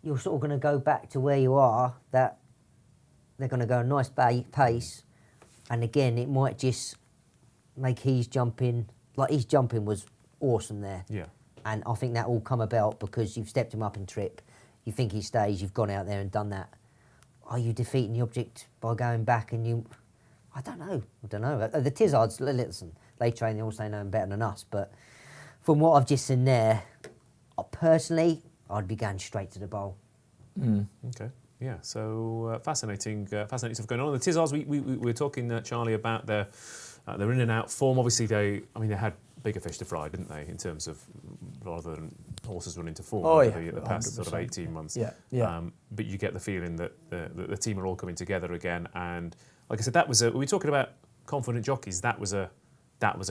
You're sort of going to go back to where you are. That they're going to go a nice pace, and again, it might just make his jumping. Like his jumping was awesome there. Yeah. And I think that all come about because you've stepped him up in trip. You think he stays, you've gone out there and done that. Are you defeating the object by going back and you... I don't know. The Tizzards, listen, they train the horse, they know him better than us, but from what I've just seen there, personally, I'd be going straight to the bowl. Okay. Yeah, so fascinating stuff going on. The Tizzards, we were talking, Charlie, about their in and out form. Obviously, they had bigger fish to fry, didn't they, in terms of rather than horses running to form over the past 100%. sort of 18 months. Yeah. But you get the feeling that the team are all coming together again. And like I said, we were talking about confident jockeys. That was a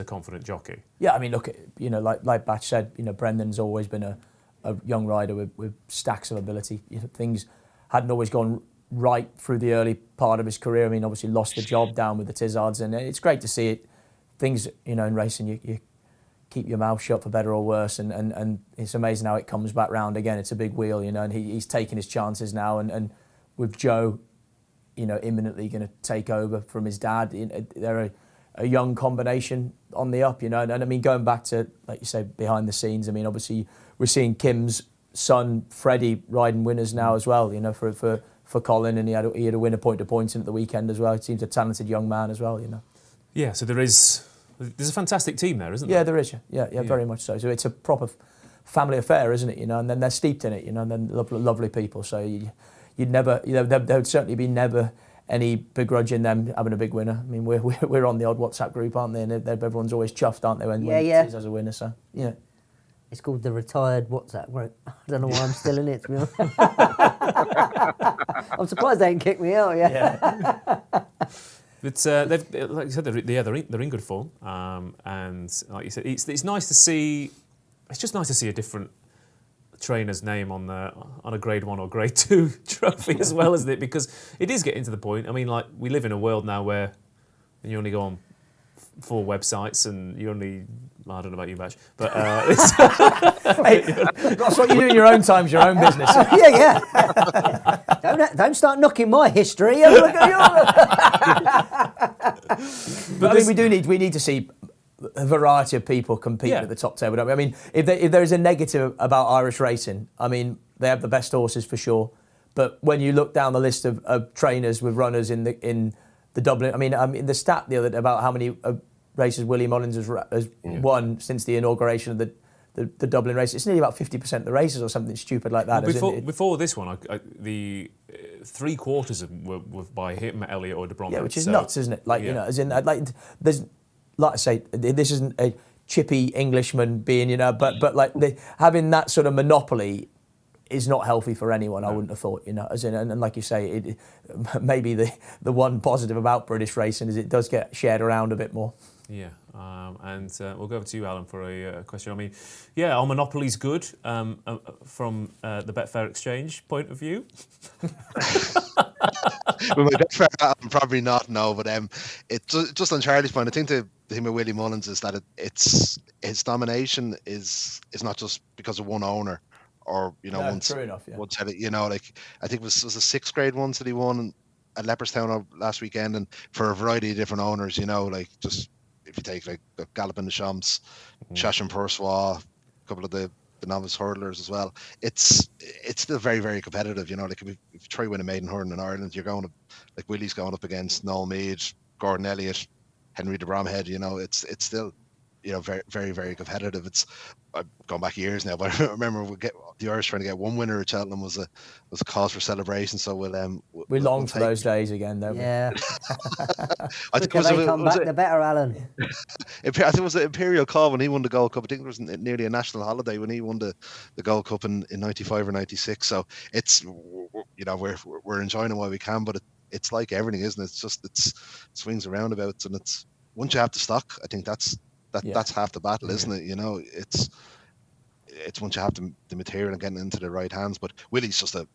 confident jockey. Yeah, I mean, look, like Batch said, Brendan's always been a young rider with stacks of ability. Things hadn't always gone right through the early part of his career. I mean, obviously lost the job down with the Tizzards, and it's great to see it. Things, in racing, keep your mouth shut for better or worse, and it's amazing how it comes back round again. It's a big wheel, you know, and he's taking his chances now, and with Joe, you know, imminently going to take over from his dad. They're a young combination on the up, you know, and I mean, going back to, like you said, behind the scenes, I mean, obviously we're seeing Kim's son Freddie riding winners now as well, you know, for Colin, and he had a winner point to points in at the weekend as well. He seems a talented young man as well, you know. Yeah, so there's a fantastic team there, isn't there? Yeah, there is. Yeah, very much so. So it's a proper family affair, isn't it? You know, and then they're steeped in it, you know, and then lovely people. So you'd never, you know, there would certainly be never any begrudge in them having a big winner. I mean, we're on the odd WhatsApp group, aren't they? And everyone's always chuffed, aren't they, when Tiz has a winner? So yeah. It's called the retired WhatsApp group. I don't know why I'm still in it, to be honest. I'm surprised they didn't kick me out. Yeah. But they've, like you said, they're in good form, and like you said, it's nice to see. It's just nice to see a different trainer's name on a Grade 1 or Grade 2 trophy as well, isn't it? Because it is getting to the point. I mean, like, we live in a world now where you only go on 4 websites, and you only. I don't know about you, Batch, but hey, that's what you do in your own time, is your own business. Yeah. Don't start knocking my history. But I mean, we need to see a variety of people compete at the top table. Don't we? I mean, if there is a negative about Irish racing, I mean, they have the best horses for sure. But when you look down the list of trainers with runners in the Dublin, I mean, the stat the other day about how many races Willie Mullins has won since the inauguration of the Dublin race. It's nearly about 50% of the races or something stupid like that. Before this one, the 3/4 were by him, Elliott or de Bromhead. Yeah, which is nuts, isn't it? Like, you know, as in, like, there's, like I say, this isn't a chippy Englishman being, you know, but like having that sort of monopoly is not healthy for anyone. I wouldn't have thought, you know, as in, and like you say, maybe the one positive about British racing is it does get shared around a bit more. Yeah, and we'll go over to you, Alan, for a question. I mean, yeah, our monopoly's good from the Betfair Exchange point of view. Well, my Betfair, probably not, no, but it's just on Charlie's point. I think the thing with Willie Mullins is that it's his domination is not just because of one owner. Or, you know, once had it, you know, like, I think it was a 6th grade once that he won at Leopardstown last weekend, and for a variety of different owners, you know, like, just if you take like the Gallopin de Champs, Chasham Pursois, a couple of the novice hurdlers as well, it's still very, very competitive, you know. Like, if you try to win a maiden hurdle in Ireland, you're going up, like, Willie's going up against Noel Meade, Gordon Elliott, Henry de Bromhead, you know, it's still, you know, very, very, very competitive. It's going back years now, but I remember the Irish trying to get one winner at Cheltenham was a cause for celebration. So we long for those days again, don't we? Yeah. I think they come back, the better, Alan. I think it was the Imperial Call when he won the Gold Cup. I think it was nearly a national holiday when he won the Gold Cup in 95 or 96. So it's, you know, we're enjoying it while we can, but it's like everything, isn't it? It's just it swings and roundabouts, and it's once you have the stock, I think that's half the battle, isn't it? You know, it's once you have the material and getting into the right hands. But Willie's just a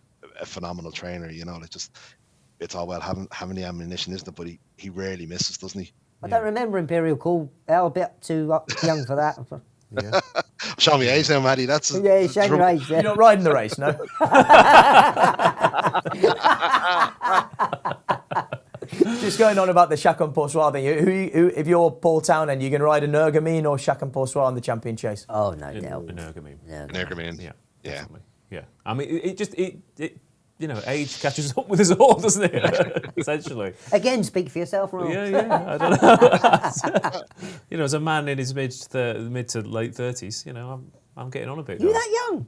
phenomenal trainer, you know. Like, just it's all well having the ammunition, isn't it? But he rarely misses, doesn't he? I don't remember Imperial Call. I'm a bit too young for that. Yeah. Show me age now, Matty. That's show your age. Yeah. You're not riding the race, no. Just going on about the Chacun Poursoir thing. Who, if you're Paul Townend, you can ride a Nergamine or Chacun Poursoir on the Champion Chase? Oh no, Nergamine. Nergamine. Yeah. Definitely. Yeah. I mean, it you know, age catches up with us all, doesn't it? Essentially. Again, speak for yourself, Ross. Yeah. I don't know. You know, as a man in his mid to late 30s, you know, I'm getting on a bit. You that young?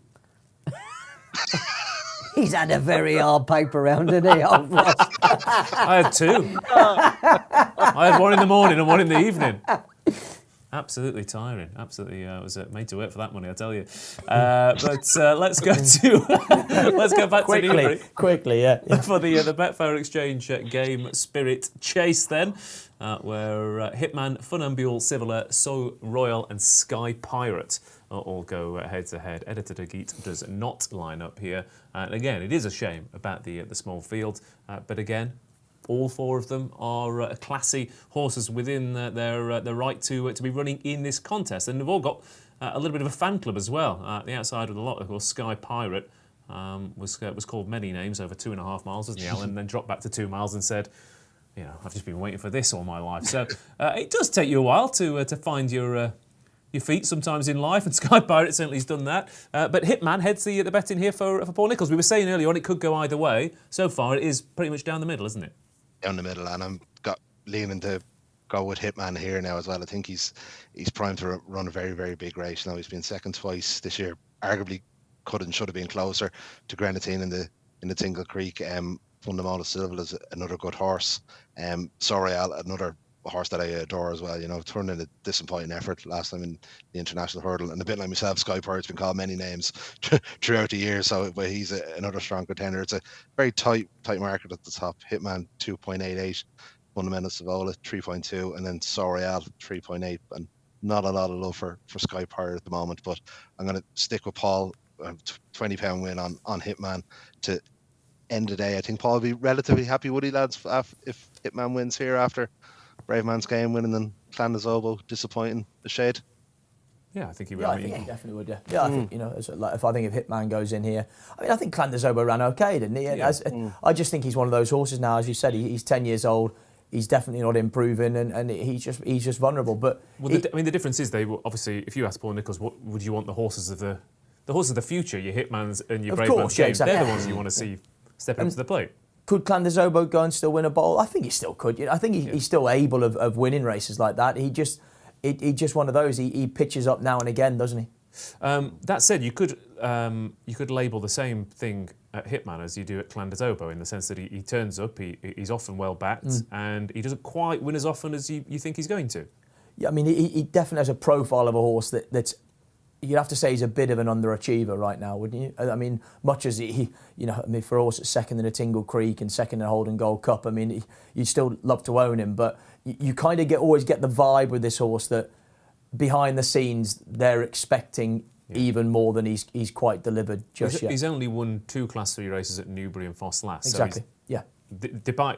He's had a very hard paper round, hasn't he, old Ross? I had 2. I had one in the morning and one in the evening. Absolutely tiring. Absolutely, I was made to work for that money, I tell you. But let's go back to Newbury quickly, yeah. For the Betfair Exchange Game Spirit Chase then, where Hitman, Funambule, Civiler, So Royal, and Sky Pirate all go head to head. Editor de Geet does not line up here, and again, it is a shame about the small field, but again, all 4 of them are classy horses within their right to be running in this contest, and they've all got a little bit of a fan club as well. At the outside of the lot, of course, Sky Pirate was called many names over 2.5 miles, wasn't he, Alan? And then dropped back to 2 miles and said, I've just been waiting for this all my life. So it does take you a while to find your feet sometimes in life, and Sky Pirate certainly has done that. But Hitman heads the bet in here for Paul Nicholls. We were saying earlier on it could go either way. So far, it is pretty much down the middle, isn't it? Down the middle, and I'm leaning to go with Hitman here now as well. I think he's primed to run a very, very big race. Now he's been second twice this year. Arguably could and should have been closer to Grenadine in the Tingle Creek. Fundamental Silva is another good horse. Sorial, another horse that I adore as well. Turned in a disappointing effort last time in the international hurdle, and a bit like myself, Sky Pirate's been called many names throughout the year. So, but he's another strong contender. It's a very tight market at the top. Hitman 2.88, Fundamental Savola 3.2, and then Sorial 3.8. And not a lot of love for Sky Pirate at the moment, but I'm going to stick with Paul. £20 win on Hitman to end the day. I think Paul will be relatively happy, would he, lads, if Hitman wins here after Brave Man's Game winning and Clandazobo disappointing the shade? Yeah, I think he will. Yeah, I think he definitely would. Yeah, I think if Hitman goes in here, I think Clandazobo ran okay, didn't he? I just think he's one of those horses now. As you said, he's 10 years old. He's definitely not improving, and he's just vulnerable. But the difference is, they will, obviously, if you ask Paul Nicholls, what would you want the horses of the future, your Hitmans and your Brave Man's Game, exactly. They're the ones you want to see step up to the plate. Could Clandazobo go and still win a bowl? I think he still could. I think he's still able of winning races like that. He just one of those. He pitches up now and again, doesn't he? That said, you could label the same thing at Hitman as you do at Clandazobo, in the sense that he turns up, he's often well backed, and he doesn't quite win as often as you think he's going to. Yeah, I mean, he definitely has a profile of a horse that's. You'd have to say he's a bit of an underachiever right now, wouldn't you? I mean, much as for a horse that's second in a Tingle Creek and second in a Holden Gold Cup, I mean, you'd still love to own him, but you kind of always get the vibe with this horse that behind the scenes they're expecting even more than he's quite delivered just yet. He's only won 2 Class 3 races at Newbury and Poste last. Exactly. So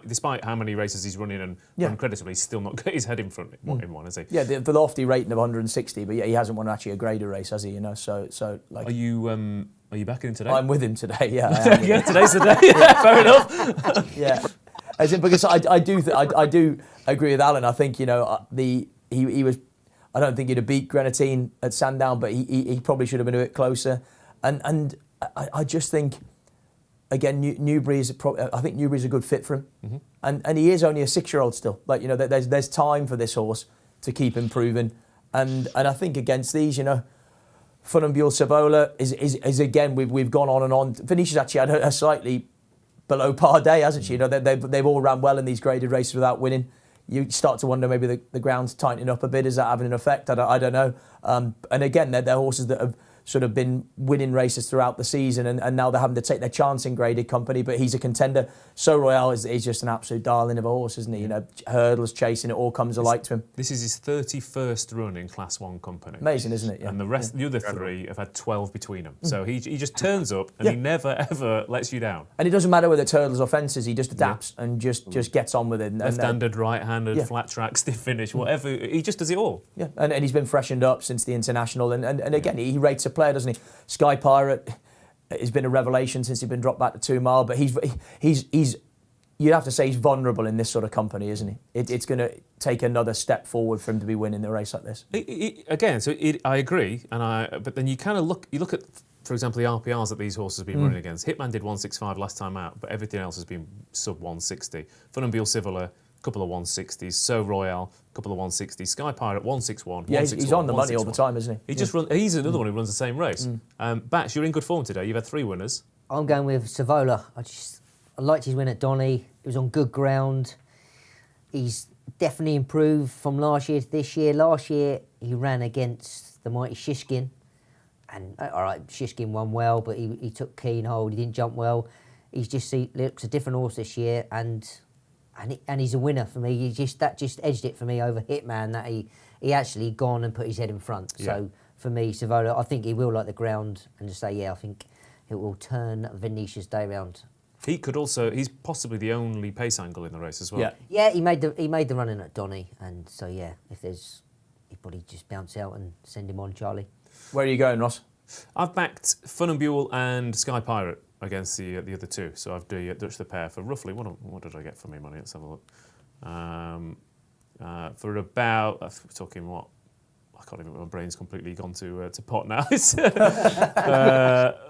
despite how many races he's running and run creditably, he's still not got his head in front in one, has he? Yeah, the lofty rating of 160, but he hasn't won actually a grader race, has he? So like. Are you backing him today? I'm with him today. Yeah. I am yeah, today's the day. Yeah, fair enough. Yeah, as in, because I do agree with Alan. I think he was. I don't think he'd have beat Grenadine at Sandown, but he probably should have been a bit closer. And I just think. Again, Newbury I think Newbury's a good fit for him, and he is only a 6-year-old still. There's time for this horse to keep improving, and I think against these, Funambule Savola is again we've gone on and on. Venetia's actually had a slightly below par day, hasn't she? They've all ran well in these graded races without winning. You start to wonder maybe the ground's tightening up a bit. Is that having an effect? I don't know. And again, they're horses that have sort of been winning races throughout the season, and now they're having to take their chance in graded company, but he's a contender. So Royale is just an absolute darling of a horse, isn't he? Hurdles, chasing, it all comes alike to him. This is his 31st run in Class 1 company. Amazing, isn't it? Yeah. And the other 3 have had 12 between them. So he just turns up and he never, ever lets you down. And it doesn't matter whether it's hurdles or fences, he just adapts and just gets on with it. Left-handed, right-handed, flat track, stiff finish, whatever. He just does it all. Yeah, and he's been freshened up since the international, and again, he rates a player, doesn't he? Sky Pirate has been a revelation since he's been dropped back to 2 mile, but he's you'd have to say he's vulnerable in this sort of company, isn't he? It's going to take another step forward for him to be winning the race like this. I agree, but then you kind of look at, for example, the RPRs that these horses have been running against. Hitman did 165 last time out, but everything else has been sub 160. Funambule Savola, couple of 160s. So Royale, couple of 160s. Sky Pirate, 161. Yeah, he's on the money all the time, isn't he? He's another one who runs the same race. Batch, you're in good form today. You've had 3 winners. I'm going with Savola. I liked his win at Donny. It was on good ground. He's definitely improved from last year to this year. Last year, he ran against the mighty Shishkin. And, all right, Shishkin won well, but he took keen hold. He didn't jump well. He looks a different horse this year, and he's a winner for me. That just edged it for me over Hitman, that he actually gone and put his head in front. Yeah. So for me, Savola, I think he will like the ground, and just say, I think it will turn Venetia's day round. He could also. He's possibly the only pace angle in the race as well. Yeah. Yeah, he made the run in at Donny, and so yeah, if there's, he'd probably just bounce out and send him on, Charlie. Where are you going, Ross? I've backed Fun and Buell and Sky Pirate against the other two. So I've Dutch the pair for roughly, what did I get for my money? Let's have a look. For about, we're talking what? I can't even, my brain's completely gone to pot now.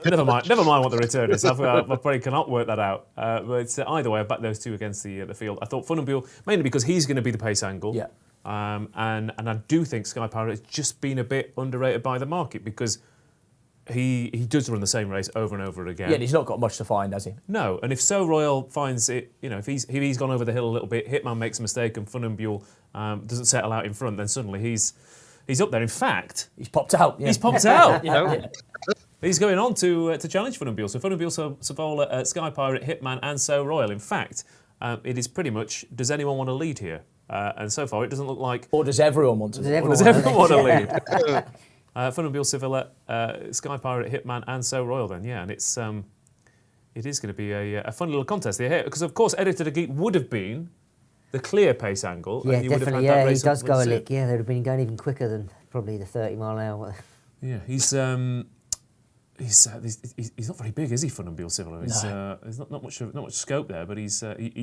Never mind what the return is. I probably cannot work that out. But either way, I backed those two against the field. I thought Fun and Buell, mainly because he's going to be the pace angle. Yeah. And I do think Sky Pirate has just been a bit underrated by the market because he does run the same race over and over again. Yeah, and he's not got much to find, has he? No, and if So Royal finds it, if he's gone over the hill a little bit, Hitman makes a mistake, and Fun and Buell doesn't settle out in front, then suddenly he's up there. In fact, He's popped out. Yeah. he's popped out. Yeah. He's going on to challenge Fun and Buell. So Fun and Buell, Savola, Sky Pirate, Hitman, and So Royal. In fact, it is pretty much, does anyone want to lead here? And so far, it doesn't look like. Or does everyone want to? Does everyone want to lead? Fun and Buell, Sevilla, Sky Pirate, Hitman, and So Royal. Then, yeah, and it is going to be a fun little contest here because, of course, Editor de Geek would have been the clear pace angle. Yeah, and you would have definitely. had that Yeah, he race does up go a with lick. Yeah, they'd have been going even quicker than probably the 30-mile-an-hour. Yeah, he's not very big, is he? Fun and Buell Sevilla. There's not much scope there, but he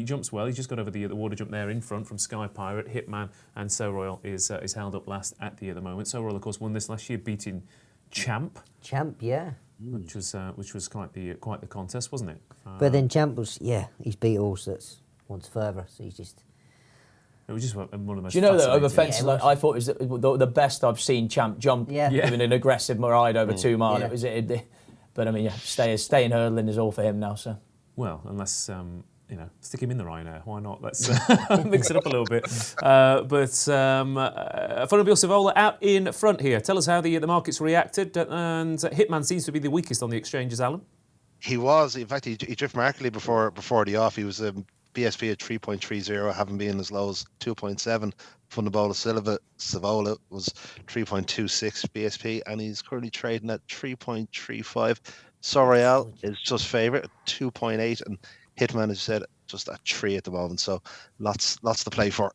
jumps well. He's just got over the water jump there in front from Sky Pirate, Hitman, and So Royal is held up last at the moment. So Royal, of course, won this last year, beating Champ, yeah. which was quite the contest, wasn't it? But then Champ was, he's beat a horse that's once further, so he's just. It was just one of the most. Do you know that over fascinating- fences, I thought it was the best I've seen Champ jump, doing an aggressive ride over 2 mile. Yeah. But I mean, staying hurdling is all for him now. So. Well, unless stick him in the Ryanair. Why not? Let's mix it up a little bit. Fun and Buell Savola out in front here. Tell us how the market's reacted. And Hitman seems to be the weakest on the exchanges, Alan. He was. In fact, he drifted markedly before the off. He was BSP at 3.30, having been as low as 2.7. Fundabola Savola was 3.26 BSP, and he's currently trading at 3.35. Sorreal is just favourite at 2.8, and Hitman, as you said, just at 3 at the moment. So lots to play for.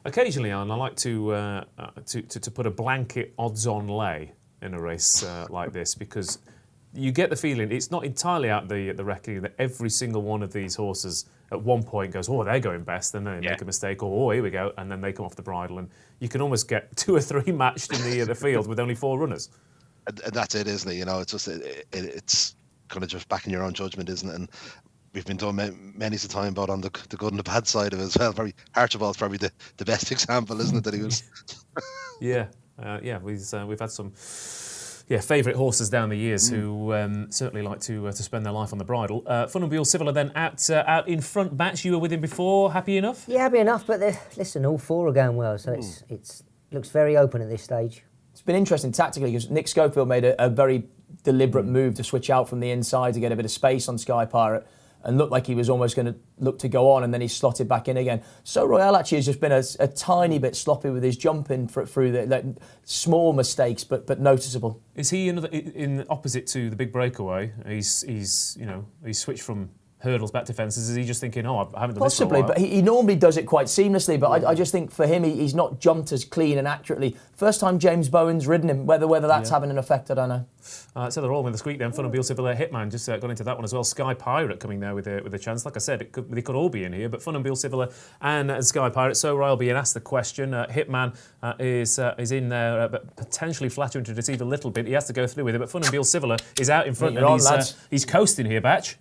Occasionally, Alan, I like to put a blanket odds-on lay in a race like this because you get the feeling it's not entirely out the reckoning that every single one of these horses at one point goes, oh, they're going best, and then they make a mistake, or oh, here we go, and then they come off the bridle, and you can almost get 2 or 3 matched in the field with only 4 runners. And that's it, isn't it? It's just it's kind of just back in your own judgment, isn't it? And we've been done many a time, both on the good and the bad side of it as well. Archibald's probably the best example, isn't it? That he was. We've had some. Favourite horses down the years who certainly like to spend their life on the bridle. Fun and Buell Savola then out in front. Batch, you were with him before. Happy enough? Yeah, happy enough. But listen, all 4 are going well, so it's looks very open at this stage. It's been interesting tactically because Nick Schofield made a very deliberate move to switch out from the inside to get a bit of space on Sky Pirate and looked like he was almost going to look to go on, and then he slotted back in again. So Royale actually has just been a tiny bit sloppy with his jumping through the small mistakes, but noticeable. Is he in opposite to the big breakaway? He's switched from hurdles back to fences. Is he just thinking, I haven't done Possibly, this for a while? but he normally does it quite seamlessly. But I just think for him, he's not jumped as clean and accurately. First time James Bowen's ridden him. Whether that's having an effect, I don't know. So they're all with the squeak then. Fun and Buell Savola, Hitman just got into that one as well. Sky Pirate coming there with a chance. Like I said, they could all be in here, but Fun and Buell Savola and Sky Pirate. So Royal being asked the question. Hitman is in there, but potentially flattering to deceive a little bit. He has to go through with it, but Fun and Buell Savola is out in front, and he's coasting here, Batch.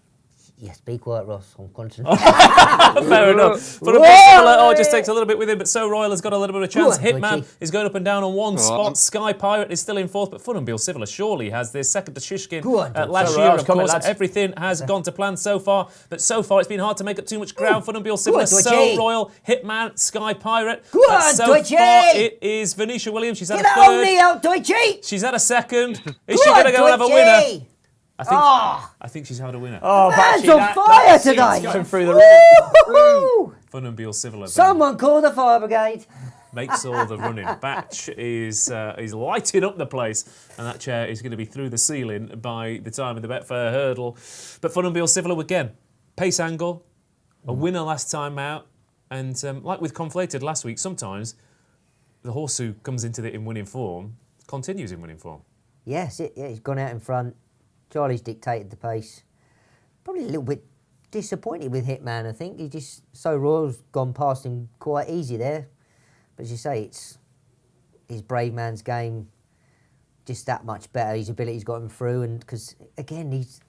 Yes, be quiet, Ross. I'm conscious. Fair enough. Fun and Buell Savola, just takes a little bit with him, but So Royal has got a little bit of a chance. Hitman is going up and down on one spot. Sky Pirate is still in 4th, but Fun and Buell Savola surely has this second to Shishkin last year. Of course, everything has gone to plan so far, but so far it's been hard to make up too much ground. Fun and Buell Savola, So Royal, Hitman, Sky Pirate. Go on, so Deutsche! far it is Venetia Williams. She's had a Get third. on me out, Deutsche! She's had a second. Is she going to go and have a winner? I think she's had a winner. Man's on fire today! Going through the roof. Fun and Buell Savola. Someone call the fire brigade. Makes all the running. Batch is lighting up the place, and that chair is going to be through the ceiling by the time of the Betfair hurdle. But Fun and Buell Savola again. pace angle, a winner last time out, and like with Conflated last week, sometimes the horse who comes into it in winning form continues in winning form. Yes, he's gone out in front. Charlie's dictated the pace. Probably a little bit disappointed with Hitman, I think. He just, So Royal's gone past him quite easy there. But as you say, it's his brave man's game, just that much better. His ability's got him through, and because, again, he's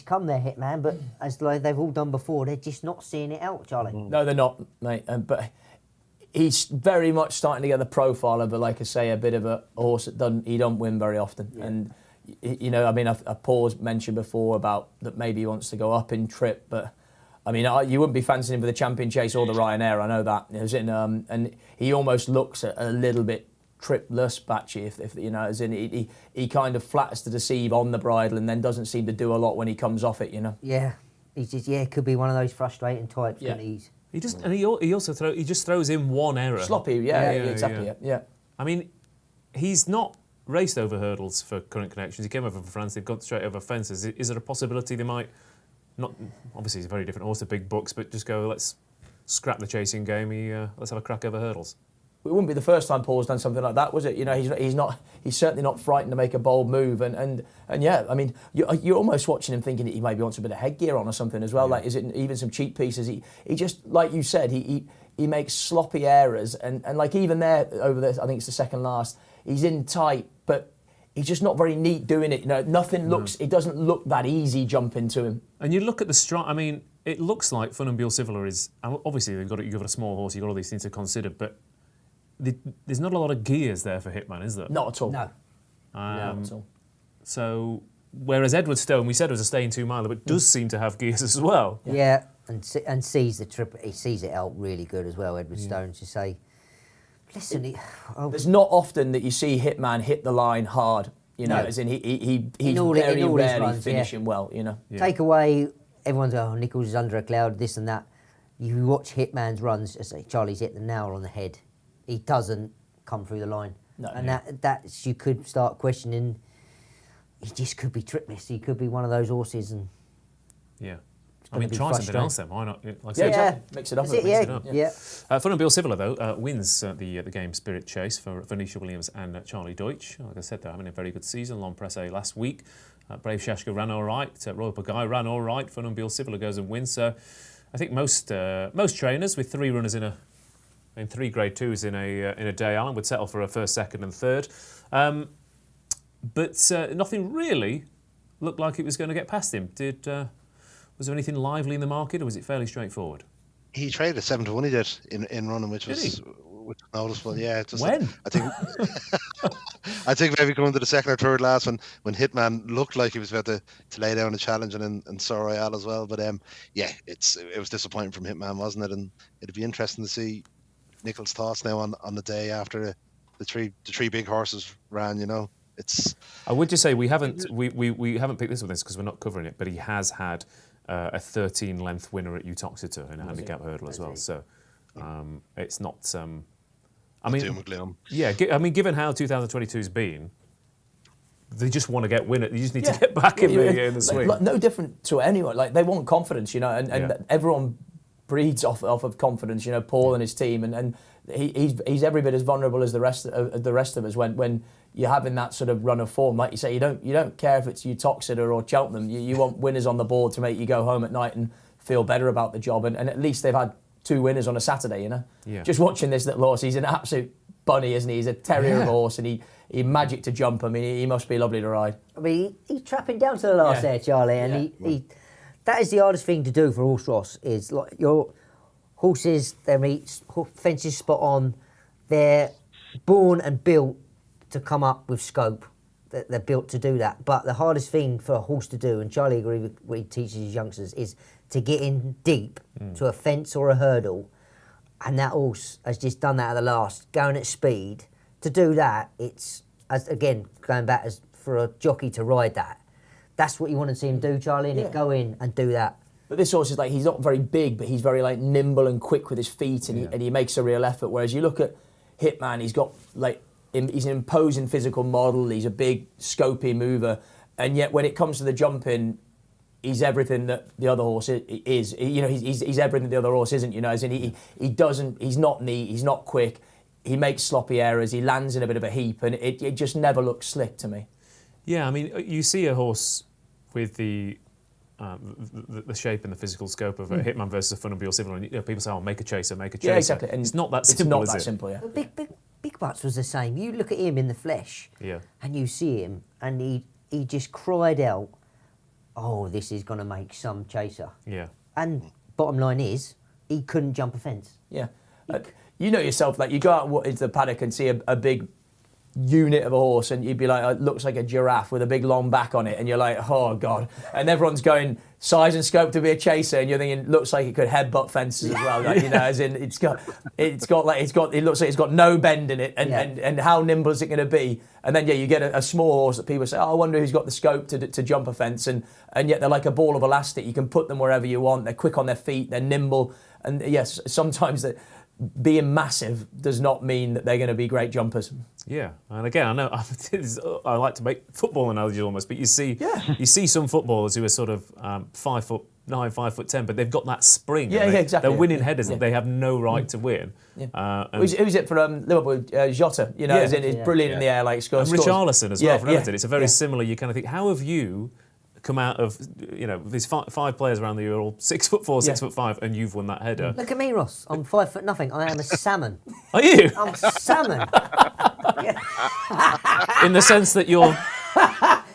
come there, Hitman, but as like they've all done before, they're just not seeing it out, Charlie. No, they're not, mate. But he's very much starting to get the profile of, like I say, a bit of a horse that he don't win very often. Yeah. And, you know, I mean, Paul's mentioned before about that maybe he wants to go up in trip, but I mean, you wouldn't be fancying him for the Champion Chase or the Ryanair, I know that. It was in, and he almost looks a little bit tripless, Batchy, if you know, as in he kind of flatters to deceive on the bridle and then doesn't seem to do a lot when he comes off it, you know. Yeah, he's just could be one of those frustrating types. Yeah. He just and he also just throws in one error. Sloppy, exactly. Yeah. I mean, he's not raced over hurdles for Current Connections. He came over from France. They've gone straight over fences. Is there a possibility they might not? Obviously, he's a very different horse to big bucks, but just go. Let's scrap the chasing game. Let's have a crack over hurdles. It wouldn't be the first time Paul's done something like that, was it? You know, he's certainly not frightened to make a bold move, and yeah, I mean, you're almost watching him thinking that he maybe wants a bit of headgear on or something as well. Yeah. Like, is it even some cheap pieces? He just, like you said, he makes sloppy errors, and like even there over there, I think it's the second last, he's in tight, but he's just not very neat doing it. You know, it doesn't look that easy jumping to him. And you look at the strike. I mean, it looks like Funambule Civil is obviously you've got a small horse. You've got all these things to consider, but there's not a lot of gears there for Hitman, is there? Not at all. No. Not at all. So, whereas Edward Stone, we said was a staying 2-miler, but does seem to have gears as well. Yeah, and sees the trip. He sees it out really good as well, Edward Stone, to say, listen... There's not often that you see Hitman hit the line hard, you know, as in he's very rarely finishing well, you know. Yeah. Take away, everyone's Nichols is under a cloud, this and that. You watch Hitman's runs, as say, Charlie's hit the nail on the head. He doesn't come through the line. No, and that's you could start questioning, he just could be tripless. He could be one of those horses. And yeah. I mean, try something else then. Why not? Like exactly. Mix it up. Funambule Civil, though, wins the Game Spirit Chase for Nisha Williams and Charlie Deutsch. Like I said, they're having a very good season. Long Presse last week. Brave Shashka ran all right. Royal Pagaille ran all right. Funambule Civil goes and wins. So I think most trainers with 3 runners in 3 Grade 2s in a day, Alan, would settle for a first, second and third. But nothing really looked like it was going to get past him. Was there anything lively in the market, or was it fairly straightforward? He traded 7-1. He did in running, which was noticeable. Yeah, just when I think maybe going to the second or third last when Hitman looked like he was about to lay down a challenge, and Sir Royale as well. But it was disappointing from Hitman, wasn't it? And it'd be interesting to see Nichols' thoughts now on the day after the three big horses ran. You know, I would just say we haven't picked this because we're not covering it, but he has had a 13-length winner at Uttoxeter in a handicap hurdle as well. So it's not. I mean, given how 2022's been, they just want to get winner. You just need to get back in the swing. Like, no different to anyone. Like, they want confidence, you know, and everyone breeds off of confidence. You know, Paul and his team, and he's every bit as vulnerable as the rest of us when you're having that sort of run of form. Like you say, you don't care if it's Uttoxeter or Cheltenham. You want winners on the board to make you go home at night and feel better about the job. And at least they've had 2 winners on a Saturday, you know. Yeah. Just watching this little horse, he's an absolute bunny, isn't he? He's a terrier of a horse, and he magic to jump. I mean, he must be lovely to ride. I mean, he's trapping down to the last there, Charlie, and he that is the hardest thing to do for horse, Ross, is like your horses, their meets, fences spot on, they're born and built to come up with scope. They're built to do that. But the hardest thing for a horse to do, and Charlie agrees with what he teaches his youngsters, is to get in deep to a fence or a hurdle. And that horse has just done that at the last, going at speed. To do that, it's, again, going back as for a jockey to ride that. That's what you want to see him do, Charlie, and go in and do that. But this horse is like, he's not very big, but he's very like nimble and quick with his feet, and he makes a real effort. Whereas you look at Hitman, he's got like, he's an imposing physical model, he's a big, scopy mover, and yet when it comes to the jumping, he's everything that the other horse is. He's everything the other horse isn't. As in he's not neat, he's not quick, he makes sloppy errors, he lands in a bit of a heap, and it just never looks slick to me. Yeah, I mean, you see a horse with the shape and the physical scope of a Hitman versus a Funambule Civil, and people say, "Oh, make a chaser, make a chaser." Yeah, exactly. And it's not that simple. It's not that simple. Yeah. Big Butts was the same. You look at him in the flesh, and you see him, and he just cried out, "Oh, this is going to make some chaser." Yeah. And bottom line is, he couldn't jump a fence. Yeah. You know yourself, like you go out into the paddock and see a big unit of a horse, and you'd be like, it looks like a giraffe with a big long back on it, and you're like, oh god. And everyone's going size and scope to be a chaser, and you're thinking, looks like it could headbutt fences as well. Like, as in it looks like it's got no bend in it, and how nimble is it going to be? And then you get a small horse that people say, oh, I wonder who's got the scope to jump a fence, and yet they're like a ball of elastic. You can put them wherever you want. They're quick on their feet. They're nimble, and yes, sometimes that. Being massive does not mean that they're going to be great jumpers. Yeah, and again, I know I like to make football analogies almost, but you see some footballers who are sort of 5'9", 5'10", but they've got that spring. Yeah, exactly. They're winning headers that they have no right to win. Yeah. Who's it for Liverpool? Jota, as in he's brilliant in the air, like scores. And Richarlison as well from Everton. It's a very similar. similar. You kind of think, how have you come out of these five players around you are all 6'4", 6'5", and you've won that header? Look at me, Ross. I'm 5'0". I am a salmon. Are you? I'm salmon. In the sense that you're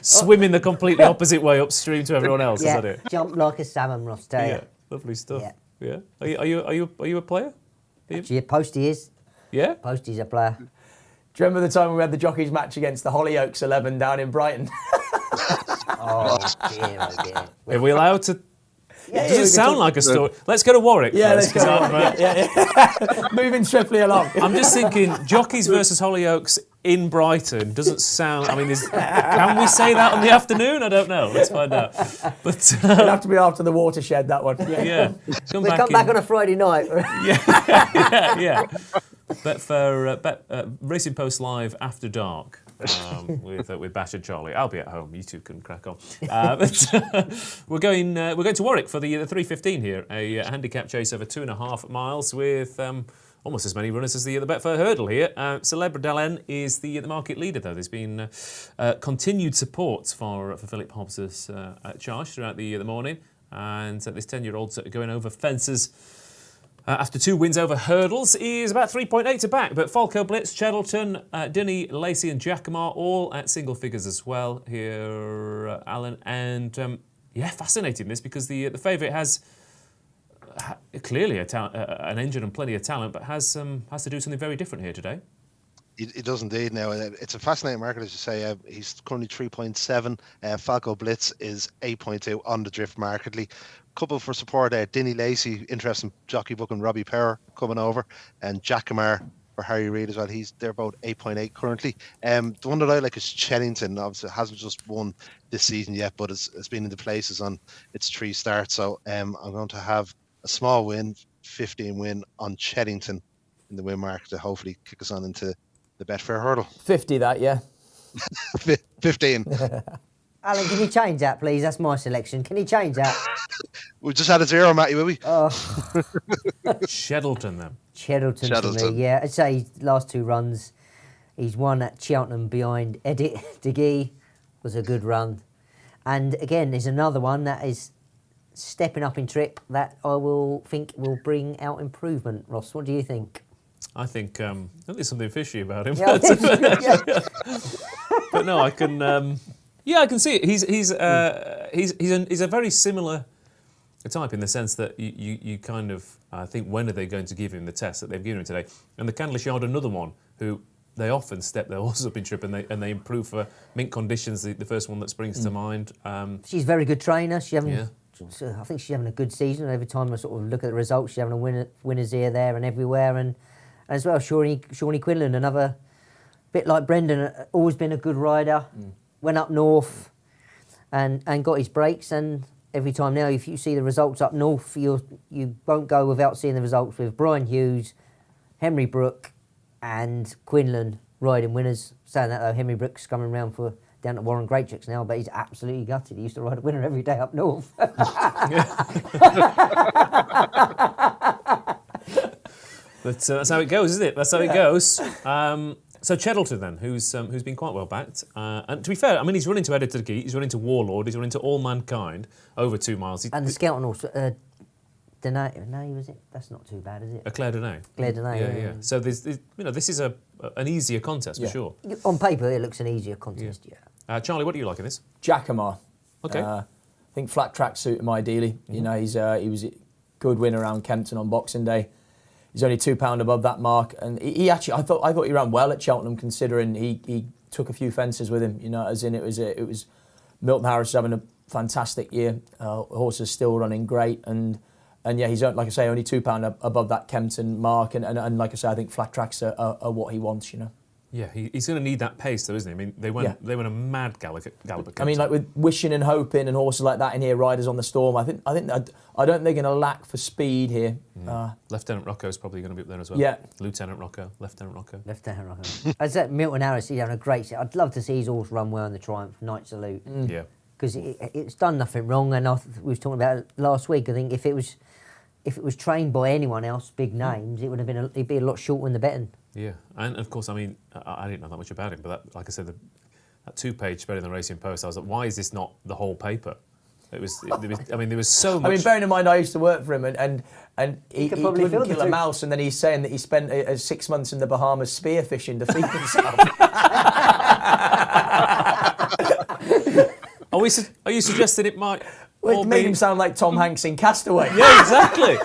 swimming the completely opposite way upstream to everyone else, is that it? Jump like a salmon, Ross. Tell you. Lovely stuff. Yeah. Are you a player? Actually, Poste is. Yeah. Poste's a player. Do you remember the time we had the jockeys match against the Hollyoaks 11 down in Brighton? Oh dear. Are we allowed to? Does it sound like a story? Let's go to Warwick. Yeah, first, let's go. Moving swiftly along. I'm just thinking, jockeys versus Hollyoaks in Brighton doesn't sound. I mean, can we say that on the afternoon? I don't know. Let's find out. But it'll have to be after the watershed, that one. Yeah. Come back on a Friday night. yeah. Betfair Racing Post Live after dark. With Bash and Charlie. I'll be at home. You two can crack on. But we're going to Warwick for the 3:15 here. A handicap chase over 2.5 miles with almost as many runners as the Betfair Hurdle here. Célèbre d'Haleine is the market leader, though. There's been continued support for Philip Hobbs's charge throughout the morning, and this 10-year-old going over fences. After 2 wins over hurdles, is about 3.8 to back. But Falco Blitz, Cheddleton, Dinny, Lacey and Jacquemart all at single figures as well here, Alan. And fascinating this because the favourite has clearly an engine and plenty of talent, but has to do something very different here today. It does indeed. Now it's a fascinating market, as you say. He's currently 3.7. Falco Blitz is 8.2 on the drift markedly. Couple for support there. Dinny Lacey, interesting jockey book, and Robbie Power coming over, and Jacquemart for Harry Reid as well. They're about 8.8 currently. The one that I like is Chennington. Obviously, hasn't just won this season yet, but it's been in the places on its 3 starts. So I'm going to have a small win, 15 win on Chennington in the win market to hopefully kick us on into the Betfair Hurdle. 50 that, yeah. 15. Alan, can you change that, please? That's my selection. Can you change that? We just had a 0, Matty, will we? Oh. Cheddleton, then. Cheddleton for me, yeah. I'd say last 2 runs, he's won at Cheltenham behind Edit DeGee, was a good run. And again, there's another one that is stepping up in trip that I will bring out improvement. Ross, what do you think? I think there's something fishy about him. Yeah, but no, I can. I can see it. He's a very similar type in the sense that you kind of think, when are they going to give him the test that they've given him today? And the Candlish Yard, another one who they often step their horses up in trip and they improve for mint conditions. The first one that springs to mind. She's a very good trainer. I think she's having a good season. Every time I sort of look at the results, she's having a winner's ear there and everywhere. And as well, Shawnee Quinlan, another bit like Brendan, always been a good rider. Went up north and got his breaks. And every time now, if you see the results up north, you won't go without seeing the results with Brian Hughes, Henry Brook and Quinlan riding winners. Saying that though, Henry Brook's coming round for down at Warren Greatchicks now, but he's absolutely gutted. He used to ride a winner every day up north. But that's how it goes, isn't it? That's how it goes. So Cheddleton then, who's been quite well backed, and to be fair, I mean he's running to Editor Geek, he's running to Warlord, he's running to All Mankind over 2 miles. And the Skelton horse, Denay, was it? That's not too bad, is it? A Claire Denay. Claire Denay, Yeah. So there's this is an easier contest for sure. On paper, it looks an easier contest, yeah. Charlie, what do you like in this? Jackamar. Okay. I think flat track suit him ideally. You know, he was a good win around Kempton on Boxing Day. He's only £2 above that mark, and he actually, I thought he ran well at Cheltenham, considering he took a few fences with him. You know, as in it was Milton Harris is having a fantastic year. Horse is still running great, and yeah, he's like I say, only £2 above that Kempton mark, and like I say, I think flat tracks are what he wants. You know. Yeah, he's going to need that pace, though, isn't he? I mean, they went a mad gallop at Kempton. I mean, like with Wishing and Hoping and horses like that in here, Riders on the Storm. I don't think they're going to lack for speed here. Lieutenant Rocco's probably going to be up there as well. Yeah, Lieutenant Rocco, Lieutenant Rocco. As that Milton Harris, he's having a great set. I'd love to see his horse run well in the Triumph Night Salute. Yeah, because it's done nothing wrong, and we was talking about it last week. I think if it was trained by anyone else, big names, it'd be a lot shorter in the betting. Yeah, and of course, I mean, I didn't know that much about him, but that, like I said, that 2-page spread in the Racing Post, I was like, why is this not the whole paper? There was so much. I mean, bearing in mind, I used to work for him, and he couldn't kill a two. mouse, and then he's saying that he spent 6 months in the Bahamas spearfishing to feed himself. Are you suggesting it might? Well, it made him sound like Tom Hanks in Castaway. Yeah, exactly.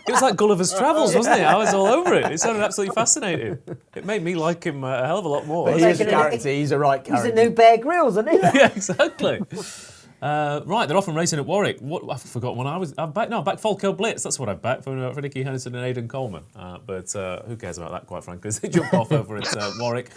It was like Gulliver's Travels, wasn't it? I was all over it. It sounded absolutely fascinating. It made me like him a hell of a lot more. But he's a character. He's a right character. He's a new Bear Grylls, isn't he? Yeah, exactly. Right, they're off and racing at Warwick. I forgot one. I've backed Falco Blitz. That's what I've backed for Nicky Henderson and Aidan Coleman. But who cares about that, quite frankly? They jump off over at Warwick.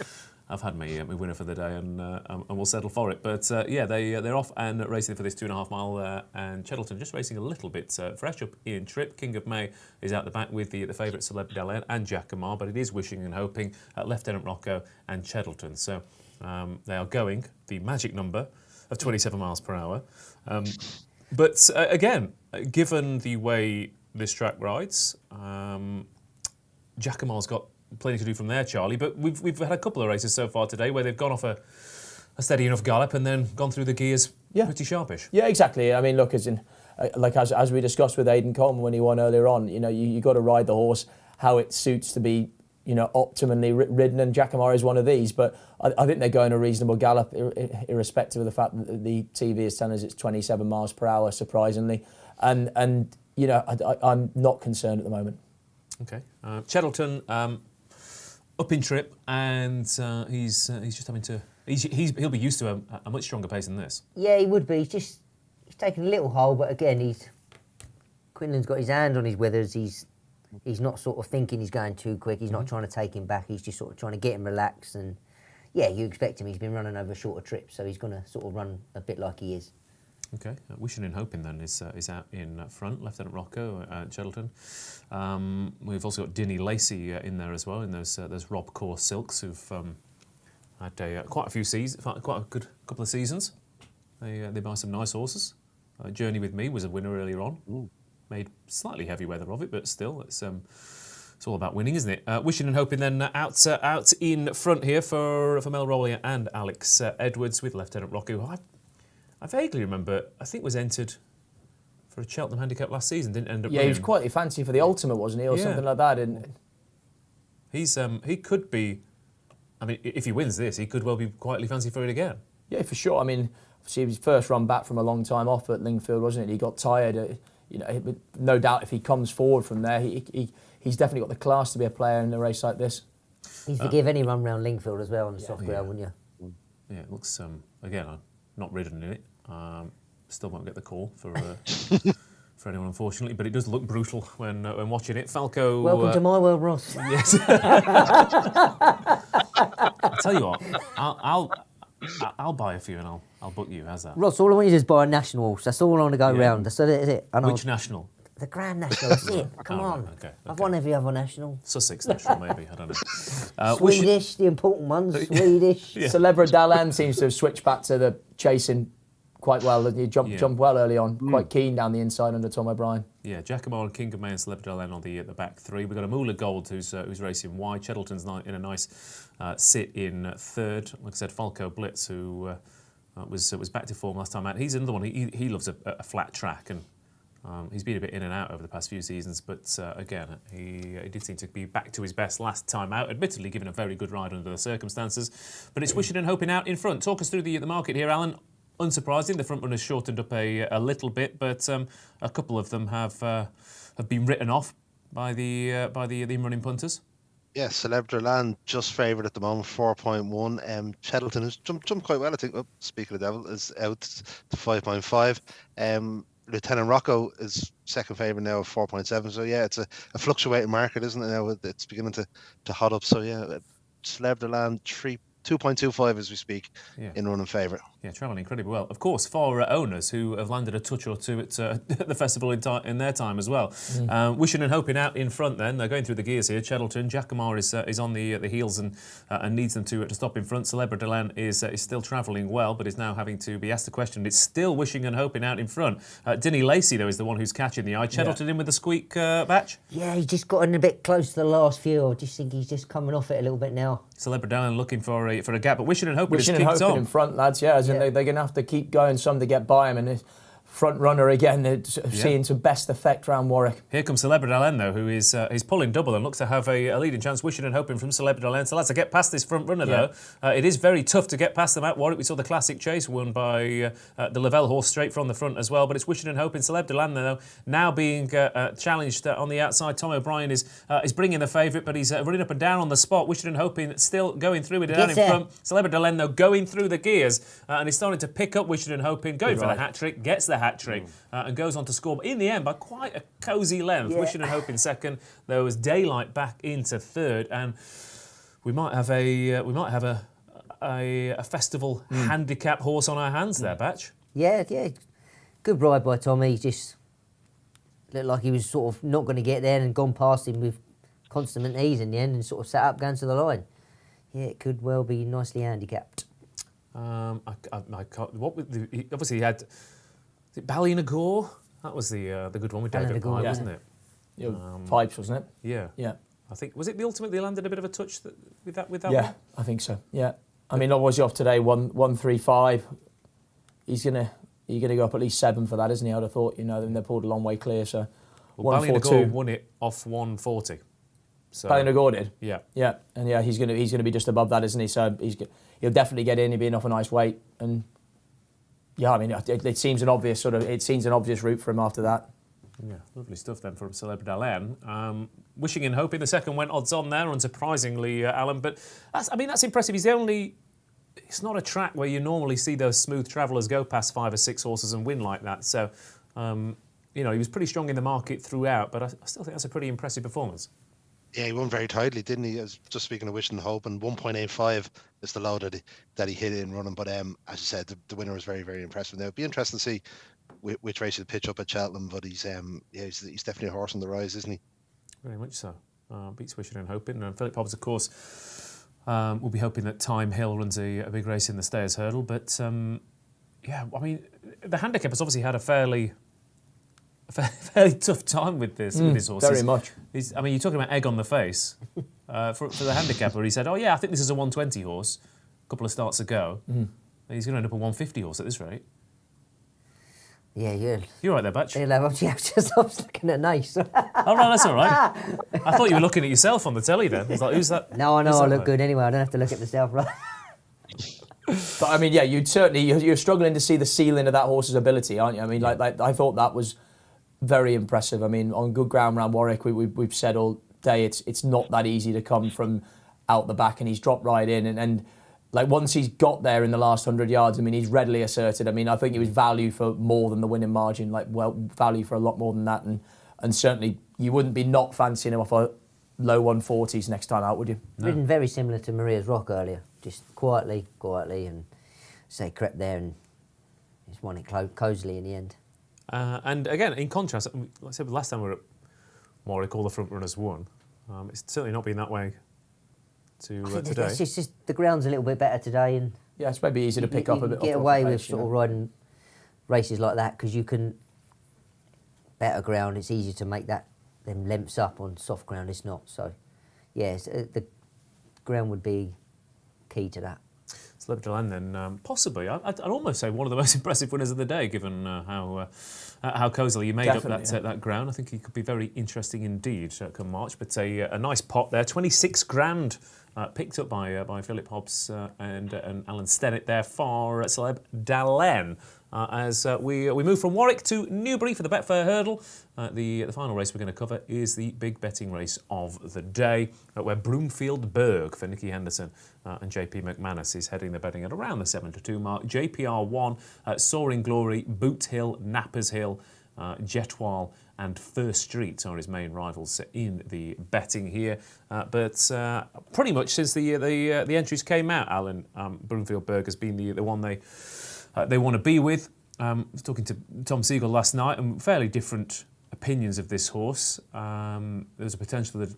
I've had my winner for the day, and we'll settle for it. But they're off and racing for this 2.5 mile. And Cheddleton just racing a little bit fresh up in trip. King of May is out the back with the favourite Celeb Delaine and Jackamar, but it is Wishing and Hoping at Lieutenant Rocco and Cheddleton. So they are going the magic number of 27 miles per hour. But again, given the way this track rides, Jackamar's got plenty to do from there, Charlie, but we've had a couple of races so far today where they've gone off a steady enough gallop and then gone through the gears pretty sharpish. Yeah, exactly. I mean, look, as we discussed with Aidan Coleman when he won earlier on, you know, you got to ride the horse how it suits to be, you know, optimally ridden, and Jackamar is one of these. But I think they're going a reasonable gallop, irrespective of the fact that the TV is telling us it's 27 miles per hour, surprisingly, and you know, I'm not concerned at the moment. Okay, Cheddleton. Up in trip, and he's just having to. He'll be used to a much stronger pace than this. Yeah, he would be. He's taking a little hole, but again, Quinlan's got his hand on his withers. He's not sort of thinking he's going too quick. He's not trying to take him back. He's just sort of trying to get him relaxed. And yeah, you expect him. He's been running over shorter trips, so he's going to sort of run a bit like he is. Okay, Wishing and Hoping then is out in front, Lieutenant Rocco at Cheddleton. We've also got Dinny Lacey in there as well, in those Rob Core Silks who've had quite a few seasons, quite a good couple of seasons. They buy some nice horses. Journey with Me was a winner earlier on. Ooh. Made slightly heavy weather of it, but still, it's all about winning, isn't it? Wishing and Hoping then out in front here for Mel Rowley and Alex Edwards with Lieutenant Rocco. I vaguely remember, I think was entered for a Cheltenham handicap last season, didn't end up winning. He was quite fancy for the Ultimate, wasn't he, or something like that? And he could be, I mean, if he wins this, he could well be quietly fancy for it again. Yeah, for sure. I mean, obviously his first run back from a long time off at Lingfield, wasn't it? He got tired. You know, no doubt if he comes forward from there, he's definitely got the class to be a player in a race like this. He'd forgive any run round Lingfield as well on the soft ground, wouldn't you? Yeah, it looks, again, I'm not ridden in it. Still won't get the call for anyone, unfortunately, but it does look brutal when watching it. Falco. Welcome to my world, Ross. Yes. I'll tell you what, I'll buy a few and I'll book you. How's that? Ross, all I want you to do is buy a national horse. That's all I want to go round. That's it. Which national? The Grand National, that's it. Come on. Okay. I've won every other national. Sussex National, maybe. I don't know. Swedish, the important ones. Swedish. Yeah. Celebra Dalan seems to have switched back to the chasing quite well. He jumped well early on, quite keen down the inside under Tom O'Brien. Yeah, Giacomo and King of May and Celebra Dalan on the back three. We've got a Moolah Gold who's racing wide. Chettleton's in a nice sit in third. Like I said, Falco Blitz, who was back to form last time out. He's another one. He loves a flat track, and he's been a bit in and out over the past few seasons. But again, he did seem to be back to his best last time out. Admittedly, given a very good ride under the circumstances. But it's wishing and hoping out in front. Talk us through the market here, Alan. Unsurprising, the front runners shortened up a little bit, but a couple of them have been written off by the in-running punters. Yeah, Celebra Land just favoured at the moment, 4.1. Chettleton has jumped quite well, I think. Oh, speaking of the devil, is out to 5.5. Lieutenant Rocco is second favourite now at 4.7. So yeah, it's a fluctuating market, isn't it? Now it's beginning to hot up. So yeah, Celebra Land 2.25 as we speak, in running favourite. Yeah, travelling incredibly well. Of course, for owners who have landed a touch or two at the festival in their time as well. Wishing and hoping out in front then. They're going through the gears here. Chettleton, Giacomo is on the heels and needs them to stop in front. Celebra Dalan is still travelling well, but is now having to be asked the question. It's still wishing and hoping out in front. Dinny Lacey, though, is the one who's catching the eye. Chettleton in with the squeak, Batch? Yeah, he's just gotten a bit close to the last few. I just think he's just coming off it a little bit now. Celebra Dalan looking for a gap, but wishing and hoping Wishing and hoping in front, lads, they're going to have to keep going some to get by him, and the front runner again, they're seeing some best effect around Warwick. Here comes Celebra Dalan, though, who is he's pulling double and looks to have a leading chance. Wishing and hoping from Celebra Dalan. So lads, to get past this front runner, though, it is very tough to get past them at Warwick. We saw the Classic Chase won by the Lavelle horse straight from the front as well, but it's wishing and hoping. Celebra Dalan, though, now being challenged on the outside. Tom O'Brien is bringing the favourite, but he's running up and down on the spot. Wishing and hoping, still going through it down in front. Celebra Dalan, though, going through the gears, and he's starting to pick up Wishing and hoping, going for the hat-trick, gets the hat-trick. And goes on to score, but in the end by quite a cosy length. Wishing and hoping second. There was Daylight back into third, and we might have a festival handicap horse on our hands there, Batch. Yeah, good ride by Tommy. Just looked like he was sort of not going to get there and gone past him with consummate ease in the end, and sort of sat up going to the line. Yeah, it could well be nicely handicapped. I can't. Obviously he had. Is it Ballynagore? That was the good one with David Pye, wasn't it? Yeah, Pipes, wasn't it? Yeah. I think, was it the ultimate? They landed a bit of a touch with that one? Yeah, I think so. Yeah. I mean, obviously off today, 135. You're gonna go up at least 7 for that, isn't he? I'd have thought. Then they pulled a long way clear. So Ballynagore won it off 140. So Ballynagore did. Yeah. And he's gonna be just above that, isn't he? So he'll definitely get in. He'll be enough a nice weight and. Yeah, I mean, it seems an obvious route for him after that. Yeah, lovely stuff then from Celebra Dalan. Wishing and hoping the second went odds on there, unsurprisingly, Alan. But that's impressive. It's not a track where you normally see those smooth travellers go past 5 or 6 horses and win like that. So, he was pretty strong in the market throughout, but I still think that's a pretty impressive performance. Yeah, he won very tidily, didn't he? I was just speaking of wishing and hoping. 1.85 is the low that he hit in running. But as you said, the winner was very, very impressive. Now it'd be interesting to see which race he'll pitch up at Cheltenham. But he's definitely a horse on the rise, isn't he? Very much so. Beats wishing and hoping. And Philip Hobbs, of course, will be hoping that Time Hill runs a big race in the Stayers Hurdle. But the handicap has obviously had a fairly tough time with this horse. Very much. You're talking about egg on the face for the handicapper. He said, "Oh yeah, I think this is a 120 horse." A couple of starts ago, he's going to end up a 150 horse at this rate. Yeah. You're right there, Batch. I was looking at Nice. Oh no, that's all right. I thought you were looking at yourself on the telly then. I was like, who's that? No, I know I look good anyway. I don't have to look at myself, right? But I mean, yeah, you're struggling to see the ceiling of that horse's ability, aren't you? I mean, like I thought that was very impressive. I mean, on good ground around Warwick, we've said all day it's not that easy to come from out the back, and he's dropped right in. And like once he's got there in the last 100 yards, I mean, he's readily asserted. I mean, I think it was value for more than the winning margin, value for a lot more than that. And certainly you wouldn't be not fancying him off a low 140s next time out, would you? No. Ridden very similar to Maria's Rock earlier, just quietly, and crept there and he's won it cosily in the end. And again, in contrast, like I said, last time we were at Warwick, all the front runners won. It's certainly not been that way today. It's just the ground's a little bit better today, and Yeah, it's maybe easy to pick up a bit. Get away with sort of riding races like that because you can better ground. It's easier to make them lengths up on soft ground. It's not. So, yes, the ground would be key to that. Celebrity Land then, possibly, I'd almost say one of the most impressive winners of the day, given how cosily you made up that ground. I think he could be very interesting indeed come March. But a nice pot there, 26 grand picked up by Philip Hobbs and Alan Stennett there for Celeb Dalen. As we move from Warwick to Newbury for the Betfair Hurdle. The final race we're going to cover is the big betting race of the day, where Broomfield Berg for Nicky Henderson and JP McManus is heading the betting at around the 7-2 mark. JPR1, Soaring Glory, Boot Hill, Nappers Hill, Jetwal and First Street are his main rivals in the betting here. But pretty much since the entries came out, Alan, Broomfield Berg has been the one they want to be with. I was talking to Tom Siegel last night, and fairly different opinions of this horse. There's a potential that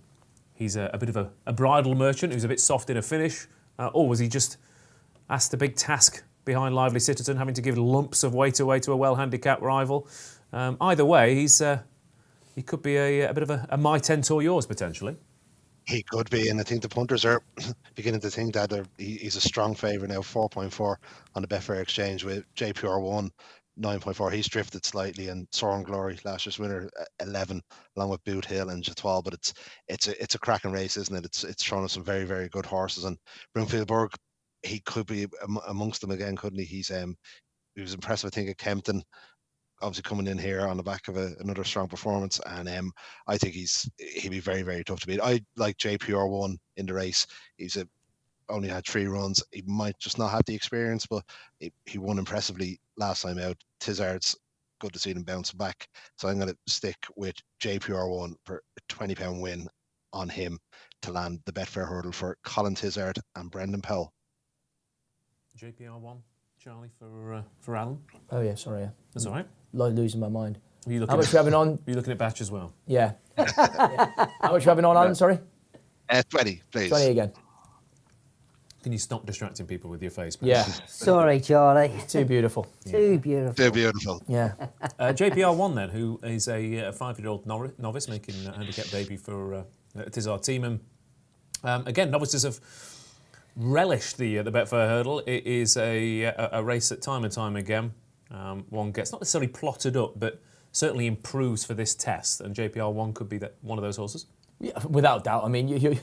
he's a bit of a bridle merchant who's a bit soft in a finish, or was he just asked a big task behind Lively Citizen, having to give lumps of weight away to a well-handicapped rival? Either way, he could be a bit of a my 10 tour yours potentially. He could be, and I think the punters are beginning to think that he's a strong favourite now, 4.4 on the Betfair Exchange with JPR1, 9.4. He's drifted slightly, and Soaring Glory, last year's winner, 11, along with Boot Hill and Jetwal. But it's a cracking race, isn't it? It's showing us some very, very good horses, and Broomfield Berg, he could be amongst them again, couldn't he? He was impressive, I think, at Kempton. Obviously coming in here on the back of another strong performance, and I think he'll be very, very tough to beat. I like JPR1 in the race. He's only had 3 runs. He might just not have the experience, but he won impressively last time out. Tizard's good to see him bounce back, so I'm going to stick with JPR1 for a £20 win on him to land the Betfair Hurdle for Colin Tizard and Brendan Powell. JPR1, Charlie, for Alan. Oh yeah, sorry. Yeah. That's all right. Losing my mind. How much are you having on? Are you looking at Batch as well? Yeah. How much are you having on, Alan? Sorry. 20, please. 20 again. Can you stop distracting people with your face? Yeah. Sorry, Charlie. Too beautiful. Too beautiful. Too beautiful. Yeah. JPR1 then, who is a 5-year-old novice making a handicap debut for Tizard team. And again, novices have relished the Betfair Hurdle. It is a race that time and time again one gets not necessarily plotted up, but certainly improves for this test. And JPR1 could be one of those horses. Yeah, without doubt. I mean, you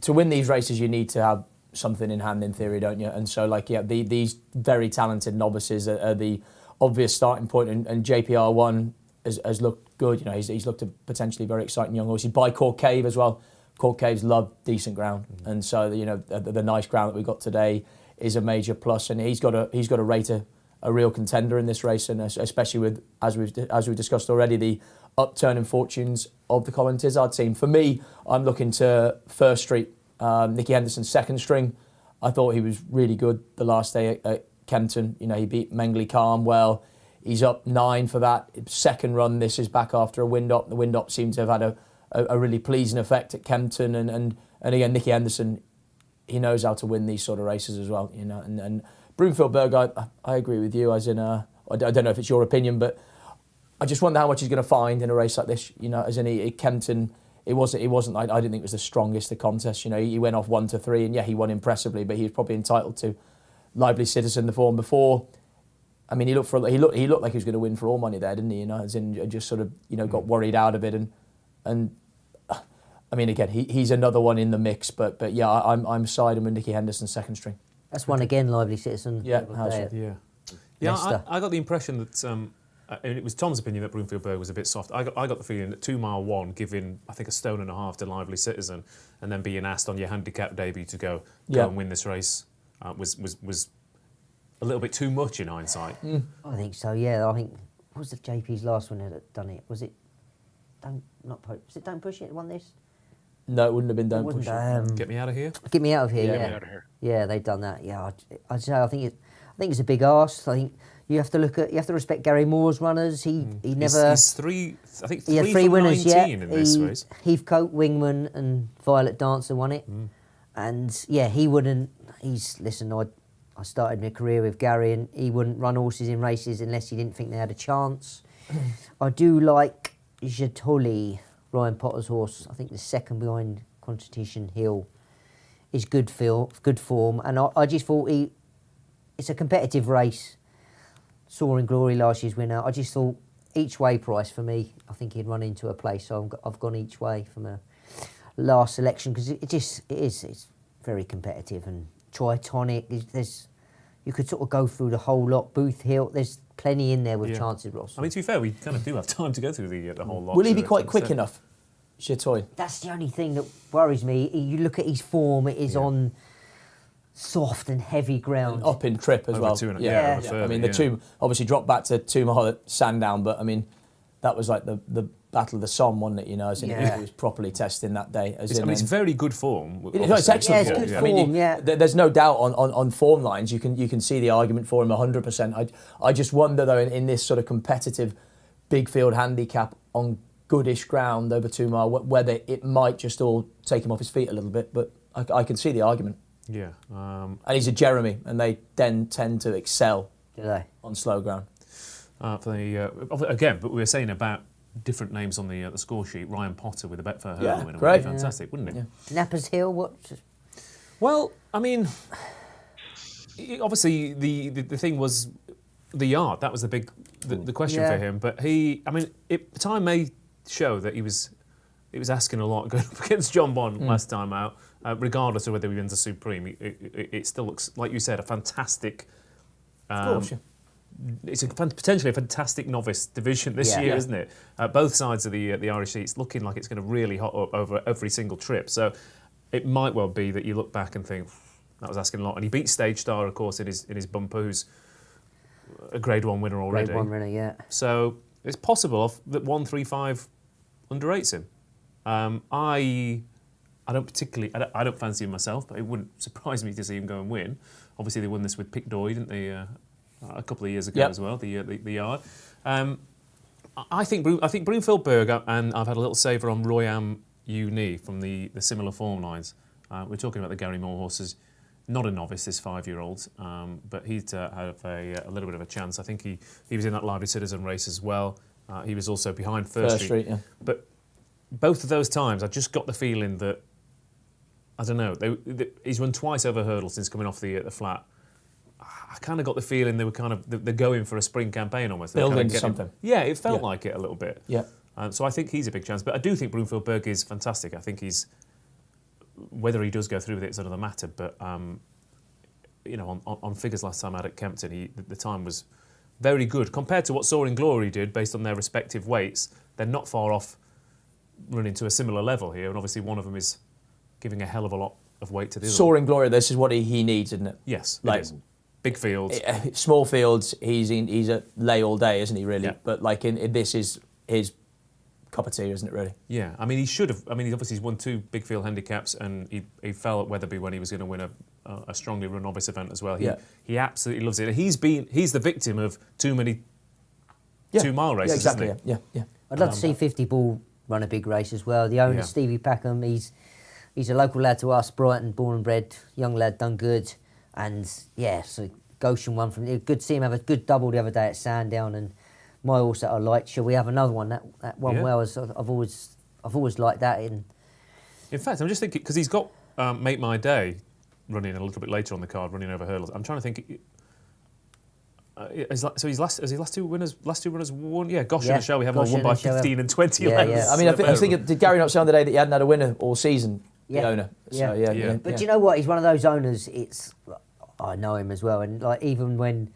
to win these races, you need to have something in hand, in theory, don't you? And so, these very talented novices are the obvious starting point. And JPR1 has looked good. You know, he's looked a potentially very exciting young horse. He's by Court Cave as well. Court Caves love decent ground, and so the nice ground that we got today is a major plus. And he's got to rate a real contender in this race, and especially with as we've discussed already, the upturn in fortunes of the Colin Tizard team. For me, I'm looking to First Street, Nicky Henderson, second string. I thought he was really good the last day at Kempton. You know, he beat Mengley Calm well. He's up 9 for that second run. This is back after a wind up. The wind up seemed to have had a really pleasing effect at Kempton, and again, Nicky Henderson, he knows how to win these sort of races as well. You know, and Broomfield Berg, I agree with you. As in, I don't know if it's your opinion, but I just wonder how much he's going to find in a race like this. You know, as in Kempton, it wasn't. I didn't think it was the strongest of contests. You know, he went off 1-3, and yeah, he won impressively, but he was probably entitled to. Lively Citizen, the form before. I mean, he looked like he was going to win for all money there, didn't he? You know, as in just sort of got worried out of it, and I mean, again, he's another one in the mix, but yeah, I'm siding with Nicky Henderson, second string. That's one again, Lively Citizen. Yeah, yeah. I got the impression that it was Tom's opinion that Broomfield Berg was a bit soft. I got the feeling that 2 mile 1, giving I think a 1.5 stone to Lively Citizen, and then being asked on your handicap debut to go and win this race was a little bit too much in hindsight. I think so. Yeah, I think what was the JP's last one that done it? Was it Don't Push It? Won this? No, it wouldn't have been Don't Push It. Get Me Out of Here. Get Me Out of Here. Get Yeah, me out of here. Yeah, they've done that. Yeah, I think it's a big ask. I think You have to respect Gary Moore's runners. He never. He's three. I think He had 3 three from winners 19 yet. in this race. Heathcote, Wingman, and Violet Dancer won it. And yeah, he wouldn't. I started my career with Gary, and he wouldn't run horses in races unless he didn't think they had a chance. I do like Jatoli, Ryan Potter's horse. I think the second behind Constitution Hill is good form, and I just thought it's a competitive race. Soaring Glory last year's winner. I just thought each way price for me, I think he'd run into a place. So I've gone each way from a last selection because it's very competitive. And Tritonic, you could sort of go through the whole lot. Booth Hill, there's plenty in there with chances, Ross. I mean, to be fair, we kind of do have time to go through the whole lot. Will he be quite quick enough, Chatoy? That's the only thing that worries me. You look at his form; it is on soft and heavy ground. And up in trip as Over well. 200, yeah. over 30, I mean, the two obviously dropped back to 2 mile at Sandown, but I mean, that was like the Battle of the Somme, wasn't it? You know, as in he was properly testing that day. It's very good form. It's excellent Yeah, form. it's good I mean, form, there's no doubt on form lines. You can see the argument for him 100%. I just wonder though in this sort of competitive big field handicap on goodish ground over 2 mile whether it might just all take him off his feet a little bit. But I can see the argument. Yeah. And he's a Jeremy, and they then tend to excel on slow ground. Again, but we were saying about different names on the score sheet. Ryan Potter with the Betfair Hurdle winner great. would be fantastic, wouldn't it? Yeah. Nappers Hill, what? Well, I mean, obviously the thing was the yard. That was the question for him. But time may show that he was asking a lot going up against John Bond last time out. Regardless of whether he wins a Supreme, it still looks, like you said, a fantastic. Of course, yeah. It's potentially a fantastic novice division this year, isn't it? Both sides of the Irish seats looking like it's going to really hot up over every single trip. So it might well be that you look back and think that was asking a lot. And he beat Stage Star, of course, in his bumper, who's a Grade 1 winner already. Grade 1 winner, yeah. So it's possible that 135 underrates him. I don't fancy him myself, but it wouldn't surprise me to see him go and win. Obviously, they won this with Pic Doy, didn't they, a couple of years ago as well, the yard. I think Broomfield Burger, and I've had a little savour on Royam Uni from the similar form lines. We're talking about the Gary Moore horses. Not a novice, this 5-year-old, but he'd have a little bit of a chance. I think he was in that Lively Citizen race as well. He was also behind First Street. Yeah. But both of those times, I just got the feeling that, I don't know, he's run twice over hurdles since coming off the flat. I kind of got the feeling they're going for a spring campaign almost. Building something. Yeah, it felt like it a little bit. Yeah. So I think he's a big chance. But I do think Broomfield Berg is fantastic. I think whether he does go through with it is another matter. But on figures last time out at Kempton, the time was very good compared to what Soaring Glory did based on their respective weights. They're not far off running to a similar level here, and obviously one of them is giving a hell of a lot of weight to the other. Soaring Glory, this is what he needs, isn't it? Yes, it is. Big fields. Small fields, he's at lay all day, isn't he, really? Yeah. But this is his cup of tea, isn't it, really? Yeah, I mean, he should have. I mean, he's won 2 big field handicaps, and he fell at Wetherby when he was going to win a strongly run novice event as well. He absolutely loves it. He's the victim of too many 2 mile races, exactly, isn't he? Yeah. I'd love to see 50 Ball run a big race as well. The owner, Stevie Packham, he's a local lad to us, Brighton, born and bred, young lad, done good. And so Goshen won from good to see him have a good double the other day at Sandown, and my horse that I liked. Shall we have another one? That one well, I've always liked that. In fact, I'm just thinking because he's got Make My Day running a little bit later on the card, running over hurdles. I'm trying to think. Has his last two winners won? Yeah, Goshen and Shall We Have won by 15 and 20 lengths. Yeah. I mean, I think did Gary not say on the day that he hadn't had a winner all season? The owner. So, But you know what? He's one of those owners. I know him as well, and even when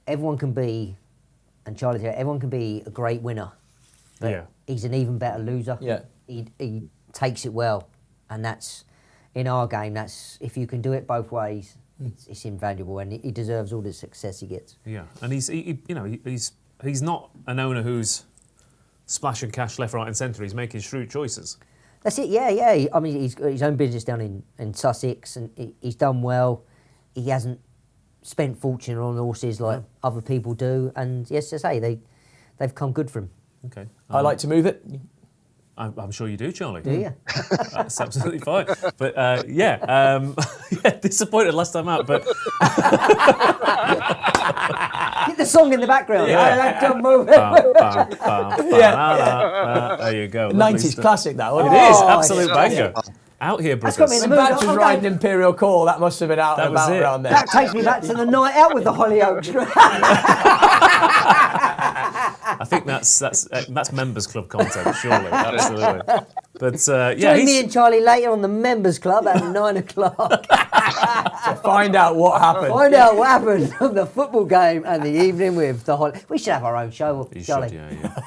everyone can be, and Charlie, everyone can be a great winner, but he's an even better loser. Yeah, he takes it well, and that's in our game. That's if you can do it both ways, it's invaluable, and he deserves all the success he gets. Yeah, and he's not an owner who's splashing cash left, right, and centre. He's making shrewd choices. That's it, yeah. I mean, he's got his own business down in Sussex, and he's done well. He hasn't spent fortune on horses like other people do, and yes, as I say, they've come good for him. Okay. I like to move it. I'm sure you do, Charlie. Do you? That's absolutely fine. But yeah, disappointed last time out. But Get the song in the background. Yeah. I like to move it. There you go. 90s classic, that one. It is Oh, absolute it's- banger. Out here, That's brothers. got me in the When mood. Batch was I'm riding going- Imperial Call, that must have been out That and was about it. around there. That takes me back to the night out with the Hollyoaks. I think that's members club content, surely. Absolutely. But yeah, Join me and Charlie later on the members club at 9 o'clock. To find out what happened. Find out what happened on the football game and the evening with the Holly. We should have our own show, You Charlie. should, yeah.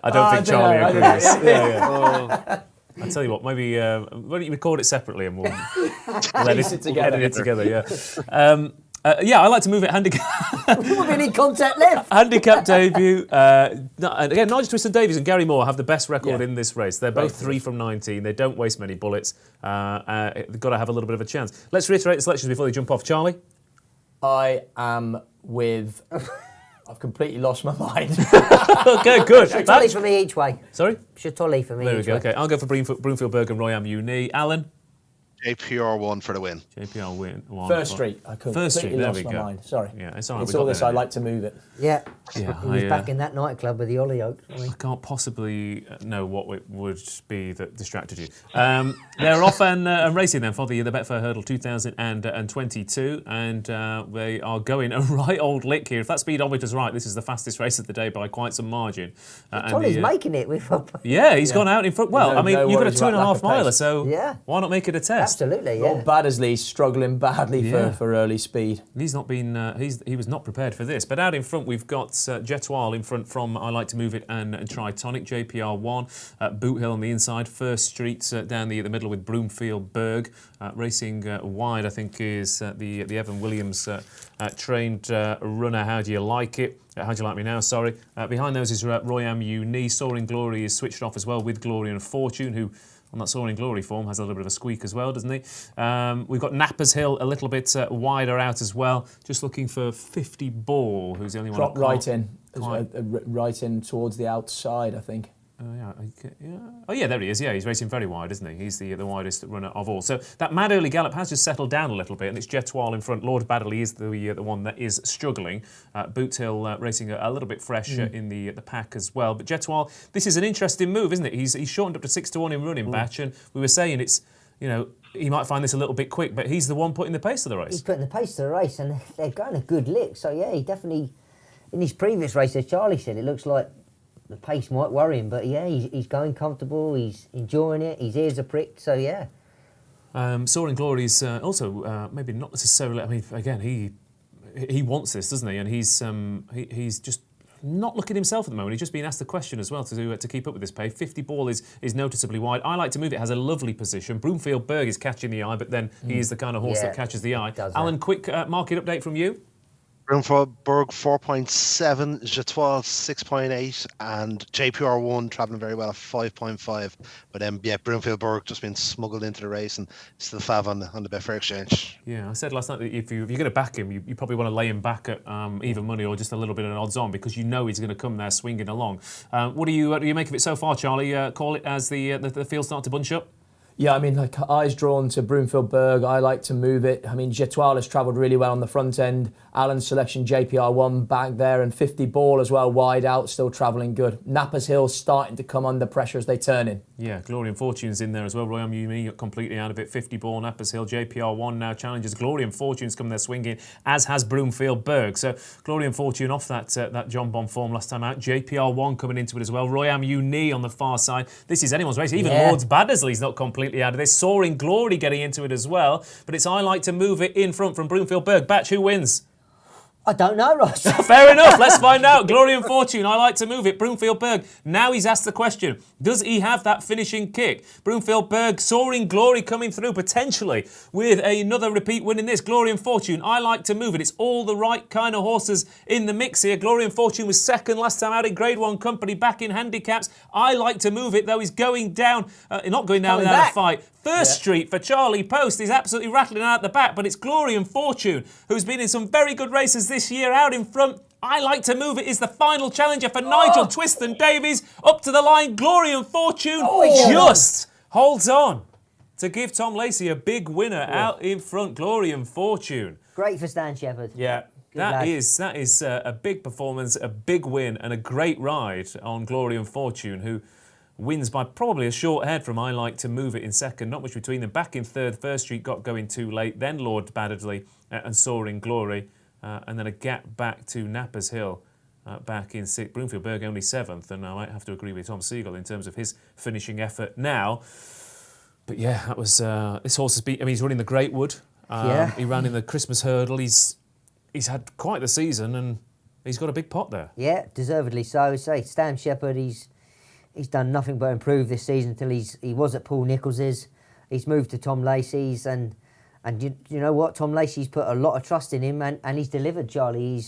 I don't think Charlie I don't agrees. know. Yeah. I tell you what, maybe why don't you record it separately and we'll Piece it together. edit it together. Yeah, I like to move it handicap. What do we need contact left? Handicap debut. Again, Nigel Twiston-Davies and Gary Moore have the best record Yeah. in this race. They're both 3 from 19. They don't waste many bullets. They've got to have a little bit of a chance. Let's reiterate the selections before they jump off. Charlie? I am with... I've completely lost my mind. Okay, good. Tolly for me each way. Sorry? Tolly for me There we each go. way. Okay, I'll go for Broomfield-Berg and Royal Uni. Alan? JPR1 for the win. JPR win. First Street. I completely First Street, there lost we my go. mind. Sorry. Yeah, it's all right. It's we got all this. there. I like to move it. Yeah. Yeah, He was I, back in that nightclub with the Hollyoaks. I can't possibly know what it would be that distracted you. They're off and racing then for the Betfair Hurdle 2022, and they are going a right old lick here. If that speedometer's right, this is the fastest race of the day by quite some margin. Tolly's making it with. Yeah, he's gone out in front. Well, No- I mean, no you've got a worries about 2.5 lack of miler, pace. so Yeah. why not make it a test? Absolutely, Rob yeah. Baddesley's struggling badly Yeah. for early speed. He's not been. He was not prepared for this. But out in front, we've got Jetoile in front from I Like to Move It and Tritonic. JPR1, Boot Hill on the inside. First Street down the middle with Broomfield Berg. Racing wide, I think, is the Evan Williams trained runner. How do you like it? How do you like me now? Sorry. Behind those is Royam Uni. Soaring Glory is switched off as well with Glory and Fortune, who on that Soaring Glory form has a little bit of a squeak as well, doesn't he? We've got Nappers Hill a little bit wider out as well. Just looking for 50 Ball, who's the only one. Drop right in. quite- Right in towards the outside, I think. Oh yeah, there he is. Yeah, he's racing very wide, isn't he? He's the widest runner of all. So that mad early gallop has just settled down a little bit, and it's Jetoile in front. Lord Baddeley is the one that is struggling. Boot Hill racing a little bit fresh in the pack as well. But Jetoile, this is an interesting move, isn't it? He's shortened up to 6-1 in running batch, and we were saying it's, he might find this a little bit quick, but he's the one putting the pace to the He's race. putting the pace to the race, and they're going a good lick. So yeah, he definitely, in his previous race, as Charlie said, it looks like the pace might worry him, but yeah, he's going comfortable. He's enjoying it. His ears are pricked. So yeah. Soaring Glory is also maybe not necessarily. I mean, again, he wants this, doesn't he? And he's just not looking himself at the moment. He's just been asked the question as well to keep up with this pace. 50 Ball is noticeably wide. I Like to Move It has a lovely position. Broomfield Berg is catching the eye, but then he is the kind of horse that catches the eye. Alan, quick market update from you. Broomfield Berg 4.7, Jetoile 6.8, and JPR1 travelling very well at 5.5. But Broomfield Berg just been smuggled into the race and still fav on the Betfair Exchange. Yeah, I said last night that if you're going to back him, you probably want to lay him back at even money or just a little bit of an odds on, because you know he's going to come there swinging along. What do you make of it so far, Charlie? Call it as the field start to bunch up. Yeah, I mean, eyes drawn to Broomfield Berg. I Like to Move It. I mean, Jetoile has travelled really well on the front end. Alan's selection, JPR1 back there, and 50 Ball as well, wide out, still travelling good. Nappers Hill starting to come under pressure as they turn in. Yeah, Glory and Fortune's in there as well. Royal Uni completely out of it. 50 Ball, Nappers Hill, JPR1 now challenges. Glory and Fortune's come there swinging, as has Broomfield Berg. So Glory and Fortune off that John Bon form last time out. JPR1 coming into it as well. Royal Uni on the far side. This is anyone's race. Even Lord's Baddesley's not completely out of this. Soaring Glory getting into it as well. But it's I Like to Move It in front from Broomfield Berg. Batch, who wins? I don't know, Ross. Fair enough. Let's find out. Glory and Fortune. I Like to Move It. Broomfield Berg. Now he's asked the question. Does he have that finishing kick? Broomfield Berg. Soaring Glory coming through potentially with another repeat win in this. Glory and Fortune. I Like to Move It. It's all the right kind of horses in the mix here. Glory and Fortune was second last time out in Grade 1 company, back in handicaps. I Like to Move It, though, he's going down. Not going down without a fight. First Street for Charlie Poste is absolutely rattling out the back, but it's Glory and Fortune, who's been in some very good races this year, out in front. I Like to Move It is the final challenger for Nigel Twiston-Davies. Up to the line, Glory and Fortune just holds on to give Tom Lacey a big winner out in front. Glory and Fortune. Great for Stan Shepherd. Yeah. That is a big performance, a big win, and a great ride on Glory and Fortune, who wins by probably a short head from I Like to Move It in second. Not much between them. Back in third, First Street got going too late. Then Lord Baddesley and Soaring Glory. And then a gap back to Nappers Hill back in sixth. Broomfield Berg only seventh. And I might have to agree with Tom Siegel in terms of his finishing effort now. But yeah, that was... this horse has been... I mean, he's running the Greatwood. He ran in the Christmas Hurdle. He's had quite the season and he's got a big pot there. Yeah, deservedly so. Say, Stan Shepherd, he's done nothing but improve this season until he was at Paul Nichols's. He's moved to Tom Lacey's and you know what? Tom Lacey's put a lot of trust in him and he's delivered, Charlie.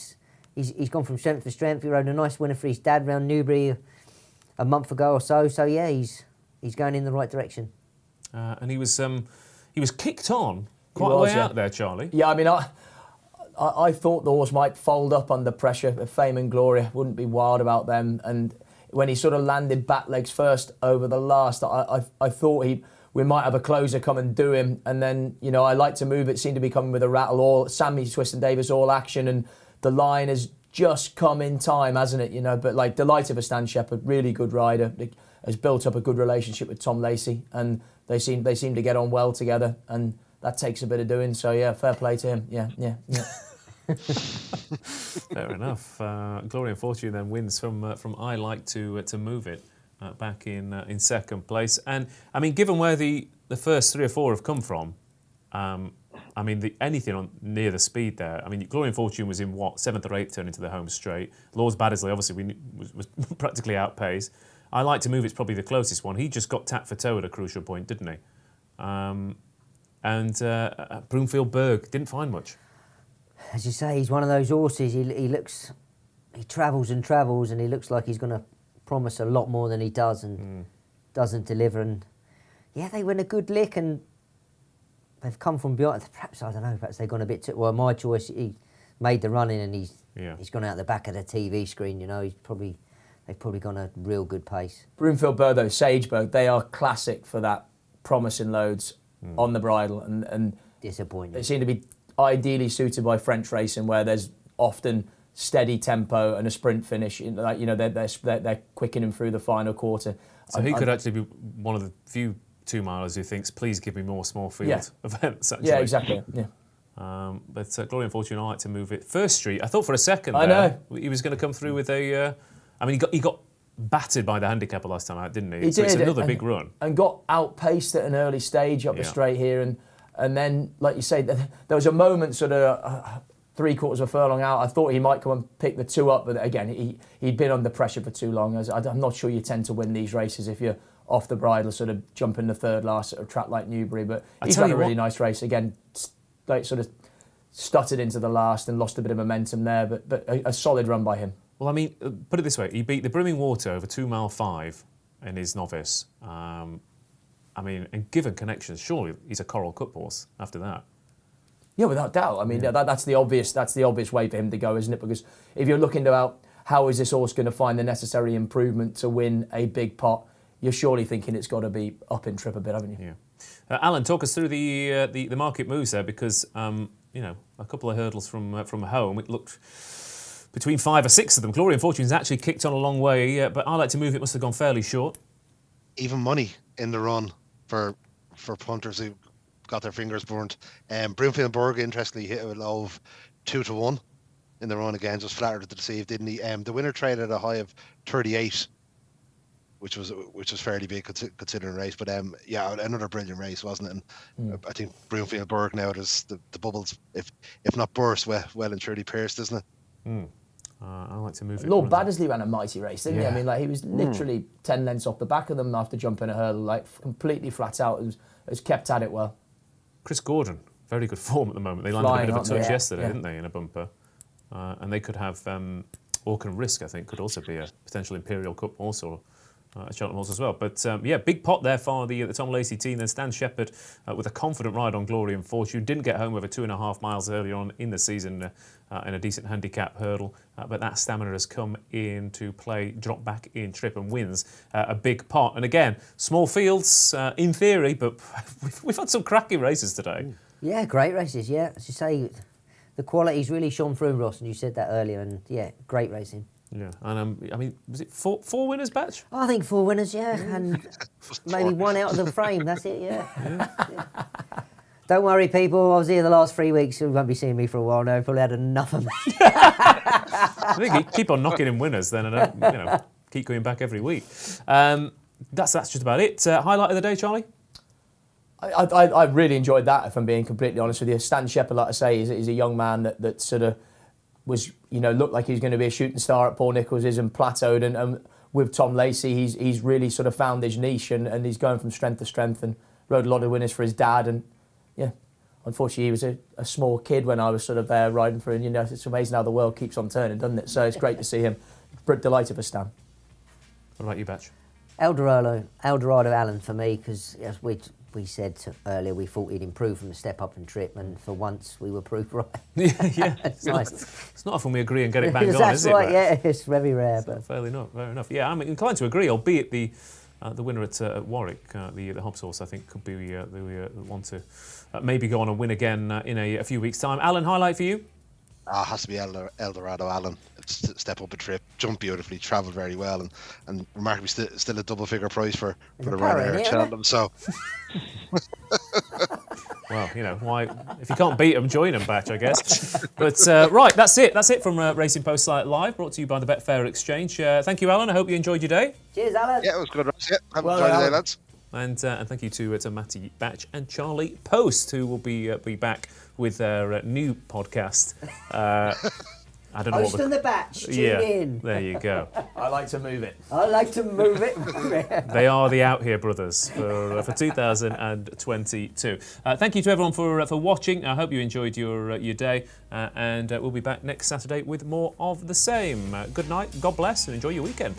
He's gone from strength to strength. He rode a nice winner for his dad round Newbury a month ago or so. So yeah, he's going in the right direction. And he was kicked on quite a way out there, Charlie. Yeah, I mean, I thought the horse might fold up under pressure. Fame and Glory, wouldn't be wild about them. And when he sort of landed back legs first over the last, I thought we might have a closer come and do him. And then, you know, I Like to Move It seemed to be coming with a rattle. All Sammy Twiston-Davies, all action, and the line has just come in time, hasn't it? You know, but like delighted for Stan Shepherd, really good rider, has built up a good relationship with Tom Lacey, and they seem to get on well together, and that takes a bit of doing. So yeah, fair play to him. Yeah. Fair enough. Glory and Fortune then wins from I Like to Move It. Back in second place. And, I mean, given where the first 3 or 4 have come from, I mean, anything near the speed there, I mean, Glory and Fortune was in, 7th or 8th turn into the home straight. Lord Baddesley, obviously, was practically outpaced. I Like to Move It's probably the closest one. He just got tapped for toe at a crucial point, didn't he? And Broomfield Berg didn't find much. As you say, he's one of those horses. He travels and he looks like he's going to promise a lot more than he does and doesn't deliver. And yeah, they went a good lick and they've come from behind. Perhaps, I don't know, perhaps they've gone a bit too... Well, my choice, he made the run in and he's gone out the back of the TV screen, you know. They've probably gone a real good pace. Broomfield Berg, though, Sageberg, they are classic for that promising loads on the bridle. And disappointing. They seem to be ideally suited by French racing, where there's often steady tempo and a sprint finish. Like, you know, they're quickening through the final quarter. So he could actually be one of the few 2-milers who thinks, please give me more small field events. Actually. Yeah, exactly. Yeah. But Glory and Fortune, I Like to Move It. First Street, I thought for a second I know he was going to come through with a... I mean, he got battered by the handicapper last time out, didn't he? He so did, it's another big run. And got outpaced at an early stage up the straight here. And then, like you say, there was a moment sort of 3/4 of a furlong out. I thought he might come and pick the 2 up, but again, he'd been under pressure for too long. I'm not sure you tend to win these races if you're off the bridle, sort of jumping the third last at a track like Newbury. But he's ran a really nice race. Again, like sort of stuttered into the last and lost a bit of momentum there, but a solid run by him. Well, I mean, put it this way, he beat the Brimming Water over 2 mile 5 in his novice. I mean, and given connections, surely he's a Coral Cup horse after that. Yeah, without doubt. I mean, that's the obvious way for him to go, isn't it? Because if you're looking about how is this horse going to find the necessary improvement to win a big pot, you're surely thinking it's got to be up in trip a bit, haven't you? Yeah. Alan, talk us through the market moves there, because you know, a couple of hurdles from home, it looked between 5 or 6 of them. Glory and Fortune's actually kicked on a long way, but I Like to Move It must have gone fairly short. Even money in the run for punters who got their fingers burnt. Broomfield Berg, interestingly, hit a low of 2-1 in the run again, just flattered to deceive, didn't he? The winner traded at a high of 38, which was fairly big considering race. But yeah, another brilliant race, wasn't it? And I think Broomfield Berg now, there's the bubbles, if not burst, well and truly pierced, isn't it? I Like to Move It. Lord Baddesley ran a mighty race, didn't he? I mean, like, he was literally 10 lengths off the back of them after jumping a hurdle, like completely flat out. Has kept at it well. Chris Gordon, very good form at the moment. They landed a bit of a touch yesterday, yeah. didn't they, in a bumper? And they could have Orkin Risk, I think, could also be a potential Imperial Cup also at Cheltenham Horse as well. But yeah, big pot there for the Tom Lacey team. Then Stan Shepherd with a confident ride on Glory and Fortune. Didn't get home over 2.5 miles earlier on in the season in a decent handicap hurdle. But that stamina has come into play, dropped back in trip and wins a big pot. And again, small fields in theory, but we've had some cracking races today. Yeah, great races, yeah. As you say, the quality's really shone through, Ross, and you said that earlier, and yeah, great racing. Yeah, and I mean, was it four winners, Batch? I think 4 winners, yeah, and maybe 1 out of the frame, that's it, yeah. Yeah. Don't worry, people, I was here the last 3 weeks, you won't be seeing me for a while now, probably had enough of me. I think you keep on knocking in winners then, and keep going back every week. That's just about it. Highlight of the day, Charlie? I really enjoyed that, if I'm being completely honest with you. Stan Shepherd, like I say, is a young man that sort of was, looked like he was going to be a shooting star at Paul Nicholls' and plateaued. And with Tom Lacey, he's really sort of found his niche and he's going from strength to strength and rode a lot of winners for his dad. And yeah, unfortunately, he was a small kid when I was sort of there riding for him. It's amazing how the world keeps on turning, doesn't it? So it's great to see him. Delighted for Stan. What about you, Batch? Eldorado Allen for me, because as we said earlier, we thought he'd improve from the step up and trip, and for once we were proved right. Yeah. It's nice. It's not often we agree and get it bang on, That's is it? right, yeah, it's very rare. But fair enough. Yeah, I'm inclined to agree, albeit the winner at Warwick, the Hobbs horse, I think could be the one to maybe go on and win again in a few weeks' time. Alan, highlight for you? Has to be Eldorado Allen. Step up a trip, jumped beautifully, travelled very well, and remarkably still a double figure price for the rider here at Cheltenham. So, well, why? If you can't beat them, join them, Batch, I guess. But right, that's it. That's it from Racing Post Live, brought to you by the Betfair Exchange. Thank you, Alan. I hope you enjoyed your day. Cheers, Alan. Yeah, it was good. Yeah, have a enjoyed the day, lads. And thank you to Mattie Batch and Charlie Poste, who will be back with their new podcast. I don't know Post on the Batch, tune in. There you go. I like to move it. I like to move it. They are the Out Here brothers for 2022. Thank you to everyone for watching. I hope you enjoyed your day, and we'll be back next Saturday with more of the same. Good night, God bless, and enjoy your weekend.